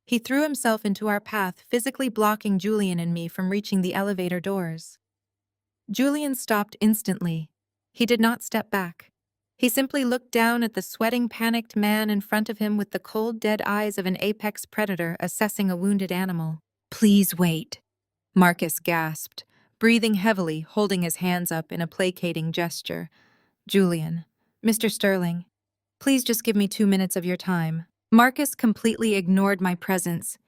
He threw himself into our path, physically blocking Julian and me from reaching the elevator doors. Julian stopped instantly. He did not step back. He simply looked down at the sweating, panicked man in front of him with the cold, dead eyes of an apex predator assessing a wounded animal. "Please wait," Marcus gasped, breathing heavily, holding his hands up in a placating gesture. "Julian, Mr. Sterling, please just give me 2 minutes of your time." Marcus completely ignored my presence.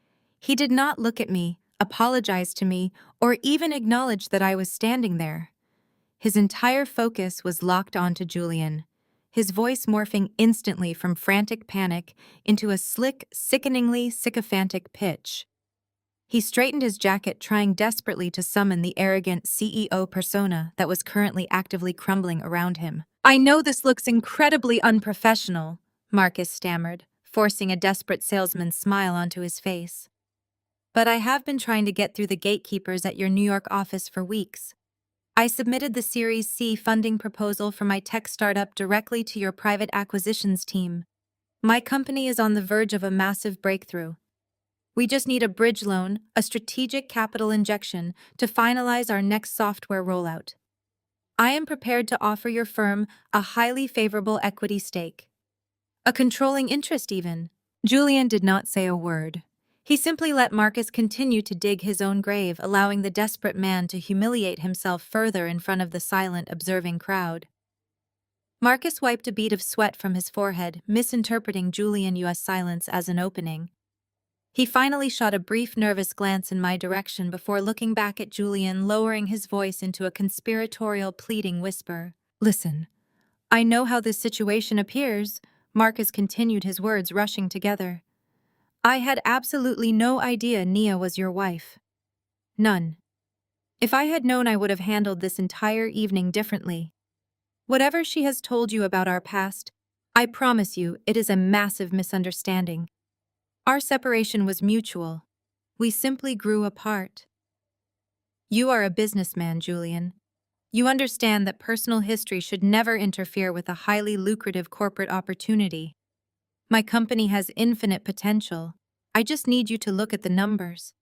He did not look at me, apologize to me, or even acknowledge that I was standing there. His entire focus was locked onto Julian, his voice morphing instantly from frantic panic into a slick, sickeningly sycophantic pitch. He straightened his jacket, trying desperately to summon the arrogant CEO persona that was currently actively crumbling around him. "I know this looks incredibly unprofessional," Marcus stammered, forcing a desperate salesman's smile onto his face. "But I have been trying to get through the gatekeepers at your New York office for weeks. I submitted the Series C funding proposal for my tech startup directly to your private acquisitions team. My company is on the verge of a massive breakthrough. We just need a bridge loan, a strategic capital injection, to finalize our next software rollout. I am prepared to offer your firm a highly favorable equity stake. A controlling interest even." Julian did not say a word. He simply let Marcus continue to dig his own grave, allowing the desperate man to humiliate himself further in front of the silent, observing crowd. Marcus wiped a bead of sweat from his forehead, misinterpreting Julian's silence as an opening. He finally shot a brief, nervous glance in my direction before looking back at Julian, lowering his voice into a conspiratorial, pleading whisper. "Listen, I know how this situation appears," Marcus continued, his words rushing together. "I had absolutely no idea Nia was your wife. None. If I had known, I would have handled this entire evening differently. Whatever she has told you about our past, I promise you it is a massive misunderstanding. Our separation was mutual. We simply grew apart. You are a businessman, Julian. You understand that personal history should never interfere with a highly lucrative corporate opportunity. My company has infinite potential. I just need you to look at the numbers.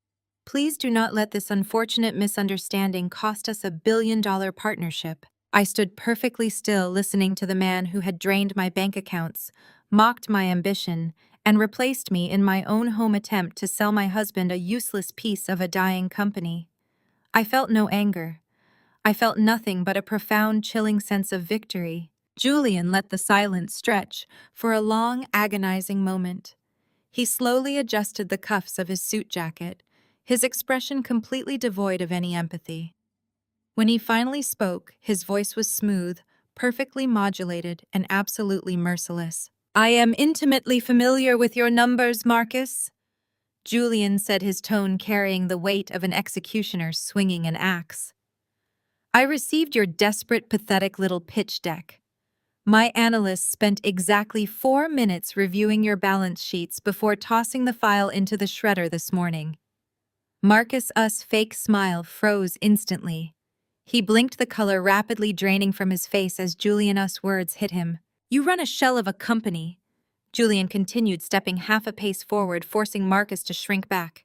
Please do not let this unfortunate misunderstanding cost us a billion-dollar partnership." I stood perfectly still, listening to the man who had drained my bank accounts, mocked my ambition, and replaced me in my own home attempt to sell my husband a useless piece of a dying company. I felt no anger. I felt nothing but a profound, chilling sense of victory. Julian let the silence stretch for a long, agonizing moment. He slowly adjusted the cuffs of his suit jacket, his expression completely devoid of any empathy. When he finally spoke, his voice was smooth, perfectly modulated, and absolutely merciless. "I am intimately familiar with your numbers, Marcus," Julian said, his tone carrying the weight of an executioner swinging an axe. "I received your desperate, pathetic little pitch deck. My analysts spent exactly 4 minutes reviewing your balance sheets before tossing the file into the shredder this morning." Marcus' fake smile froze instantly. He blinked, the color rapidly draining from his face as Julian's words hit him. You run a shell of a company. Julian continued, stepping half a pace forward, forcing Marcus to shrink back.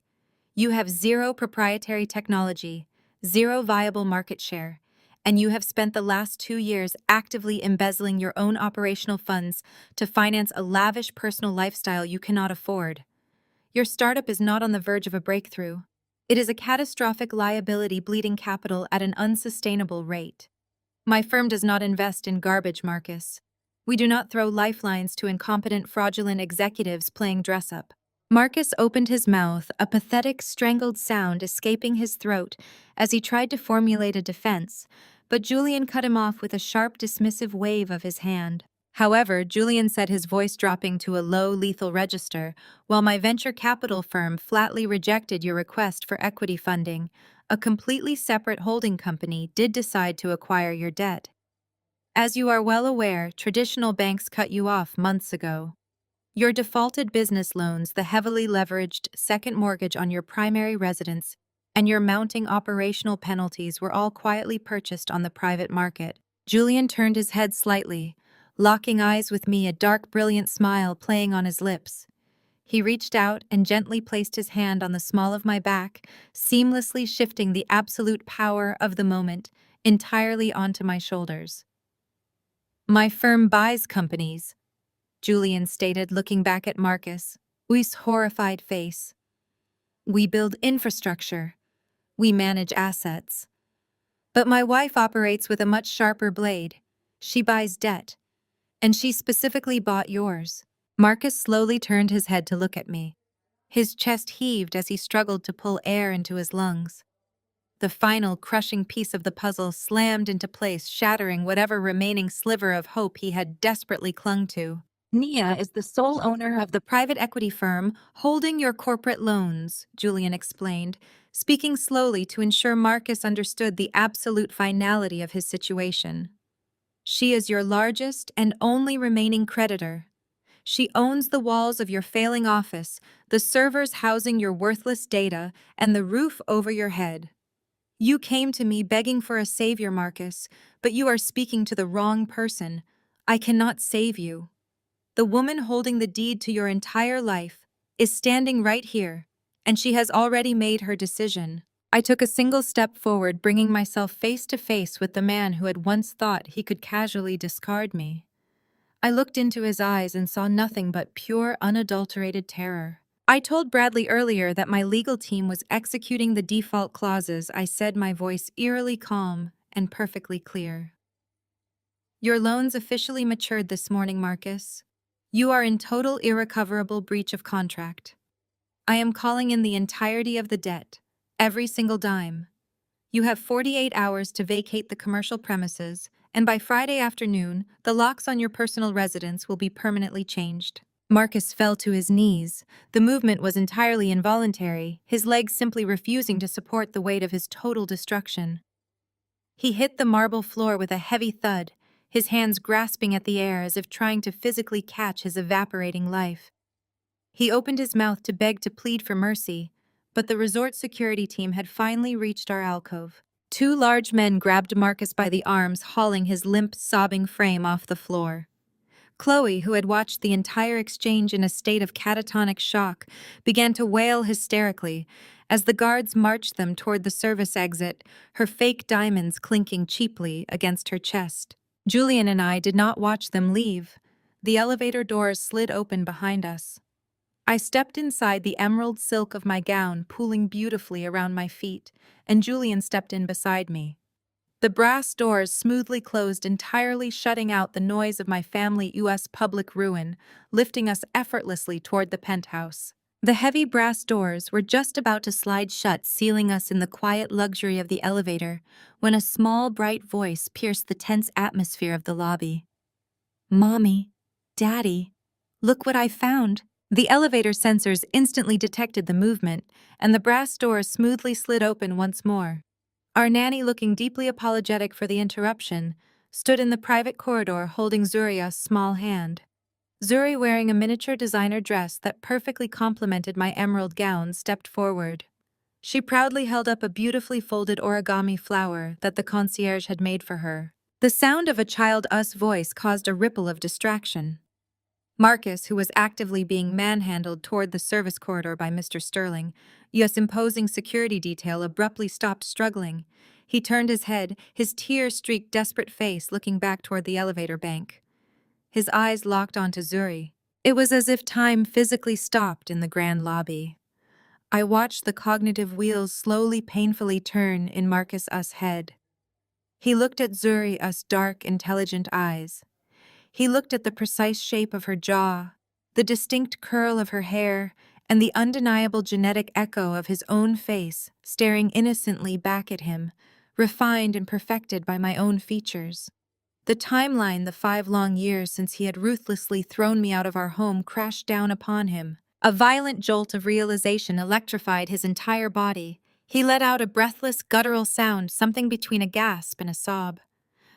You have zero proprietary technology, zero viable market share, and you have spent the last 2 years actively embezzling your own operational funds to finance a lavish personal lifestyle you cannot afford. Your startup is not on the verge of a breakthrough. It is a catastrophic liability, bleeding capital at an unsustainable rate. My firm does not invest in garbage, Marcus. We do not throw lifelines to incompetent, fraudulent executives playing dress-up. Marcus opened his mouth, a pathetic, strangled sound escaping his throat as he tried to formulate a defense, but Julian cut him off with a sharp, dismissive wave of his hand. However, Julian said, his voice dropping to a low, lethal register, while my venture capital firm flatly rejected your request for equity funding, a completely separate holding company did decide to acquire your debt. As you are well aware, traditional banks cut you off months ago. Your defaulted business loans, the heavily leveraged second mortgage on your primary residence, and your mounting operational penalties were all quietly purchased on the private market. Julian turned his head slightly, locking eyes with me, a dark, brilliant smile playing on his lips. He reached out and gently placed his hand on the small of my back, seamlessly shifting the absolute power of the moment entirely onto my shoulders. My firm buys companies, Julian stated, looking back at Marcus, with horrified face. We build infrastructure. We manage assets. But my wife operates with a much sharper blade. She buys debt. And she specifically bought yours. Marcus slowly turned his head to look at me. His chest heaved as he struggled to pull air into his lungs. The final, crushing piece of the puzzle slammed into place, shattering whatever remaining sliver of hope he had desperately clung to. Nia is the sole owner of the private equity firm holding your corporate loans, Julian explained, speaking slowly to ensure Marcus understood the absolute finality of his situation. She is your largest and only remaining creditor. She owns the walls of your failing office, the servers housing your worthless data, and the roof over your head. You came to me begging for a savior, Marcus, but you are speaking to the wrong person. I cannot save you. The woman holding the deed to your entire life is standing right here, and she has already made her decision. I took a single step forward, bringing myself face to face with the man who had once thought he could casually discard me. I looked into his eyes and saw nothing but pure, unadulterated terror. I told Bradley earlier that my legal team was executing the default clauses, I said, my voice eerily calm and perfectly clear. Your loans officially matured this morning, Marcus. You are in total irrecoverable breach of contract. I am calling in the entirety of the debt, every single dime. You have 48 hours to vacate the commercial premises, and by Friday afternoon, the locks on your personal residence will be permanently changed. Marcus fell to his knees. The movement was entirely involuntary, his legs simply refusing to support the weight of his total destruction. He hit the marble floor with a heavy thud, his hands grasping at the air as if trying to physically catch his evaporating life. He opened his mouth to beg, to plead for mercy, but the resort security team had finally reached our alcove. Two large men grabbed Marcus by the arms, hauling his limp, sobbing frame off the floor. Chloe, who had watched the entire exchange in a state of catatonic shock, began to wail hysterically as the guards marched them toward the service exit, her fake diamonds clinking cheaply against her chest. Julian and I did not watch them leave. The elevator doors slid open behind us. I stepped inside, the emerald silk of my gown pooling beautifully around my feet, and Julian stepped in beside me. The brass doors smoothly closed, entirely shutting out the noise of my family U.S. public ruin, lifting us effortlessly toward the penthouse. The heavy brass doors were just about to slide shut, sealing us in the quiet luxury of the elevator, when a small, bright voice pierced the tense atmosphere of the lobby. Mommy, Daddy, look what I found. The elevator sensors instantly detected the movement, and the brass doors smoothly slid open once more. Our nanny, looking deeply apologetic for the interruption, stood in the private corridor holding Zuria's small hand. Zuri, wearing a miniature designer dress that perfectly complemented my emerald gown, stepped forward. She proudly held up a beautifully folded origami flower that the concierge had made for her. The sound of a child-us voice caused a ripple of distraction. Marcus, who was actively being manhandled toward the service corridor by Mr. Sterling, yes, imposing security detail, abruptly stopped struggling. He turned his head, his tear-streaked desperate face looking back toward the elevator bank. His eyes locked onto Zuri. It was as if time physically stopped in the grand lobby. I watched the cognitive wheels slowly, painfully turn in Marcus Us' head. He looked at Zuri Us' dark, intelligent eyes. He looked at the precise shape of her jaw, the distinct curl of her hair, and the undeniable genetic echo of his own face staring innocently back at him, refined and perfected by my own features. The timeline, the 5 long years since he had ruthlessly thrown me out of our home, crashed down upon him. A violent jolt of realization electrified his entire body. He let out a breathless, guttural sound, something between a gasp and a sob.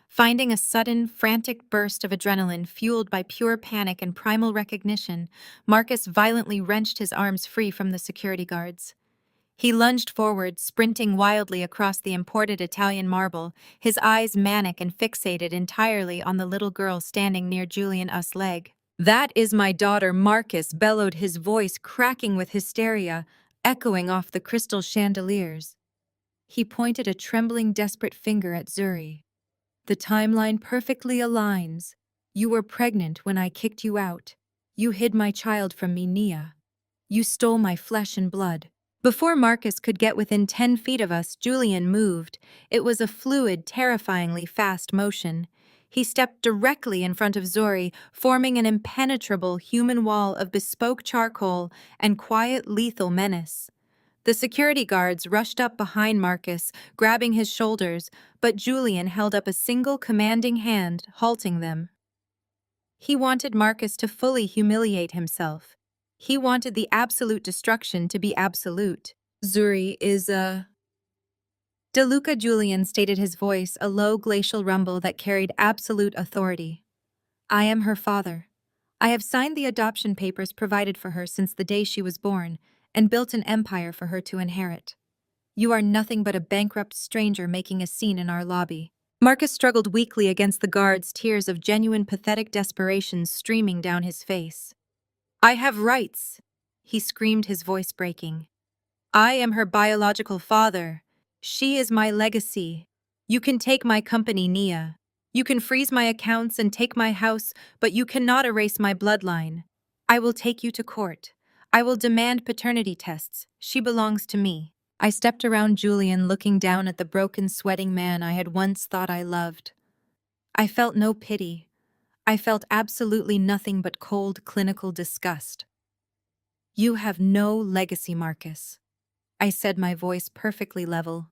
Finding a sudden, frantic burst of adrenaline fueled by pure panic and primal recognition, Marcus violently wrenched his arms free from the security guards. He lunged forward, sprinting wildly across the imported Italian marble, his eyes manic and fixated entirely on the little girl standing near Julian Us' leg. "That is my daughter," Marcus bellowed, his voice cracking with hysteria, echoing off the crystal chandeliers. He pointed a trembling, desperate finger at Zuri. "The timeline perfectly aligns. You were pregnant when I kicked you out. You hid my child from me, Nia. You stole my flesh and blood." Before Marcus could get within 10 feet of us, Julian moved. It was a fluid, terrifyingly fast motion. He stepped directly in front of Zuri, forming an impenetrable human wall of bespoke charcoal and quiet, lethal menace. The security guards rushed up behind Marcus, grabbing his shoulders, but Julian held up a single commanding hand, halting them. He wanted Marcus to fully humiliate himself. He wanted the absolute destruction to be absolute. "Zuri is a..." DeLuca, Julian stated, his voice a low glacial rumble that carried absolute authority. "I am her father. I have signed the adoption papers provided for her since the day she was born, and built an empire for her to inherit. You are nothing but a bankrupt stranger making a scene in our lobby." Marcus struggled weakly against the guards, tears of genuine pathetic desperation streaming down his face. "I have rights," he screamed, his voice breaking. "I am her biological father. She is my legacy. You can take my company, Nia. You can freeze my accounts and take my house, but you cannot erase my bloodline. I will take you to court. I will demand paternity tests. She belongs to me." I stepped around Julian, looking down at the broken, sweating man I had once thought I loved. I felt no pity. I felt absolutely nothing but cold, clinical disgust. "You have no legacy, Marcus," I said, my voice perfectly level.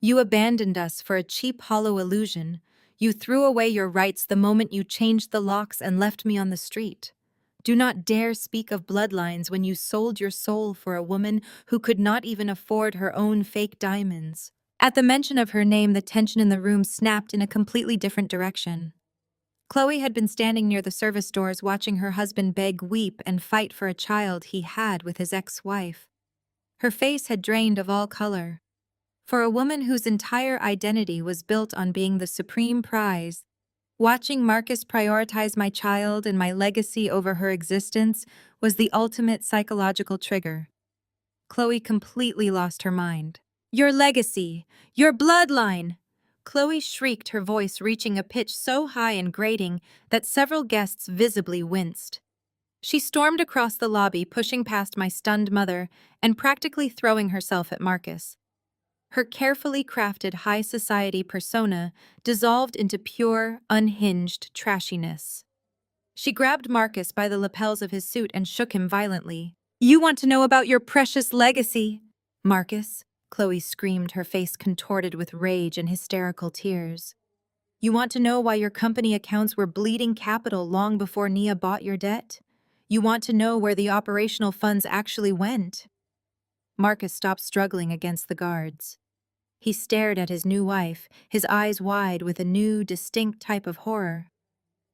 "You abandoned us for a cheap, hollow illusion. You threw away your rights the moment you changed the locks and left me on the street. Do not dare speak of bloodlines when you sold your soul for a woman who could not even afford her own fake diamonds." At the mention of her name, the tension in the room snapped in a completely different direction. Chloe had been standing near the service doors, watching her husband beg, weep, and fight for a child he had with his ex-wife. Her face had drained of all color. For a woman whose entire identity was built on being the supreme prize, watching Marcus prioritize my child and my legacy over her existence was the ultimate psychological trigger. Chloe completely lost her mind. "Your legacy! Your bloodline!" Chloe shrieked, her voice reaching a pitch so high and grating that several guests visibly winced. She stormed across the lobby, pushing past my stunned mother and practically throwing herself at Marcus. Her carefully crafted high society persona dissolved into pure, unhinged trashiness. She grabbed Marcus by the lapels of his suit and shook him violently. "You want to know about your precious legacy, Marcus?" Chloe screamed, her face contorted with rage and hysterical tears. "You want to know why your company accounts were bleeding capital long before Nia bought your debt? You want to know where the operational funds actually went?" Marcus stopped struggling against the guards. He stared at his new wife, his eyes wide with a new, distinct type of horror.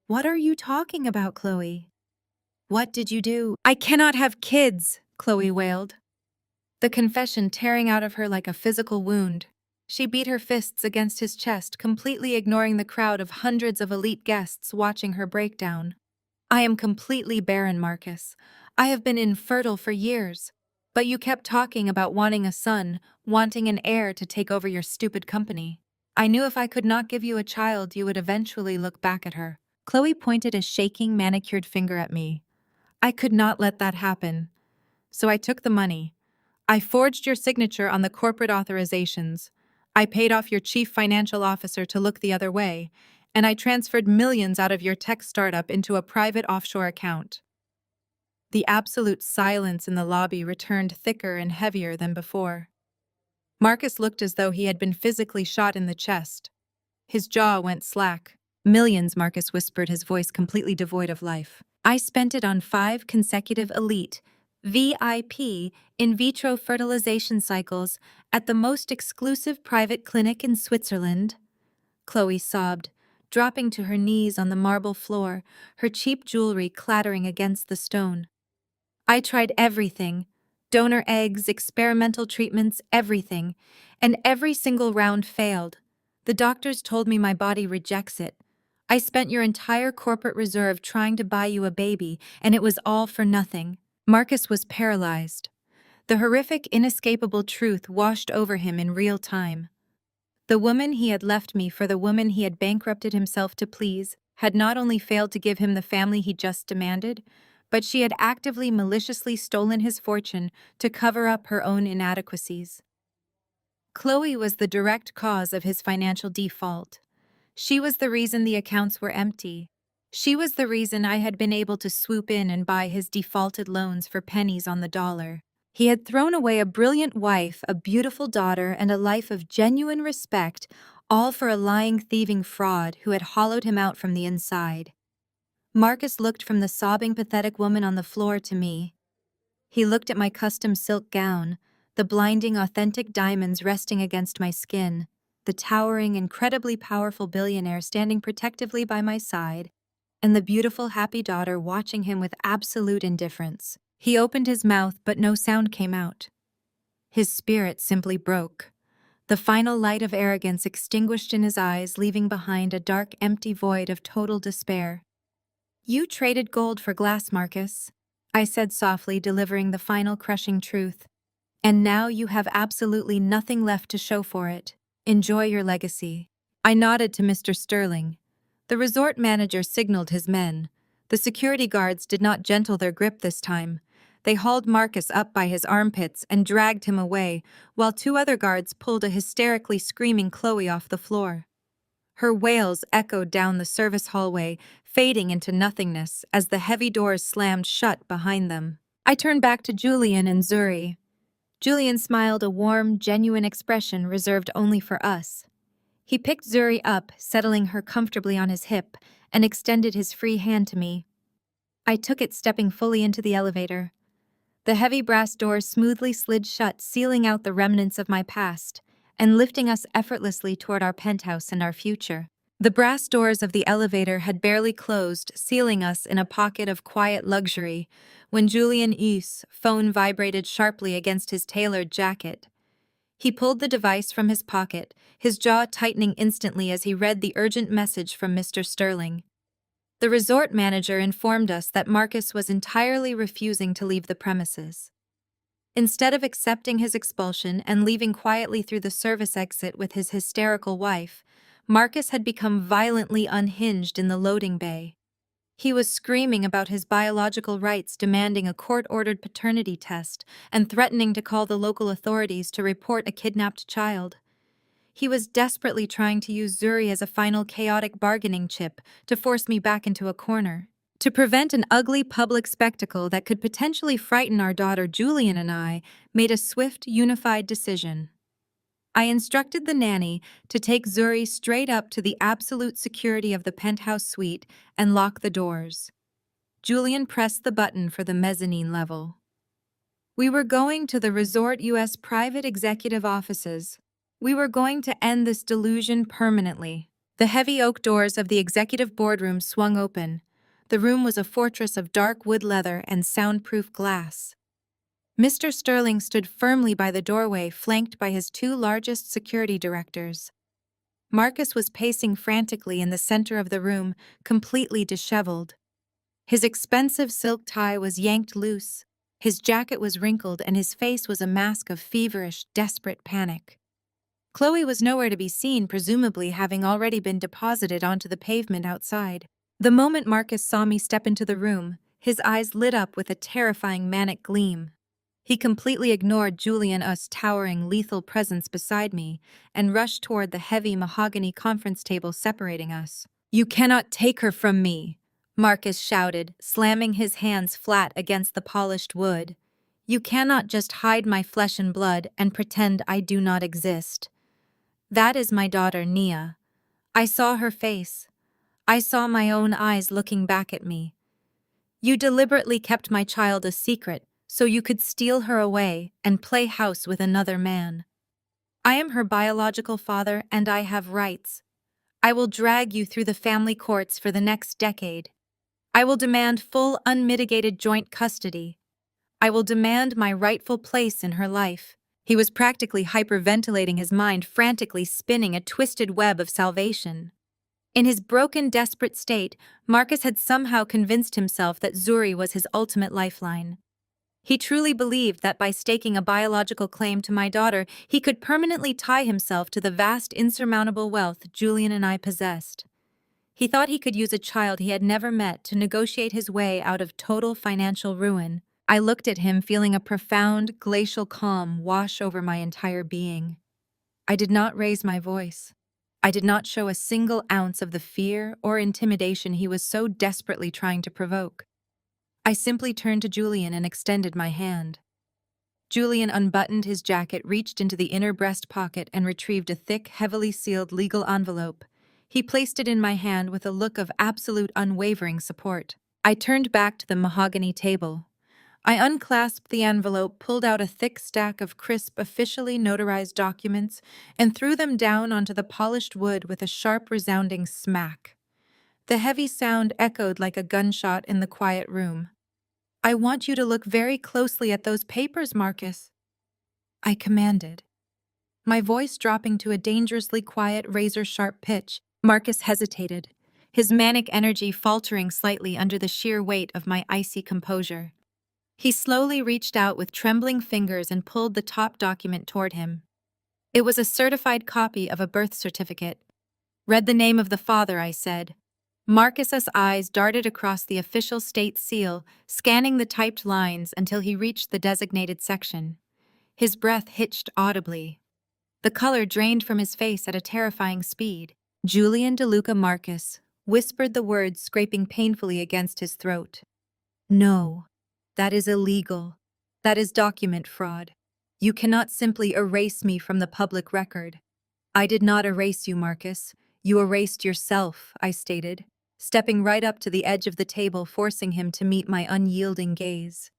"What are you talking about, Chloe? What did you do?" "I cannot have kids," Chloe wailed. the confession tearing out of her like a physical wound. She beat her fists against his chest, completely ignoring the crowd of hundreds of elite guests watching her breakdown. I am completely barren, Marcus. I have been infertile for years. But you kept talking about wanting a son, wanting an heir to take over your stupid company. I knew if I could not give you a child, you would eventually look back at her. Chloe pointed a shaking, manicured finger at me. I could not let that happen. So I took the money. I forged your signature on the corporate authorizations. I paid off your chief financial officer to look the other way, and I transferred millions out of your tech startup into a private offshore account. The absolute silence in the lobby returned thicker and heavier than before. Marcus looked as though he had been physically shot in the chest. His jaw went slack. Millions, Marcus whispered, his voice completely devoid of life. I spent it on 5 consecutive elite, VIP, in vitro fertilization cycles at the most exclusive private clinic in Switzerland. Chloe sobbed, dropping to her knees on the marble floor, her cheap jewelry clattering against the stone. I tried everything. Donor eggs, experimental treatments, everything. And every single round failed. The doctors told me my body rejects it. I spent your entire corporate reserve trying to buy you a baby, and it was all for nothing. Marcus was paralyzed. The horrific, inescapable truth washed over him in real time. The woman he had left me for the woman he had bankrupted himself to please had not only failed to give him the family he just demanded, but she had actively, maliciously stolen his fortune to cover up her own inadequacies. Chloe was the direct cause of his financial default. She was the reason the accounts were empty. She was the reason I had been able to swoop in and buy his defaulted loans for pennies on the dollar. He had thrown away a brilliant wife, a beautiful daughter, and a life of genuine respect, all for a lying, thieving fraud who had hollowed him out from the inside. Marcus looked from the sobbing, pathetic woman on the floor to me. He looked at my custom silk gown, the blinding, authentic diamonds resting against my skin, the towering, incredibly powerful billionaire standing protectively by my side, and the beautiful, happy daughter watching him with absolute indifference. He opened his mouth, but no sound came out. His spirit simply broke. The final light of arrogance extinguished in his eyes, leaving behind a dark, empty void of total despair. You traded gold for glass, Marcus, I said softly, delivering the final crushing truth. And now you have absolutely nothing left to show for it. Enjoy your legacy. I nodded to Mr. Sterling. The resort manager signaled his men. The security guards did not gentle their grip this time. They hauled Marcus up by his armpits and dragged him away, while 2 other guards pulled a hysterically screaming Chloe off the floor. Her wails echoed down the service hallway, fading into nothingness as the heavy doors slammed shut behind them. I turned back to Julian and Zuri. Julian smiled, a warm, genuine expression reserved only for us. He picked Zuri up, settling her comfortably on his hip, and extended his free hand to me. I took it, stepping fully into the elevator. The heavy brass doors smoothly slid shut, sealing out the remnants of my past, and lifting us effortlessly toward our penthouse and our future. The brass doors of the elevator had barely closed, sealing us in a pocket of quiet luxury, when Julian Hu's phone vibrated sharply against his tailored jacket. He pulled the device from his pocket, his jaw tightening instantly as he read the urgent message from Mr. Sterling. The resort manager informed us that Marcus was entirely refusing to leave the premises. Instead of accepting his expulsion and leaving quietly through the service exit with his hysterical wife, Marcus had become violently unhinged in the loading bay. He was screaming about his biological rights, demanding a court-ordered paternity test, and threatening to call the local authorities to report a kidnapped child. He was desperately trying to use Zuri as a final chaotic bargaining chip to force me back into a corner. To prevent an ugly public spectacle that could potentially frighten our daughter, Julian and I made a swift, unified decision. I instructed the nanny to take Zuri straight up to the absolute security of the penthouse suite and lock the doors. Julian pressed the button for the mezzanine level. We were going to the Resort US private executive offices. We were going to end this delusion permanently. The heavy oak doors of the executive boardroom swung open. The room was a fortress of dark wood leather and soundproof glass. Mr. Sterling stood firmly by the doorway, flanked by his two largest security directors. Marcus was pacing frantically in the center of the room, completely disheveled. His expensive silk tie was yanked loose, his jacket was wrinkled, and his face was a mask of feverish, desperate panic. Chloe was nowhere to be seen, presumably having already been deposited onto the pavement outside. The moment Marcus saw me step into the room, his eyes lit up with a terrifying manic gleam. He completely ignored Julian's towering, lethal presence beside me and rushed toward the heavy mahogany conference table separating us. "You cannot take her from me," Marcus shouted, slamming his hands flat against the polished wood. "You cannot just hide my flesh and blood and pretend I do not exist. That is my daughter, Nia. I saw her face. I saw my own eyes looking back at me. You deliberately kept my child a secret so you could steal her away and play house with another man. I am her biological father and I have rights. I will drag you through the family courts for the next decade. I will demand full, unmitigated joint custody. I will demand my rightful place in her life." He was practically hyperventilating, his mind frantically spinning a twisted web of salvation. In his broken, desperate state, Marcus had somehow convinced himself that Zuri was his ultimate lifeline. He truly believed that by staking a biological claim to my daughter, he could permanently tie himself to the vast, insurmountable wealth Julian and I possessed. He thought he could use a child he had never met to negotiate his way out of total financial ruin. I looked at him, feeling a profound, glacial calm wash over my entire being. I did not raise my voice. I did not show a single ounce of the fear or intimidation he was so desperately trying to provoke. I simply turned to Julian and extended my hand. Julian unbuttoned his jacket, reached into the inner breast pocket, and retrieved a thick, heavily sealed legal envelope. He placed it in my hand with a look of absolute unwavering support. I turned back to the mahogany table. I unclasped the envelope, pulled out a thick stack of crisp, officially notarized documents, and threw them down onto the polished wood with a sharp, resounding smack. The heavy sound echoed like a gunshot in the quiet room. "I want you to look very closely at those papers, Marcus," I commanded, my voice dropping to a dangerously quiet, razor-sharp pitch. Marcus hesitated, his manic energy faltering slightly under the sheer weight of my icy composure. He slowly reached out with trembling fingers and pulled the top document toward him. It was a certified copy of a birth certificate. "Read the name of the father," I said. Marcus's eyes darted across the official state seal, scanning the typed lines until he reached the designated section. His breath hitched audibly. The color drained from his face at a terrifying speed. "Julian DeLuca Marcus," whispered the words, scraping painfully against his throat. "No. That is illegal. That is document fraud. You cannot simply erase me from the public record." "I did not erase you, Marcus. You erased yourself," I stated, stepping right up to the edge of the table, forcing him to meet my unyielding gaze.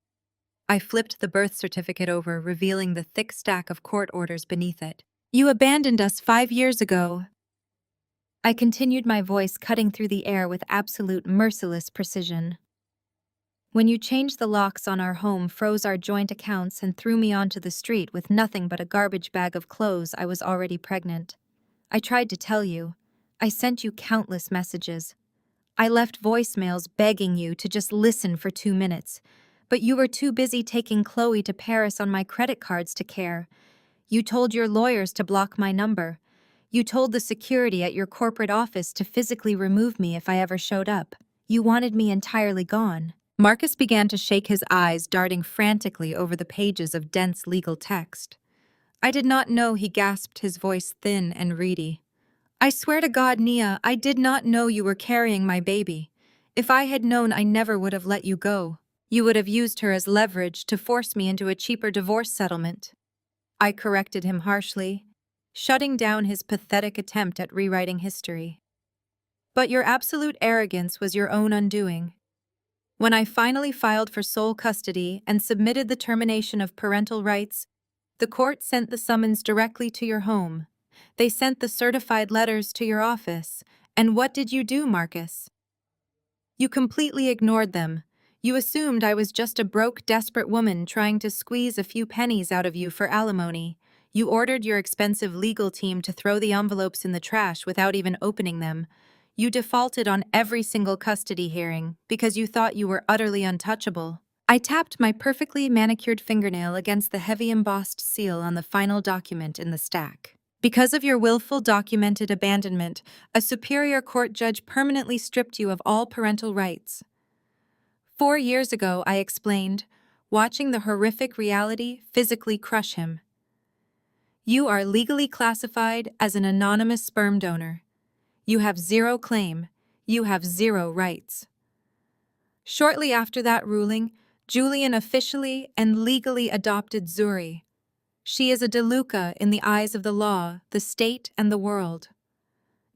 I flipped the birth certificate over, revealing the thick stack of court orders beneath it. "You abandoned us 5 years ago." I continued, my voice cutting through the air with absolute merciless precision. "When you changed the locks on our home, froze our joint accounts, and threw me onto the street with nothing but a garbage bag of clothes, I was already pregnant. I tried to tell you. I sent you countless messages. I left voicemails begging you to just listen for 2 minutes. But you were too busy taking Chloe to Paris on my credit cards to care. You told your lawyers to block my number. You told the security at your corporate office to physically remove me if I ever showed up. You wanted me entirely gone." Marcus began to shake, his eyes darting frantically over the pages of dense legal text. I did not know, he gasped, his voice thin and reedy. "I swear to God, Nia, I did not know you were carrying my baby. If I had known, I never would have let you go. You would have used her as leverage to force me into a cheaper divorce settlement." I corrected him harshly, shutting down his pathetic attempt at rewriting history. "But your absolute arrogance was your own undoing. When I finally filed for sole custody and submitted the termination of parental rights, the court sent the summons directly to your home. They sent the certified letters to your office. And what did you do, Marcus? You completely ignored them. You assumed I was just a broke, desperate woman trying to squeeze a few pennies out of you for alimony. You ordered your expensive legal team to throw the envelopes in the trash without even opening them. You defaulted on every single custody hearing because you thought you were utterly untouchable. I tapped my perfectly manicured fingernail against the heavy embossed seal on the final document in the stack. Because of your willful documented abandonment, a superior court judge permanently stripped you of all parental rights. 4 years ago, I explained, watching the horrific reality physically crush him. You are legally classified as an anonymous sperm donor. You have zero claim. You have zero rights. Shortly after that ruling, Julian officially and legally adopted Zuri. She is a DeLuca in the eyes of the law, the state, and the world.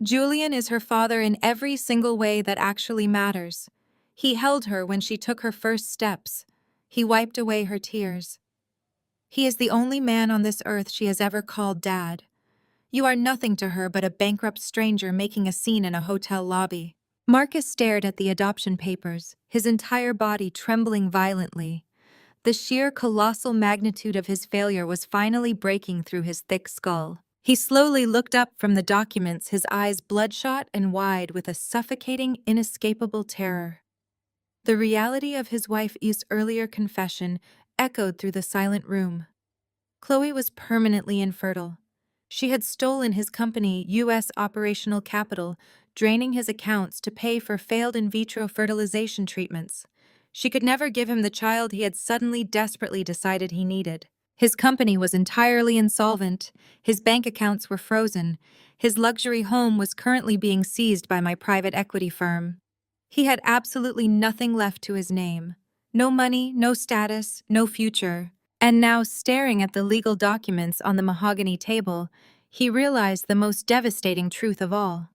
Julian is her father in every single way that actually matters. He held her when she took her first steps. He wiped away her tears. He is the only man on this earth she has ever called Dad. You are nothing to her but a bankrupt stranger making a scene in a hotel lobby. Marcus stared at the adoption papers, his entire body trembling violently. The sheer colossal magnitude of his failure was finally breaking through his thick skull. He slowly looked up from the documents, his eyes bloodshot and wide with a suffocating, inescapable terror. The reality of his wife's earlier confession echoed through the silent room. Chloe was permanently infertile. She had stolen his company, U.S. operational capital, draining his accounts to pay for failed in vitro fertilization treatments. She could never give him the child he had suddenly desperately decided he needed. His company was entirely insolvent, his bank accounts were frozen, his luxury home was currently being seized by my private equity firm. He had absolutely nothing left to his name. No money, no status, no future. And now, staring at the legal documents on the mahogany table, he realized the most devastating truth of all.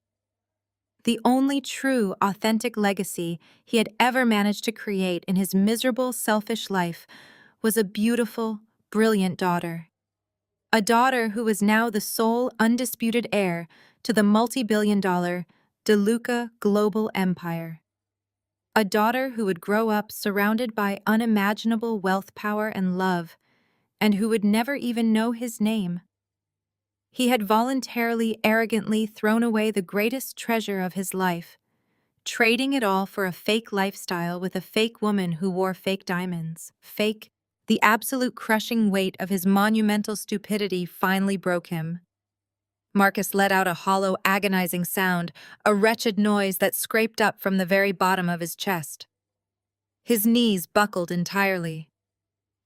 The only true, authentic legacy he had ever managed to create in his miserable, selfish life was a beautiful, brilliant daughter. A daughter who was now the sole, undisputed heir to the multi-billion-dollar DeLuca global empire. A daughter who would grow up surrounded by unimaginable wealth, power, and love, and who would never even know his name. He had voluntarily, arrogantly thrown away the greatest treasure of his life, trading it all for a fake lifestyle with a fake woman who wore fake diamonds. Fake. The absolute crushing weight of his monumental stupidity finally broke him. Marcus let out a hollow, agonizing sound, a wretched noise that scraped up from the very bottom of his chest. His knees buckled entirely.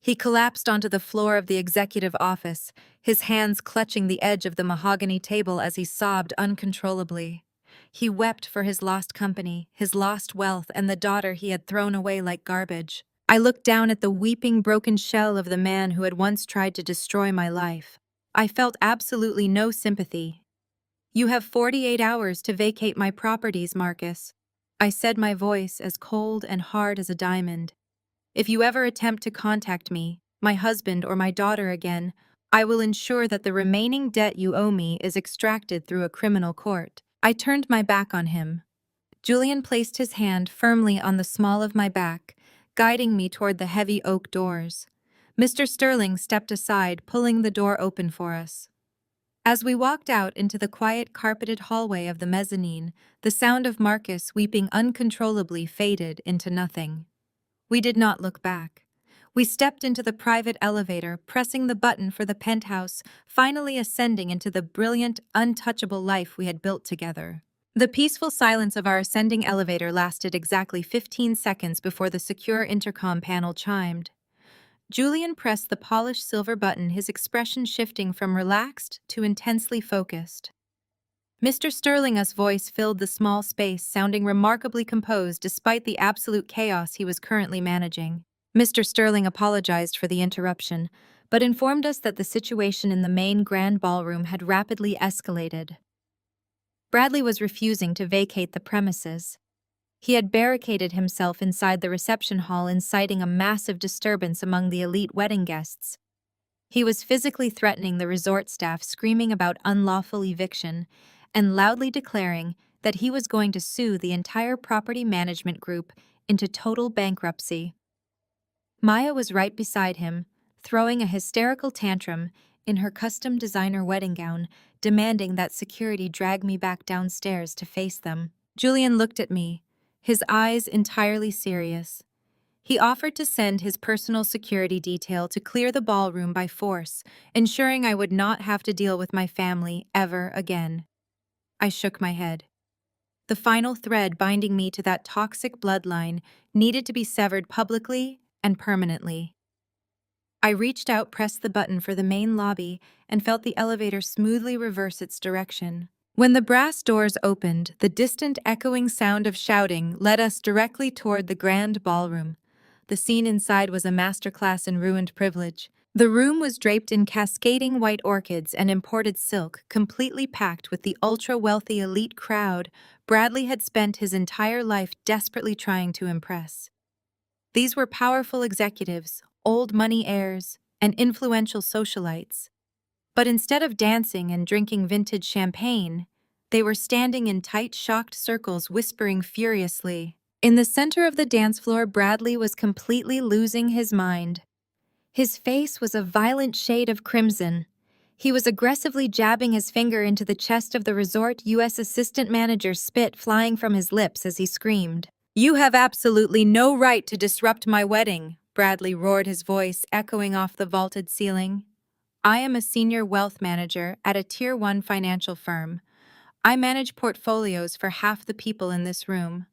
He collapsed onto the floor of the executive office, his hands clutching the edge of the mahogany table as he sobbed uncontrollably. He wept for his lost company, his lost wealth, and the daughter he had thrown away like garbage. I looked down at the weeping, broken shell of the man who had once tried to destroy my life. I felt absolutely no sympathy. "You have 48 hours to vacate my properties, Marcus," I said, my voice as cold and hard as a diamond. "If you ever attempt to contact me, my husband, or my daughter again, I will ensure that the remaining debt you owe me is extracted through a criminal court." I turned my back on him. Julian placed his hand firmly on the small of my back, guiding me toward the heavy oak doors. Mr. Sterling stepped aside, pulling the door open for us. As we walked out into the quiet carpeted hallway of the mezzanine, the sound of Marcus weeping uncontrollably faded into nothing. We did not look back. We stepped into the private elevator, pressing the button for the penthouse, finally ascending into the brilliant, untouchable life we had built together. The peaceful silence of our ascending elevator lasted exactly 15 seconds before the secure intercom panel chimed. Julian pressed the polished silver button, his expression shifting from relaxed to intensely focused. Mr. Sterling's voice filled the small space, sounding remarkably composed despite the absolute chaos he was currently managing. Mr. Sterling apologized for the interruption, but informed us that the situation in the main grand ballroom had rapidly escalated. Bradley was refusing to vacate the premises. He had barricaded himself inside the reception hall, inciting a massive disturbance among the elite wedding guests. He was physically threatening the resort staff, screaming about unlawful eviction, and loudly declaring that he was going to sue the entire property management group into total bankruptcy. Maya was right beside him, throwing a hysterical tantrum in her custom designer wedding gown, demanding that security drag me back downstairs to face them. Julian looked at me, his eyes entirely serious. He offered to send his personal security detail to clear the ballroom by force, ensuring I would not have to deal with my family ever again. I shook my head. The final thread binding me to that toxic bloodline needed to be severed publicly and permanently. I reached out, pressed the button for the main lobby, and felt the elevator smoothly reverse its direction. When the brass doors opened, the distant echoing sound of shouting led us directly toward the grand ballroom. The scene inside was a masterclass in ruined privilege. The room was draped in cascading white orchids and imported silk, completely packed with the ultra-wealthy elite crowd Bradley had spent his entire life desperately trying to impress. These were powerful executives, old money heirs, and influential socialites. But instead of dancing and drinking vintage champagne, they were standing in tight, shocked circles, whispering furiously. In the center of the dance floor, Bradley was completely losing his mind. His face was a violent shade of crimson. He was aggressively jabbing his finger into the chest of the resort U.S. assistant manager, spit flying from his lips as he screamed. "You have absolutely no right to disrupt my wedding," Bradley roared, his voice echoing off the vaulted ceiling. "I am a senior wealth manager at a Tier 1 financial firm. I manage portfolios for half the people in this room.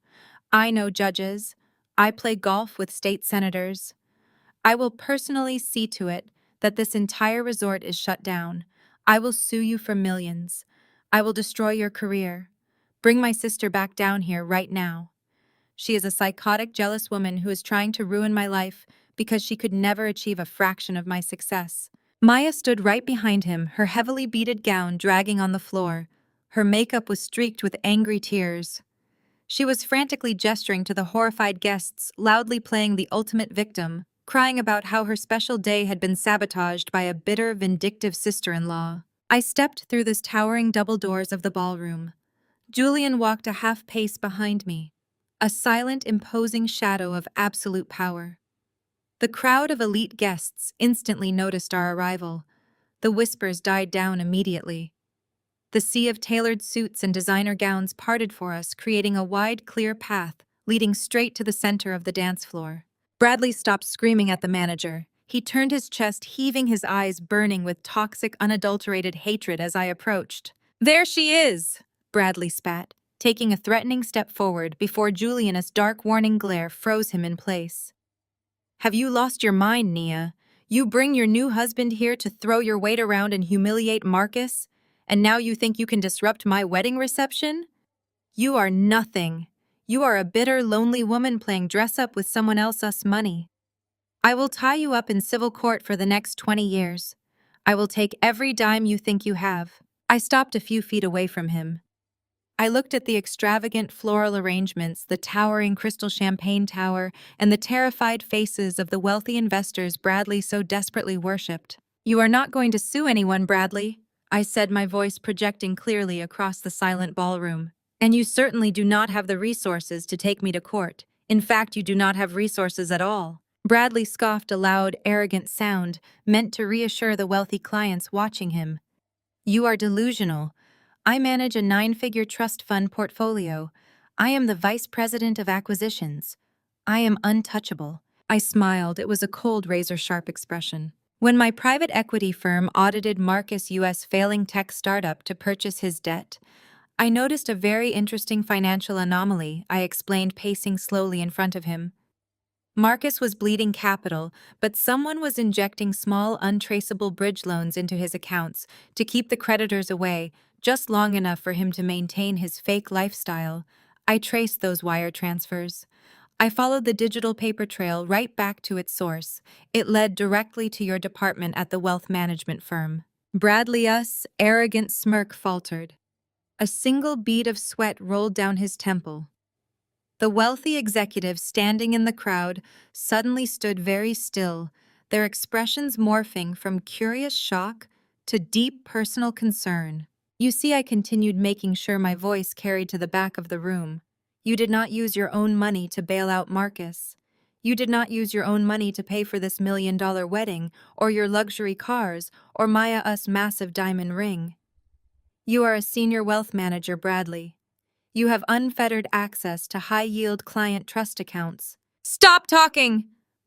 I know judges. I play golf with state senators. I will personally see to it that this entire resort is shut down. I will sue you for millions. I will destroy your career. Bring my sister back down here right now. She is a psychotic, jealous woman who is trying to ruin my life because she could never achieve a fraction of my success." Maya stood right behind him, her heavily beaded gown dragging on the floor. Her makeup was streaked with angry tears. She was frantically gesturing to the horrified guests, loudly playing the ultimate victim, crying about how her special day had been sabotaged by a bitter, vindictive sister-in-law. I stepped through the towering double doors of the ballroom. Julian walked a half-pace behind me, a silent, imposing shadow of absolute power. The crowd of elite guests instantly noticed our arrival. The whispers died down immediately. The sea of tailored suits and designer gowns parted for us, creating a wide, clear path leading straight to the center of the dance floor. Bradley stopped screaming at the manager. He turned his chest, heaving, his eyes burning with toxic, unadulterated hatred as I approached. "There she is!" Bradley spat, taking a threatening step forward before Julian's dark, warning glare froze him in place. "Have you lost your mind, Nia? You bring your new husband here to throw your weight around and humiliate Marcus, and now you think you can disrupt my wedding reception? You are nothing. You are a bitter, lonely woman playing dress-up with someone else's money. I will tie you up in civil court for the next 20 years. I will take every dime you think you have." I stopped a few feet away from him. I looked at the extravagant floral arrangements, the towering crystal champagne tower, and the terrified faces of the wealthy investors Bradley so desperately worshipped. "You are not going to sue anyone, Bradley," I said, my voice projecting clearly across the silent ballroom. "And you certainly do not have the resources to take me to court. In fact, you do not have resources at all." Bradley scoffed, a loud, arrogant sound meant to reassure the wealthy clients watching him. "You are delusional. I manage a 9-figure trust fund portfolio. I am the vice president of acquisitions. I am untouchable." I smiled. It was a cold, razor-sharp expression. When my private equity firm audited Marcus' U.S. failing tech startup to purchase his debt, I noticed a very interesting financial anomaly, I explained, pacing slowly in front of him. Marcus was bleeding capital, but someone was injecting small, untraceable bridge loans into his accounts to keep the creditors away, just long enough for him to maintain his fake lifestyle. I traced those wire transfers. I followed the digital paper trail right back to its source. It led directly to your department at the wealth management firm. Bradley's arrogant smirk faltered. A single bead of sweat rolled down his temple. The wealthy executives standing in the crowd suddenly stood very still, their expressions morphing from curious shock to deep personal concern. You see, I continued, making sure my voice carried to the back of the room. You did not use your own money to bail out Marcus. You did not use your own money to pay for this $1 million wedding, or your luxury cars, or Maya-us massive diamond ring. You are a senior wealth manager, Bradley. You have unfettered access to high-yield client trust accounts. Stop talking!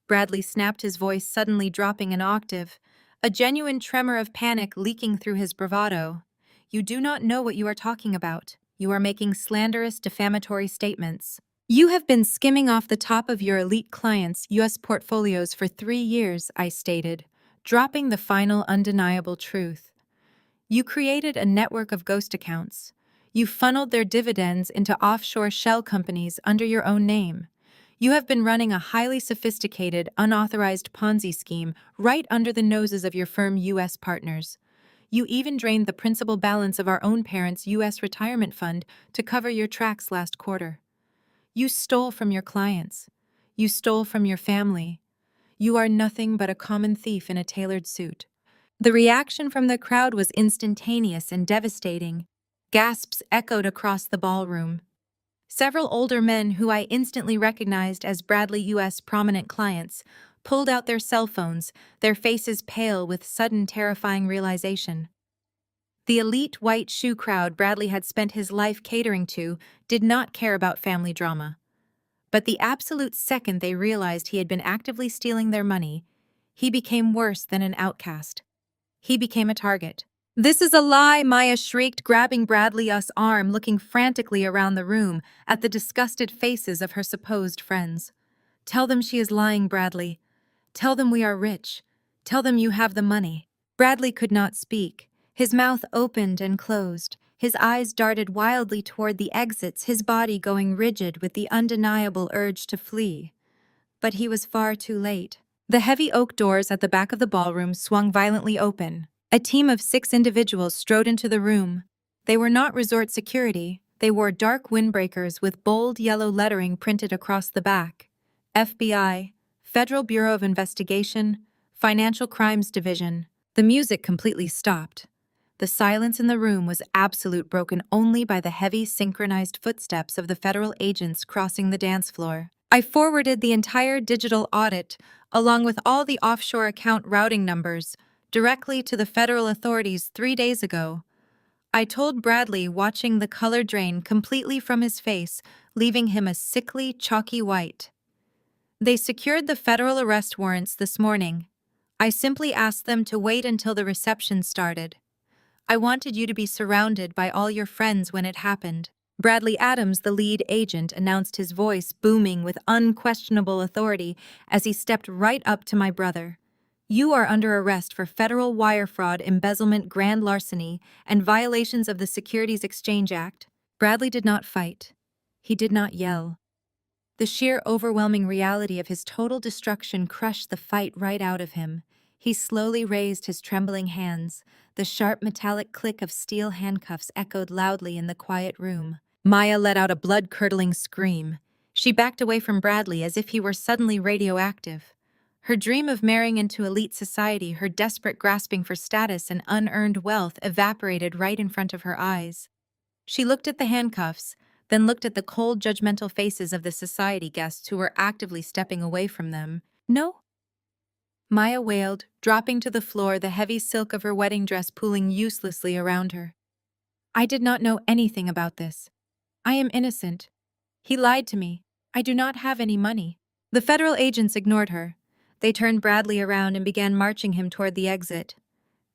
Bradley snapped, his voice suddenly dropping an octave, a genuine tremor of panic leaking through his bravado. You do not know what you are talking about. You are making slanderous, defamatory statements. You have been skimming off the top of your elite clients' U.S. portfolios for 3 years, I stated, dropping the final undeniable truth. You created a network of ghost accounts. You funneled their dividends into offshore shell companies under your own name. You have been running a highly sophisticated, unauthorized Ponzi scheme right under the noses of your firm's U.S. partners. You even drained the principal balance of our own parent's U.S. retirement fund to cover your tracks last quarter. You stole from your clients. You stole from your family. You are nothing but a common thief in a tailored suit. The reaction from the crowd was instantaneous and devastating. Gasps echoed across the ballroom. Several older men who I instantly recognized as Bradley U.S. prominent clients pulled out their cell phones, their faces pale with sudden terrifying realization. The elite white shoe crowd Bradley had spent his life catering to did not care about family drama. But the absolute second they realized he had been actively stealing their money, he became worse than an outcast. He became a target. "This is a lie," Maya shrieked, grabbing Bradley's arm, looking frantically around the room at the disgusted faces of her supposed friends. "Tell them she is lying, Bradley. Tell them we are rich. Tell them you have the money." Bradley could not speak. His mouth opened and closed. His eyes darted wildly toward the exits, his body going rigid with the undeniable urge to flee. But he was far too late. The heavy oak doors at the back of the ballroom swung violently open. A team of 6 individuals strode into the room. They were not resort security. They wore dark windbreakers with bold yellow lettering printed across the back. FBI, Federal Bureau of Investigation, Financial Crimes Division. The music completely stopped. The silence in the room was absolute, broken only by the heavy, synchronized footsteps of the federal agents crossing the dance floor. I forwarded the entire digital audit, along with all the offshore account routing numbers, directly to the federal authorities 3 days ago. I told Bradley, watching the color drain completely from his face, leaving him a sickly, chalky white. They secured the federal arrest warrants this morning. I simply asked them to wait until the reception started. I wanted you to be surrounded by all your friends when it happened. Bradley Adams, the lead agent, announced, his voice booming with unquestionable authority as he stepped right up to my brother. You are under arrest for federal wire fraud, embezzlement, grand larceny, and violations of the Securities Exchange Act. Bradley did not fight. He did not yell. The sheer overwhelming reality of his total destruction crushed the fight right out of him. He slowly raised his trembling hands. The sharp metallic click of steel handcuffs echoed loudly in the quiet room. Maya let out a blood-curdling scream. She backed away from Bradley as if he were suddenly radioactive. Her dream of marrying into elite society, her desperate grasping for status and unearned wealth evaporated right in front of her eyes. She looked at the handcuffs, then looked at the cold, judgmental faces of the society guests who were actively stepping away from them. "No?" Maya wailed, dropping to the floor, the heavy silk of her wedding dress pooling uselessly around her. "I did not know anything about this. I am innocent. He lied to me. I do not have any money." The federal agents ignored her. They turned Bradley around and began marching him toward the exit.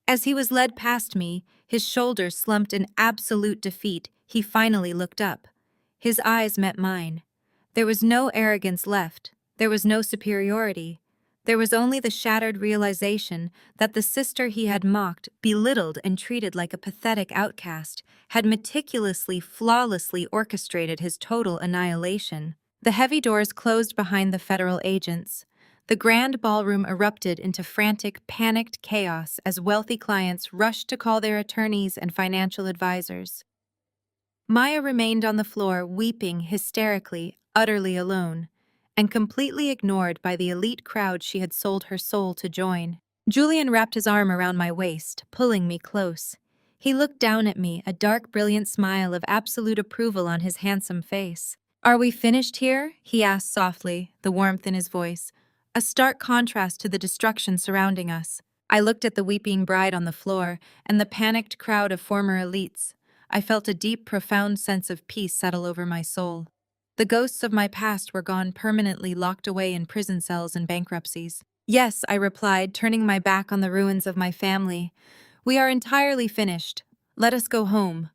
As he was led past me, his shoulders slumped in absolute defeat, he finally looked up. His eyes met mine. There was no arrogance left. There was no superiority. There was only the shattered realization that the sister he had mocked, belittled, and treated like a pathetic outcast had meticulously, flawlessly orchestrated his total annihilation. The heavy doors closed behind the federal agents. The grand ballroom erupted into frantic, panicked chaos as wealthy clients rushed to call their attorneys and financial advisors. Maya remained on the floor, weeping hysterically, utterly alone, and completely ignored by the elite crowd she had sold her soul to join. Julian wrapped his arm around my waist, pulling me close. He looked down at me, a dark, brilliant smile of absolute approval on his handsome face. "Are we finished here?" he asked softly, the warmth in his voice, a stark contrast to the destruction surrounding us. I looked at the weeping bride on the floor and the panicked crowd of former elites. I felt a deep, profound sense of peace settle over my soul. The ghosts of my past were gone, permanently locked away in prison cells and bankruptcies. "Yes," I replied, turning my back on the ruins of my family. "We are entirely finished. Let us go home."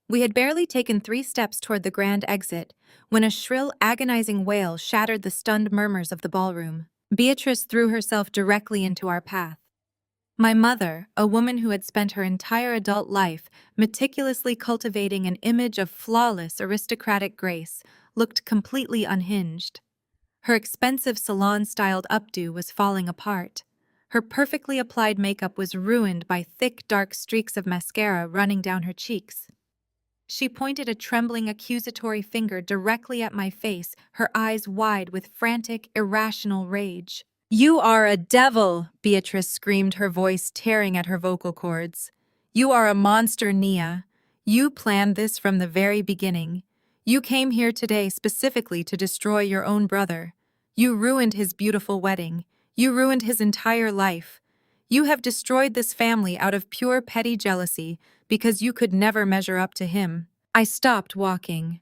We had barely taken 3 steps toward the grand exit when a shrill, agonizing wail shattered the stunned murmurs of the ballroom. Beatrice threw herself directly into our path. My mother, a woman who had spent her entire adult life meticulously cultivating an image of flawless aristocratic grace, looked completely unhinged. Her expensive salon-styled updo was falling apart. Her perfectly applied makeup was ruined by thick, dark streaks of mascara running down her cheeks. She pointed a trembling, accusatory finger directly at my face, her eyes wide with frantic, irrational rage. "You are a devil!" Beatrice screamed, her voice tearing at her vocal cords. "You are a monster, Nia. You planned this from the very beginning. You came here today specifically to destroy your own brother. You ruined his beautiful wedding. You ruined his entire life. You have destroyed this family out of pure petty jealousy because you could never measure up to him." I stopped walking.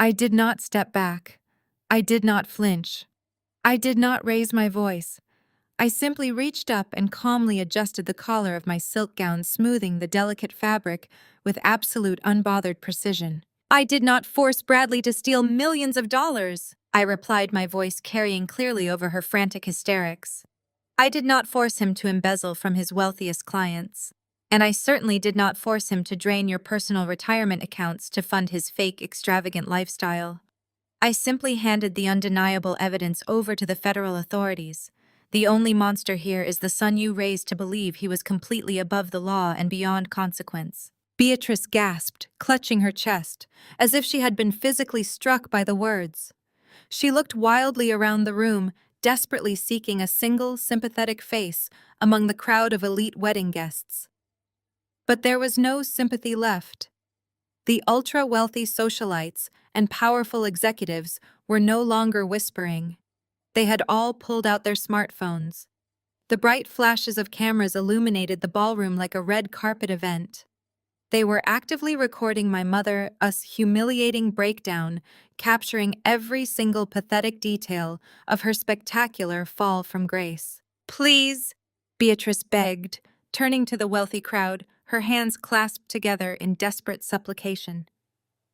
I did not step back. I did not flinch. I did not raise my voice. I simply reached up and calmly adjusted the collar of my silk gown, smoothing the delicate fabric with absolute unbothered precision. "I did not force Bradley to steal millions of dollars," I replied, my voice carrying clearly over her frantic hysterics. "I did not force him to embezzle from his wealthiest clients. And I certainly did not force him to drain your personal retirement accounts to fund his fake, extravagant lifestyle. I simply handed the undeniable evidence over to the federal authorities. The only monster here is the son you raised to believe he was completely above the law and beyond consequence." Beatrice gasped, clutching her chest, as if she had been physically struck by the words. She looked wildly around the room, desperately seeking a single, sympathetic face among the crowd of elite wedding guests. But there was no sympathy left. The ultra-wealthy socialites and powerful executives were no longer whispering. They had all pulled out their smartphones. The bright flashes of cameras illuminated the ballroom like a red carpet event. They were actively recording my mother's humiliating breakdown, capturing every single pathetic detail of her spectacular fall from grace. "Please," Beatrice begged, turning to the wealthy crowd, her hands clasped together in desperate supplication.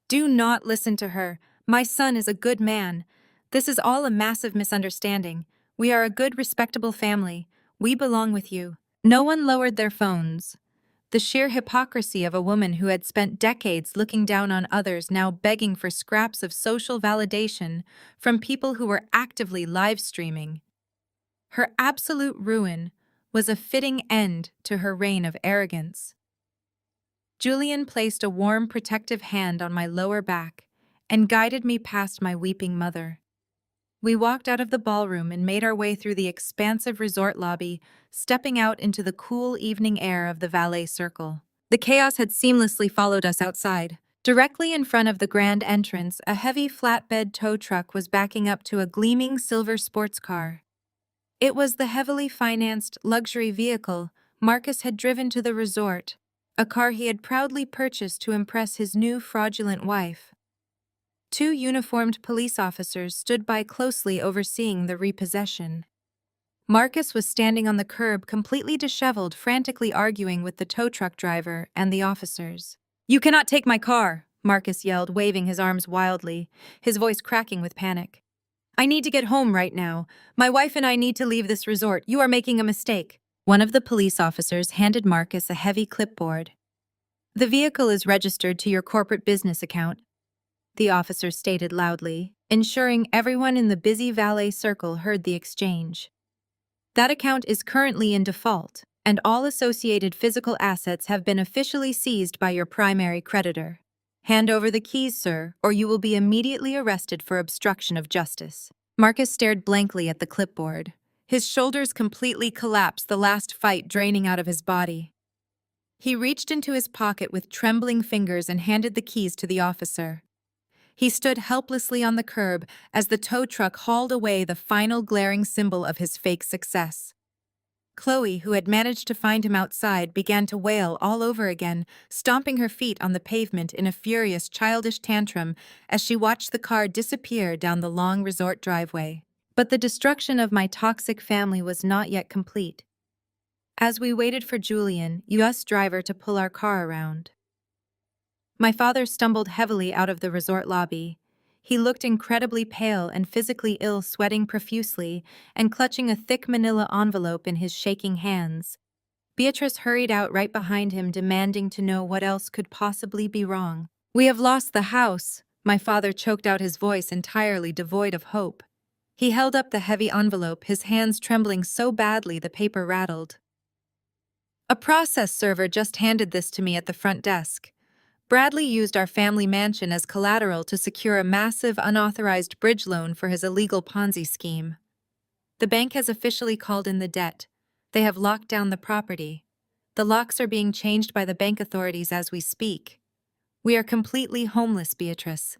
"Do not listen to her. My son is a good man. This is all a massive misunderstanding. We are a good, respectable family. We belong with you." No one lowered their phones. The sheer hypocrisy of a woman who had spent decades looking down on others now begging for scraps of social validation from people who were actively live streaming. Her absolute ruin was a fitting end to her reign of arrogance. Julian placed a warm, protective hand on my lower back and guided me past my weeping mother. We walked out of the ballroom and made our way through the expansive resort lobby, stepping out into the cool evening air of the valet circle. The chaos had seamlessly followed us outside. Directly in front of the grand entrance, a heavy flatbed tow truck was backing up to a gleaming silver sports car. It was the heavily financed luxury vehicle Marcus had driven to the resort, a car he had proudly purchased to impress his new fraudulent wife. 2 uniformed police officers stood by closely overseeing the repossession. Marcus was standing on the curb, completely disheveled, frantically arguing with the tow truck driver and the officers. "You cannot take my car," Marcus yelled, waving his arms wildly, his voice cracking with panic. "I need to get home right now. My wife and I need to leave this resort. You are making a mistake." One of the police officers handed Marcus a heavy clipboard. "The vehicle is registered to your corporate business account," the officer stated loudly, ensuring everyone in the busy valet circle heard the exchange. "That account is currently in default, and all associated physical assets have been officially seized by your primary creditor. Hand over the keys, sir, or you will be immediately arrested for obstruction of justice." Marcus stared blankly at the clipboard. His shoulders completely collapsed, the last fight draining out of his body. He reached into his pocket with trembling fingers and handed the keys to the officer. He stood helplessly on the curb as the tow truck hauled away the final glaring symbol of his fake success. Chloe, who had managed to find him outside, began to wail all over again, stomping her feet on the pavement in a furious, childish tantrum as she watched the car disappear down the long resort driveway. But the destruction of my toxic family was not yet complete. As we waited for Julian, US driver, to pull our car around, my father stumbled heavily out of the resort lobby. He looked incredibly pale and physically ill, sweating profusely and clutching a thick manila envelope in his shaking hands. Beatrice hurried out right behind him, demanding to know what else could possibly be wrong. "We have lost the house," my father choked out, his voice entirely devoid of hope. He held up the heavy envelope, his hands trembling so badly the paper rattled. "A process server just handed this to me at the front desk. Bradley used our family mansion as collateral to secure a massive unauthorized bridge loan for his illegal Ponzi scheme. The bank has officially called in the debt. They have locked down the property. The locks are being changed by the bank authorities as we speak. We are completely homeless, Beatrice.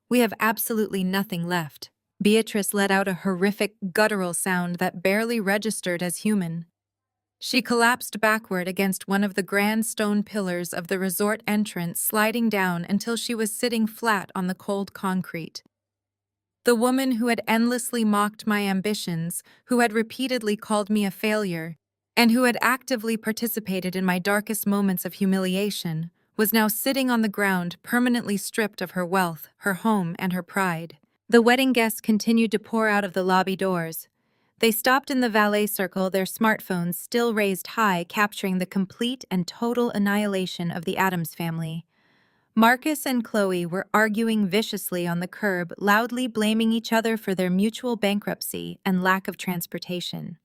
We have absolutely nothing left." Beatrice let out a horrific, guttural sound that barely registered as human. She collapsed backward against one of the grand stone pillars of the resort entrance, sliding down until she was sitting flat on the cold concrete. The woman who had endlessly mocked my ambitions, who had repeatedly called me a failure, and who had actively participated in my darkest moments of humiliation, was now sitting on the ground, permanently stripped of her wealth, her home, and her pride. The wedding guests continued to pour out of the lobby doors. They stopped in the valet circle, their smartphones still raised high, capturing the complete and total annihilation of the Addams family. Marcus and Chloe were arguing viciously on the curb, loudly blaming each other for their mutual bankruptcy and lack of transportation.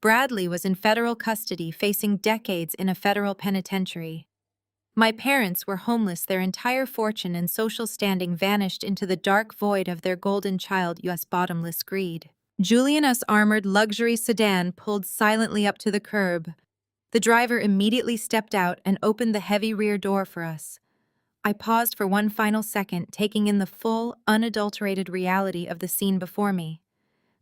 Bradley was in federal custody, facing decades in a federal penitentiary. My parents were homeless, their entire fortune and social standing vanished into the dark void of their golden child, US bottomless greed. Julian's armored luxury sedan pulled silently up to the curb. The driver immediately stepped out and opened the heavy rear door for us. I paused for one final second, taking in the full, unadulterated reality of the scene before me.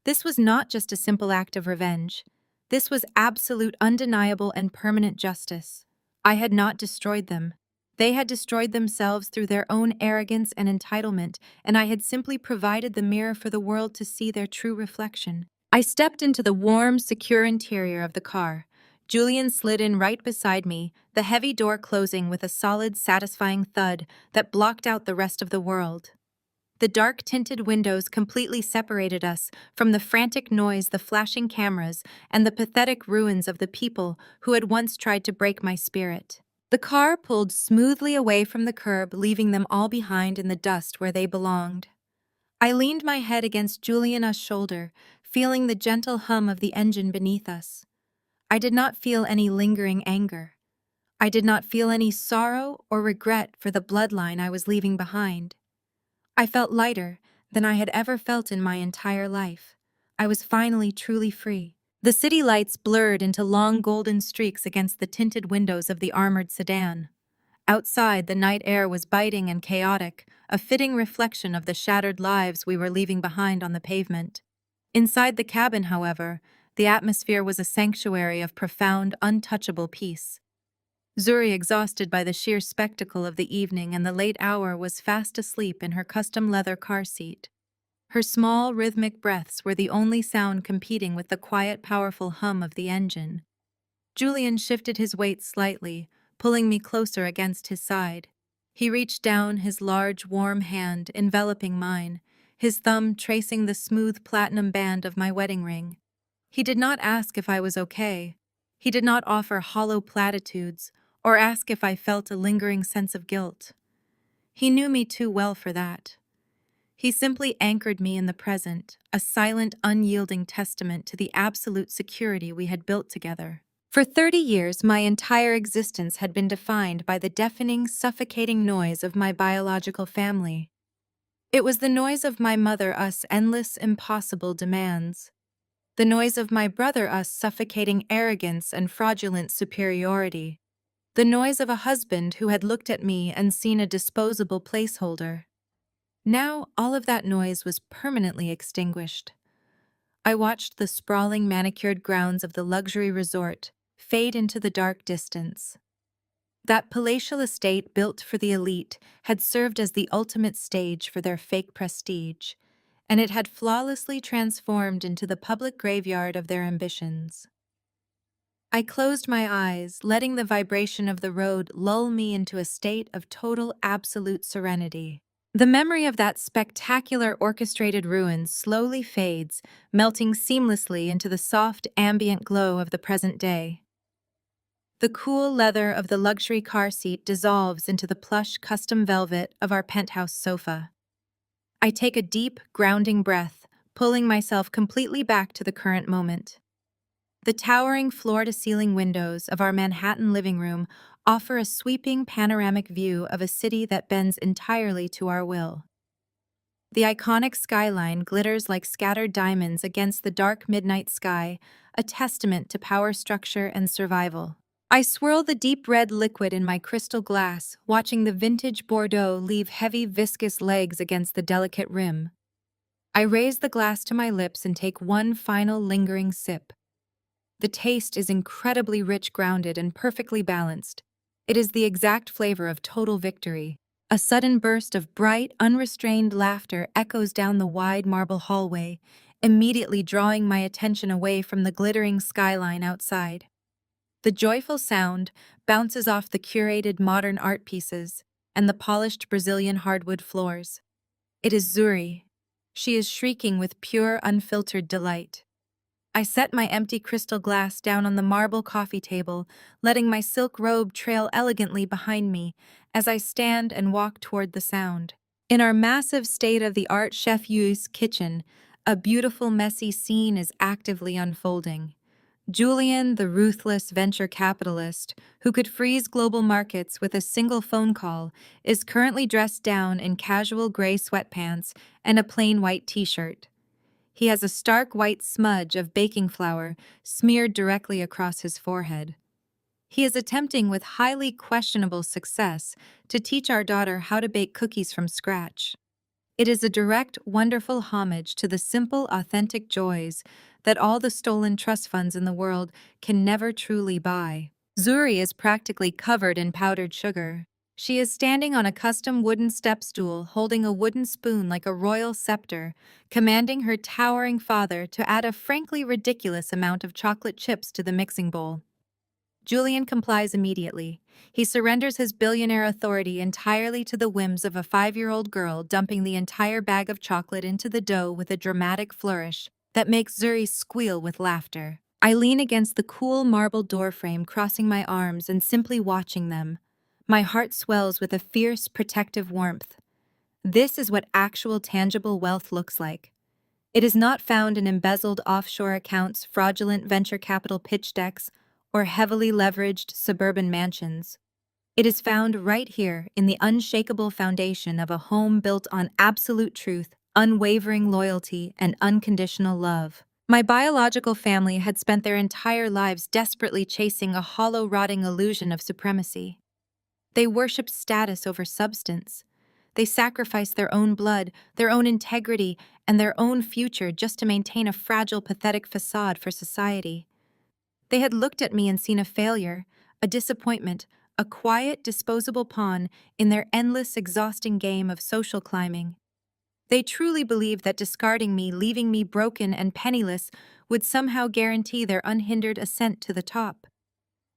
This was not just a simple act of revenge. This was absolute, undeniable, and permanent justice. I had not destroyed them. They had destroyed themselves through their own arrogance and entitlement, and I had simply provided the mirror for the world to see their true reflection. I stepped into the warm, secure interior of the car. Julian slid in right beside me, the heavy door closing with a solid, satisfying thud that blocked out the rest of the world. The dark tinted windows completely separated us from the frantic noise, the flashing cameras, and the pathetic ruins of the people who had once tried to break my spirit. The car pulled smoothly away from the curb, leaving them all behind in the dust where they belonged. I leaned my head against Juliana's shoulder, feeling the gentle hum of the engine beneath us. I did not feel any lingering anger. I did not feel any sorrow or regret for the bloodline I was leaving behind. I felt lighter than I had ever felt in my entire life. I was finally truly free. The city lights blurred into long golden streaks against the tinted windows of the armored sedan. Outside, the night air was biting and chaotic, a fitting reflection of the shattered lives we were leaving behind on the pavement. Inside the cabin, however, the atmosphere was a sanctuary of profound, untouchable peace. Zuri, exhausted by the sheer spectacle of the evening and the late hour, was fast asleep in her custom leather car seat. Her small, rhythmic breaths were the only sound competing with the quiet, powerful hum of the engine. Julian shifted his weight slightly, pulling me closer against his side. He reached down, his large, warm hand enveloping mine, his thumb tracing the smooth platinum band of my wedding ring. He did not ask if I was okay. He did not offer hollow platitudes or ask if I felt a lingering sense of guilt. He knew me too well for that. He simply anchored me in the present, a silent, unyielding testament to the absolute security we had built together. For 30 years, my entire existence had been defined by the deafening, suffocating noise of my biological family. It was the noise of my mother, us endless, impossible demands. The noise of my brother, us suffocating arrogance and fraudulent superiority. the noise of a husband who had looked at me and seen a disposable placeholder. Now all of that noise was permanently extinguished. I watched the sprawling manicured grounds of the luxury resort fade into the dark distance. That palatial estate built for the elite had served as the ultimate stage for their fake prestige, and it had flawlessly transformed into the public graveyard of their ambitions. I closed my eyes, letting the vibration of the road lull me into a state of total absolute serenity. The memory of that spectacular orchestrated ruin slowly fades, melting seamlessly into the soft ambient glow of the present day. The cool leather of the luxury car seat dissolves into the plush custom velvet of our penthouse sofa. I take a deep, grounding breath, pulling myself completely back to the current moment. The towering floor-to-ceiling windows of our Manhattan living room offer a sweeping panoramic view of a city that bends entirely to our will. The iconic skyline glitters like scattered diamonds against the dark midnight sky, a testament to power structure and survival. I swirl the deep red liquid in my crystal glass, watching the vintage Bordeaux leave heavy viscous legs against the delicate rim. I raise the glass to my lips and take one final lingering sip. The taste is incredibly rich, grounded, and perfectly balanced. It is the exact flavor of total victory. A sudden burst of bright, unrestrained laughter echoes down the wide marble hallway, immediately drawing my attention away from the glittering skyline outside. The joyful sound bounces off the curated modern art pieces and the polished Brazilian hardwood floors. It is Zuri. She is shrieking with pure, unfiltered delight. I set my empty crystal glass down on the marble coffee table, letting my silk robe trail elegantly behind me as I stand and walk toward the sound. In our massive state-of-the-art Chef Yu's kitchen, a beautiful, messy scene is actively unfolding. Julian, the ruthless venture capitalist, who could freeze global markets with a single phone call, is currently dressed down in casual gray sweatpants and a plain white t-shirt. He has a stark white smudge of baking flour smeared directly across his forehead. He is attempting with highly questionable success to teach our daughter how to bake cookies from scratch. It is a direct, wonderful homage to the simple, authentic joys that all the stolen trust funds in the world can never truly buy. Zuri is practically covered in powdered sugar. She is standing on a custom wooden step stool, holding a wooden spoon like a royal scepter, commanding her towering father to add a frankly ridiculous amount of chocolate chips to the mixing bowl. Julian complies immediately. He surrenders his billionaire authority entirely to the whims of a 5-year-old girl, dumping the entire bag of chocolate into the dough with a dramatic flourish that makes Zuri squeal with laughter. I lean against the cool marble doorframe, crossing my arms and simply watching them. My heart swells with a fierce, protective warmth. This is what actual tangible wealth looks like. It is not found in embezzled offshore accounts, fraudulent venture capital pitch decks, or heavily leveraged suburban mansions. It is found right here in the unshakable foundation of a home built on absolute truth, unwavering loyalty, and unconditional love. My biological family had spent their entire lives desperately chasing a hollow, rotting illusion of supremacy. They worshipped status over substance. They sacrificed their own blood, their own integrity, and their own future just to maintain a fragile, pathetic facade for society. They had looked at me and seen a failure, a disappointment, a quiet, disposable pawn in their endless, exhausting game of social climbing. They truly believed that discarding me, leaving me broken and penniless, would somehow guarantee their unhindered ascent to the top.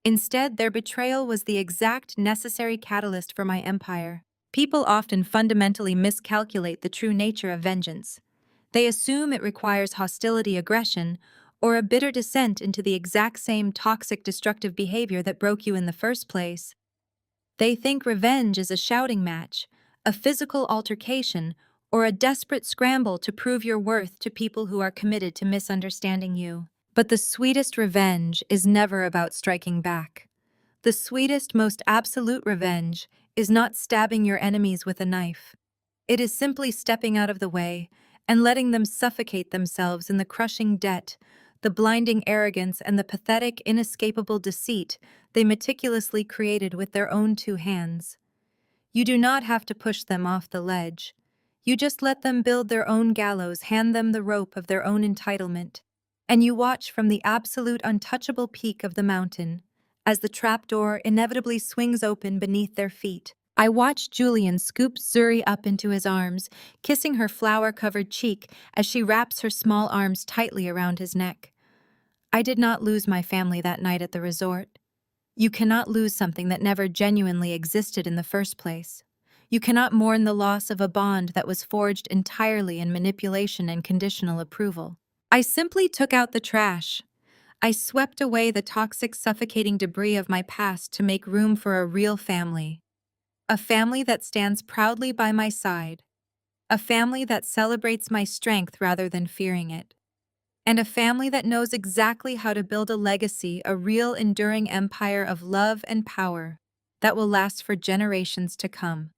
Instead, their betrayal was the exact necessary catalyst for my empire. People often fundamentally miscalculate the true nature of vengeance. They assume it requires hostility, aggression, or a bitter descent into the exact same toxic, destructive behavior that broke you in the first place. They think revenge is a shouting match, a physical altercation, or a desperate scramble to prove your worth to people who are committed to misunderstanding you. But the sweetest revenge is never about striking back. The sweetest, most absolute revenge is not stabbing your enemies with a knife. It is simply stepping out of the way and letting them suffocate themselves in the crushing debt, the blinding arrogance, and the pathetic, inescapable deceit they meticulously created with their own two hands. You do not have to push them off the ledge. You just let them build their own gallows, hand them the rope of their own entitlement, and you watch from the absolute untouchable peak of the mountain as the trapdoor inevitably swings open beneath their feet. I watched Julian scoop Zuri up into his arms, kissing her flower-covered cheek as she wraps her small arms tightly around his neck. I did not lose my family that night at the resort. You cannot lose something that never genuinely existed in the first place. You cannot mourn the loss of a bond that was forged entirely in manipulation and conditional approval. I simply took out the trash. I swept away the toxic, suffocating debris of my past to make room for a real family. A family that stands proudly by my side. A family that celebrates my strength rather than fearing it. And a family that knows exactly how to build a legacy, a real enduring empire of love and power that will last for generations to come.